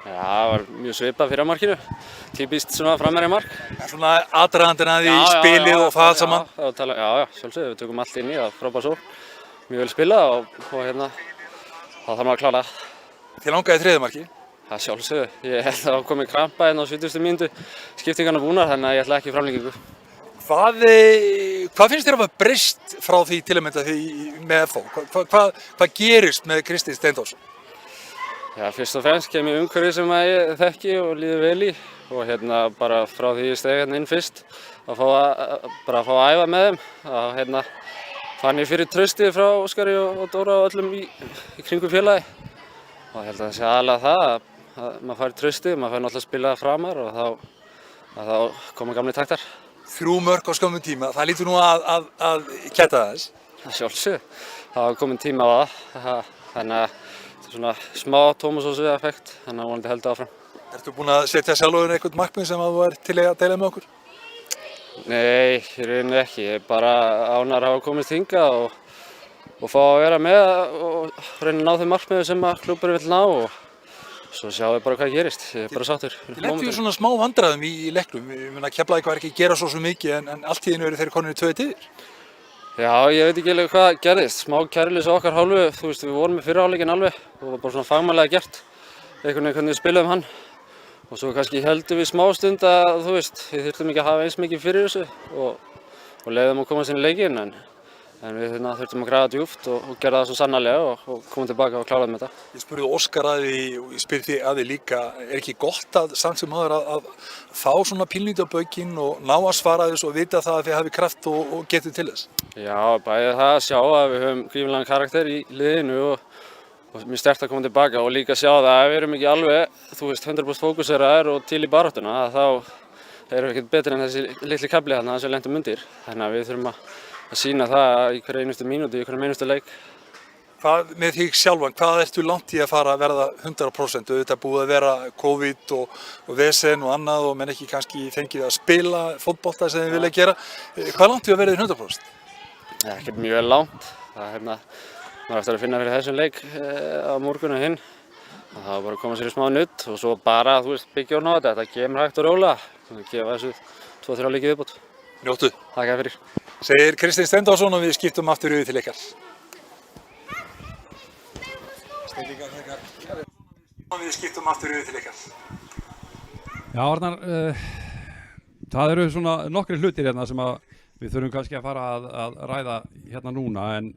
Já, það var mjög svipað fyrir markinu. Típist svona framherja mark. Svona aðdragandinn að því spilið og það saman? Já, sjálfsögðu, við tökum allt inn í það, frábær sól. Mjög vel spilað og hérna, þá þarf maður að klára. Þið langaði 3. markið? Það sjálfsögðu. Ég held að það kom í krampa hérna á 70. mínútu, skiptingarnar búnar, þannig að ég ætla ekki í framlengingu. Hvað finnst þér að hafa breyst frá því til að mynda því með FH? Hvað gerist með Kristinn Steindórsson? Já, fyrst og fremst kem ég umhverfi sem ég þekki og líður vel í og hérna bara frá því ég steig hérna inn fyrst að fá að æfa með þeim. Hérna fann ég fyrir traustið frá Óskari og Dóra og öllum í kringum félagi og ég held að það sé aðalega það að maður fær traustið, maður fær náttúrulega að spila framar og þá koma gamli taktar. 3 mörk á skömmum tíma, það lítur nú að kæta þess? Sjálfsögðu, það var komin tíma á það, þannig að þetta er svona smá Tómas Ósu-effekt, þannig að vonandi heldur áfram. Ertu búinn að setja sjálfur eitthvað markmið sem að þú er til að deila með okkur? Nei, í rauninni ekki, ég er bara ánægður að hafa komist hingað og fá að vera með og reyna að ná þeim markmiðum sem að klúbburinn vill ná og svo sjáum við bara hvað gerist, ég er bara sáttur. Þið lentu svona smá vandræðum í leiknum, ég meina Keflavík var ekki að gera svo mikið en allt í einu eru þeir konur í 2 yfir. Já, ég veit ekki alveg hvað gerðist, smá kæruleysi á okkar hálfu, þú veist við vorum í fyrri hálfleikinn alveg og það var bara svona fagmannlega gert, einhvern veginn hvernig við spiluðum hann og svo kannski heldum við smá stund að þú veist, við þurftum ekki að hafa eins mikið fyrir þessu og leiðum að komast inn í leikinn en En við þurftum að grafa djúpt og gera það svo sannarlega og koma tilbaka og klára með þetta. Ég spurði Óskar að því og ég spyr þig að því líka, ekki gott að samt sem áður að fá svona pínlítið á baukinn og ná að svara þessu og vita það að þið hafi kraft og getið til þess? Já, bæði það að sjá að við höfum grífilegan karakter í liðinu og mjög sterkt að koma tilbaka og líka sjá það að við erum ekki alveg, 100% fókuseraðir og til í baráttuna, þá erum við ekkert betri en þessi litli kafli þarna sem við lentum undir. Þannig að við þurfum að sýna það í hverja einustu mínútu, í hverjum einustu leik. Hvað með þig sjálfan, hvað ertu langt í að fara að verða 100%? Auðvitað búið að vera COVID og vesen og annað og menn ekki kannski fengið að spila fótbolta sem þið vilja gera. Hvað langt í að verða 100%? Ekkert mjög langt. Maður eftir að finna fyrir þessum leik á morgun og hinn. Það var bara að koma sér í smá nudd og svo bara, byggja orðin á þetta. Þetta kemur hægt og rólega. Gefa þessu 2-3 leiki viðbót. Njóttu. Takk fyrir. Segir Kristinn Steindórsson og við skiptum aftur yfir til ykkar. Við skiptum aftur yfir til ykkar. Já, Arnar, það eru svona nokkri hlutir hérna sem að við þurfum kannski að fara að ræða hérna núna, en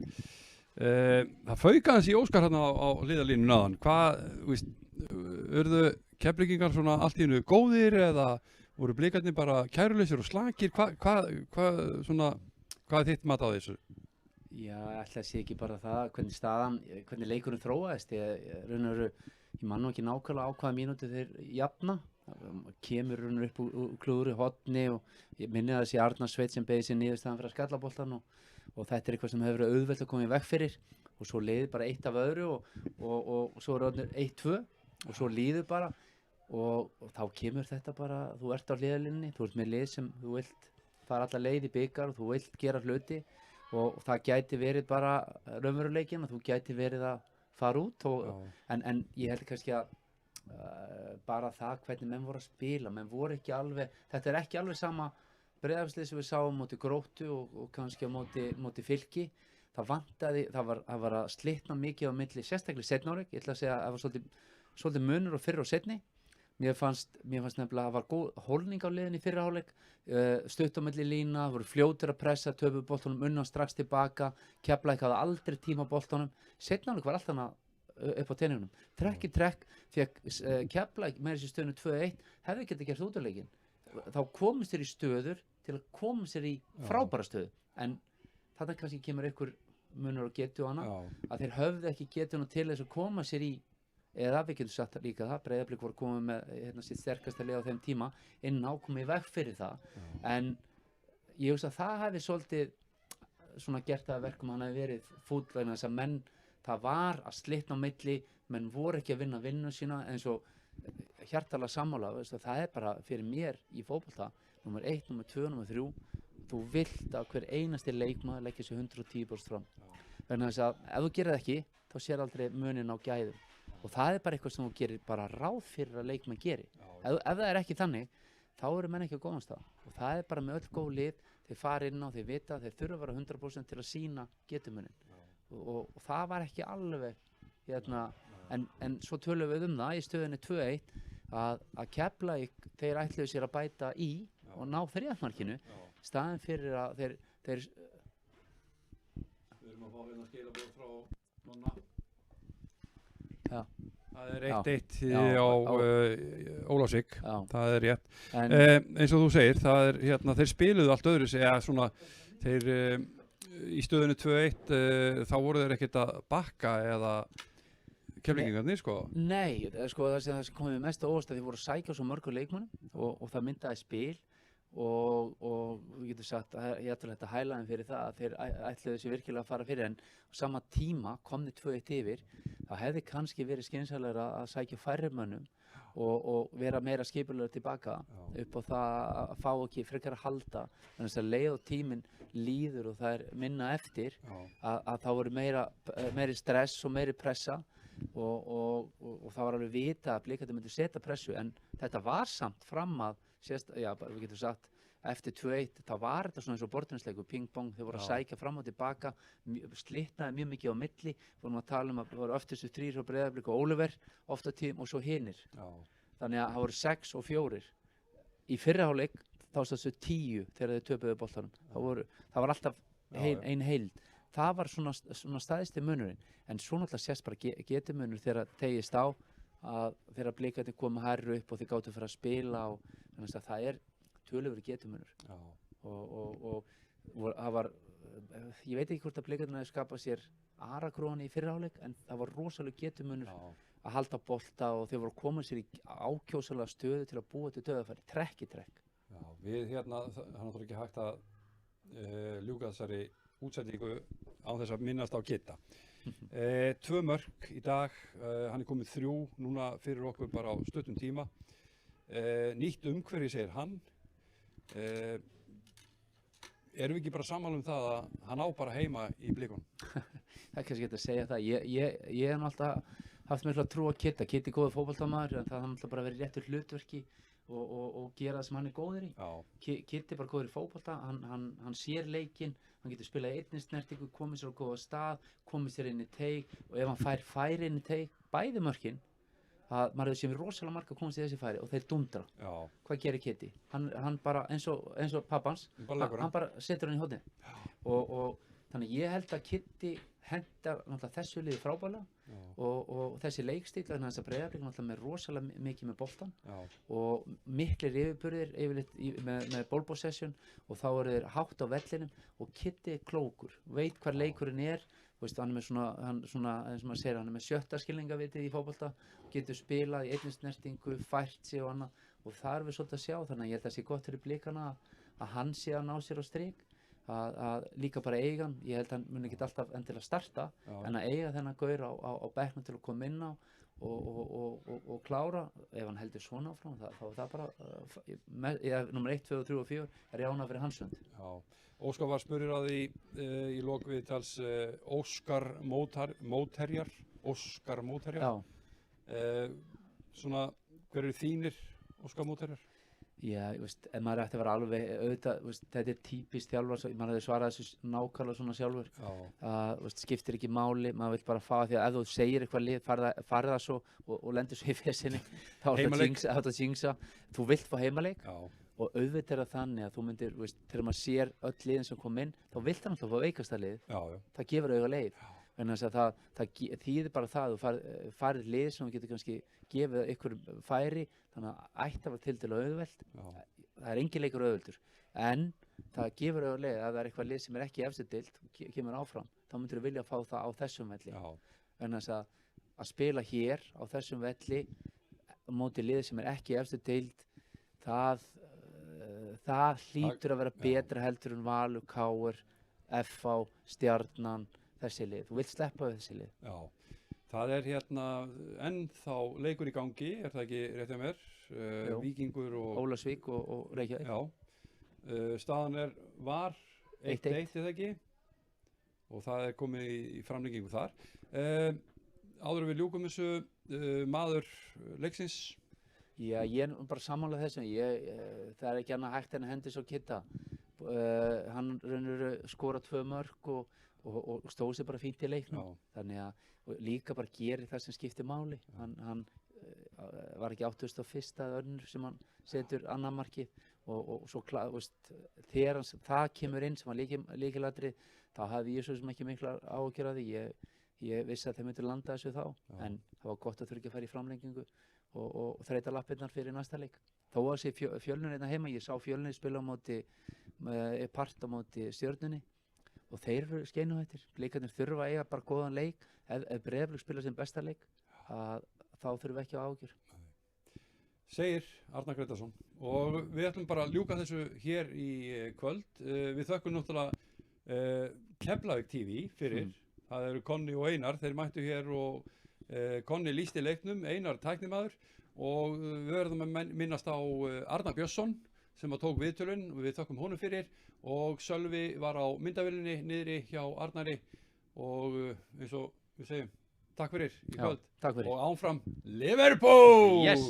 það fauk aðeins í Óskar hérna á hliðarlínunni áðan. Hvað, urðu Keflvíkingar svona allt í einu góðir eða voru Blikarnir bara kærulausir og slakir? Hvað er þitt mat á þessu? Já, ætla að sé ekki bara það, hvernig leikurinn þróaðist. Ég man nú ekki nákvæmlega á hvaða mínútu þeir jafna. Kemur raun upp úr klúðri, hotni og ég minni að það sé Arnar Sveinn sem beygði sér niðurstaðan fyrir að skalla boltann og þetta er eitthvað sem hefur verið auðvelt að koma í veg fyrir og svo leiði bara eitt af öðru og svo er orðnir 1-2 og svo líður bara og þá kemur þetta bara, þú ert á hliðarlínunni, þú ert með lið sem þú vilt fara alla leið í bikar og þú vilt gera hluti og það gæti verið bara raunveruleikinn og þú gæti verið að fara út en ég held kannski að bara það hvernig menn voru að spila, menn voru ekki alveg, þetta er ekki alveg sama Breiðablikslið sem við sáum móti Gróttu og kannski á móti Fylki. Það vantaði, það var að slitna mikið á milli, sérstaklega seinni hálfleik. Ég ætla að segja að það var svolítið munur á fyrri og seinni. Mér fannst nefnilega að það var góð hólning á liðinni í fyrri hálfleik, stutt á milli lína, voru fljótir að pressa, töpuðu boltanum undan strax tilbaka, Keflavík hafði aldrei tíma á boltanum. Seinni hálfleik var alltaf upp á teiningunum. Trekk í trekk, því Keflavík með þessi stöðnu 2-1 hefði getið gert út af leikinn. Þá komist þeir í stöður til að koma sér í frábæra stöðu, en þarna kannski kemur einhver munur á getu og annað, að þeir höfðu ekki getuna til þess að koma sér í, eða við getum sagt líka það, Breiðablik voru komið með sitt sterkasta lið á þeim tíma, inn á komið í veg fyrir það, en ég hugsa að það hefði svolítið svona gert það verkum að hann hefði verið fúll vegna þess að menn, það var að slitna á milli, menn voru ekki að vinna vinnu sína, eins og hjartalega sammála, það er bara fyrir mér í fótbolta, númer 1, númer 2, númer 3, þú vilt að hver einasti leikmaður leggja sér 110% fram. Vegna þess að ef þú gerir það ekki, þá sér aldrei munin á gæðum. Og það er bara eitthvað sem þú gerir bara ráð fyrir að leikmenn geri. Ef það er ekki þannig, þá eru menn ekki á góðan stað. Og það er bara með öll góð lið, þeir fara inn á, þeir vita, þeir þurfa að vera 100% til að sýna getumunin. Og það var ekki alveg, en svo tölum við það í stöðunni 2-1, að Keflavík, þeir ætluðu sér að bæta í og ná þriðamarkinu staðinn fyrir að þeir Við erum að fá hérna skilaboð frá Nonna. Já. Það er 1-1 á Ólafsvík, það er rétt. Eins og þú segir, það er hérna, þeir spiluðu allt öðru sig, eða svona, þeir í stöðunni 2-1 þá voru þeir ekkert að bakka eða Keflvíkingarnir, sko? Nei, það sem komið mest á óvart að þeir voru að sækja svo mörgu leikmönnum og það myndaði spil og við getum sagt að ég ætla þetta hælaðin fyrir það að þeir ætluðu sér virkilega að fara fyrir, en á sama tíma komni 2-1 yfir, þá hefði kannski verið skynsamlegra að sækja færri mönnum og vera meira skipulegur tilbaka upp á það að fá ekki frekar að halda, þannig að leið og tíminn líður og það er minna eftir að þá voru meiri stress og meiri pressa og það var alveg vita að Blikarnir myndi setja pressu, en þetta var samt fram að við getum sagt eftir 2-1, þá var þetta svona eins og borðtennisleikur, ping-pong, þeir voru að sækja fram og tilbaka, slitnaði mjög mikið á milli, vorum að tala að það voru öftustu 3 frá Breiðablik og Oliver oft á tím og svo hinir, þannig að það voru 6 og 4 í fyrri hálfleik, þá stóðu 10 þegar þeir töpuðu boltanum, það var alltaf ein heild, það var svona stæðsti munurinn, en svo náttúrulega sést bara getumunur þegar tegist á að þegar Blikarnir komu hærri upp og þeir gátu fyrir að spila og þannig að það töluverður getumunur og það var, ég veit ekki hvort að Blikarnir hefði skapað sér arakróni í fyrri hálfleik, en það var rosalega getumunur að halda bolta og þeir voru að koma sér í ákjósalega stöðu til að búa til dauðafæri, trekk í trekk. Já, við hérna, það er náttúrulega ekki hægt að ljúka þessari útsendingu á þess að minnast á Kitta. 2 mörk í dag, hann er komið 3 núna fyrir okkur bara á stuttum tíma. Nýtt umhverfi segir hann. Erum við ekki bara sammála um það að hann á bara heima í Blikunum? Það er kannski ekki að segja það. Ég hef alltaf haft mikla trú á Kitta. Kitti er góður fótboltamaður, en það har alltaf bara verið réttur hlutverki og gera það sem hann er góður í. Kitti er bara góður í fótbolta, hann sér leikinn, hann getur spilað í einni snertingu, komið sér á góða stað, komið sér inn í teig og ef hann fær inn í teig, bæði mörkin, að maður hefur séð rosalega marga komast í þessi færi og þeir dundra. Hvað gerir Kitti? Hann bara, eins og pappans, hann bara setur hann í hodni. Og þannig ég held að Kitti hendar þessu liði frábærlega og þessi leikstíl, þannig að þess að Breiðablik náttúrulega með rosalega mikið með boltan og miklir yfirburðir yfirleitt með ball possession og þá eru þeir hátt á vellinum og Kitti er klókur, veit hvar leikurinn er. Hann er með svona, eins og maður segir, hann er með 7. skilningavitið í fótbolta, getur spilað í einni snertingu, fært sig og annað og það er við svolítið að sjá, þannig að ég held að það sé gott fyrir Blikana að hann sé að ná sér á strik, að líka bara eiga hann, ég held að hann muni ekki alltaf endilega starta, en að eiga þennan gaur á bekknum til að koma inn á og klára, ef hann heldur svona áfram, þá er það bara, nummer 1, 2, 3 og 4 er ég ánægður fyrir hans hönd. Óskar var spurður að því í lok viðtals Óskar Mótherjar. Svona, hver eru þínir Óskar Mótherjar? Já, ef maður ætti að vera alveg auðvitað, þetta er típist þjálfar, maður hefði svarað þessu nákvæmlega svona sjálfur. Skiptir ekki máli, maður vill bara fá því að ef þú segir eitthvað lið, farið það svo og lendir svo í fesinni, þá er þetta að jinxa. Þú vilt fá heimaleik og auðvitað er það þannig að þú myndir, þegar maður sér öll liðin sem kom inn, þá vilt hann alltaf fá veikasta lið. Það gefur auga leið. Þannig að það þýðir bara það að þú farið lið sem þú getur kannski gefið ykkur færi, þannig að ætti að vera tiltölulega auðvelt. Það er engin leikur auðveldur, en það gefur auga leið að það er eitthvað lið sem er ekki í efstu deild og kemur áfram, þá myndir þú vilja fá það á þessum velli. Þannig að spila hér á þessum velli á móti lið sem er ekki í efstu deild, það hlýtur að vera betra heldur en Valur, KR, FH, Stjarnan, þessi lið. Þú vilt sleppa við þessi lið. Já, það er hérna ennþá leikur í gangi, er það ekki rétt hjá mér? Víkingur og Ólafsvík og Reykjavík. Já, staðan var 1-1 eða ekki og það er komið í framlengingu þar. Áður við ljúkum þessu maður leiksins. Já, ég er bara sammála þessu. Það er ekki annað hægt en að hendi svo Kitta. Hann skora 2 mörk og stóð sér bara fínt í leiknum. Þannig að líka bara gerir það sem skiptir máli. Hann var ekki 81. eða önnur sem hann setur annað markið og svo þegar það kemur inn sem var lykilatriði, þá hafði ég svo sem ekki mikla áhyggjur af því. Ég vissi að þeir myndu landa þessu þá, en það var gott að þurfa ekki að fara í framlengingu og þreyta lappirnar fyrir næsta leik. Þó að sé Fjölnir hérna heima, ég sá Fjölnir spila á móti Stjörnunni og þeir eru skeinuhættir. Blikarnir þurfa að eiga bara góðan leik, ef Breiðablik spila sinn besta leik, þá þurfum við ekki á áhyggjur. Segir Arnar Grétarsson og við ætlum bara að ljúka þessu hér í kvöld. Við þökkum náttúrulega Keflavík TV fyrir. Það eru Konni og Einar, þeir mættu hér og Konni lýsti leiknum, Einar tæknimaður og við verðum að minnast á Arnar Björnsson sem tók viðtölun og við þökkum honum fyrir og Sölvi var á myndavélinni niðri hjá Arnari og eins og við segjum takk fyrir í kvöld. Takk fyrir. Og áfram Liverpool! Yes!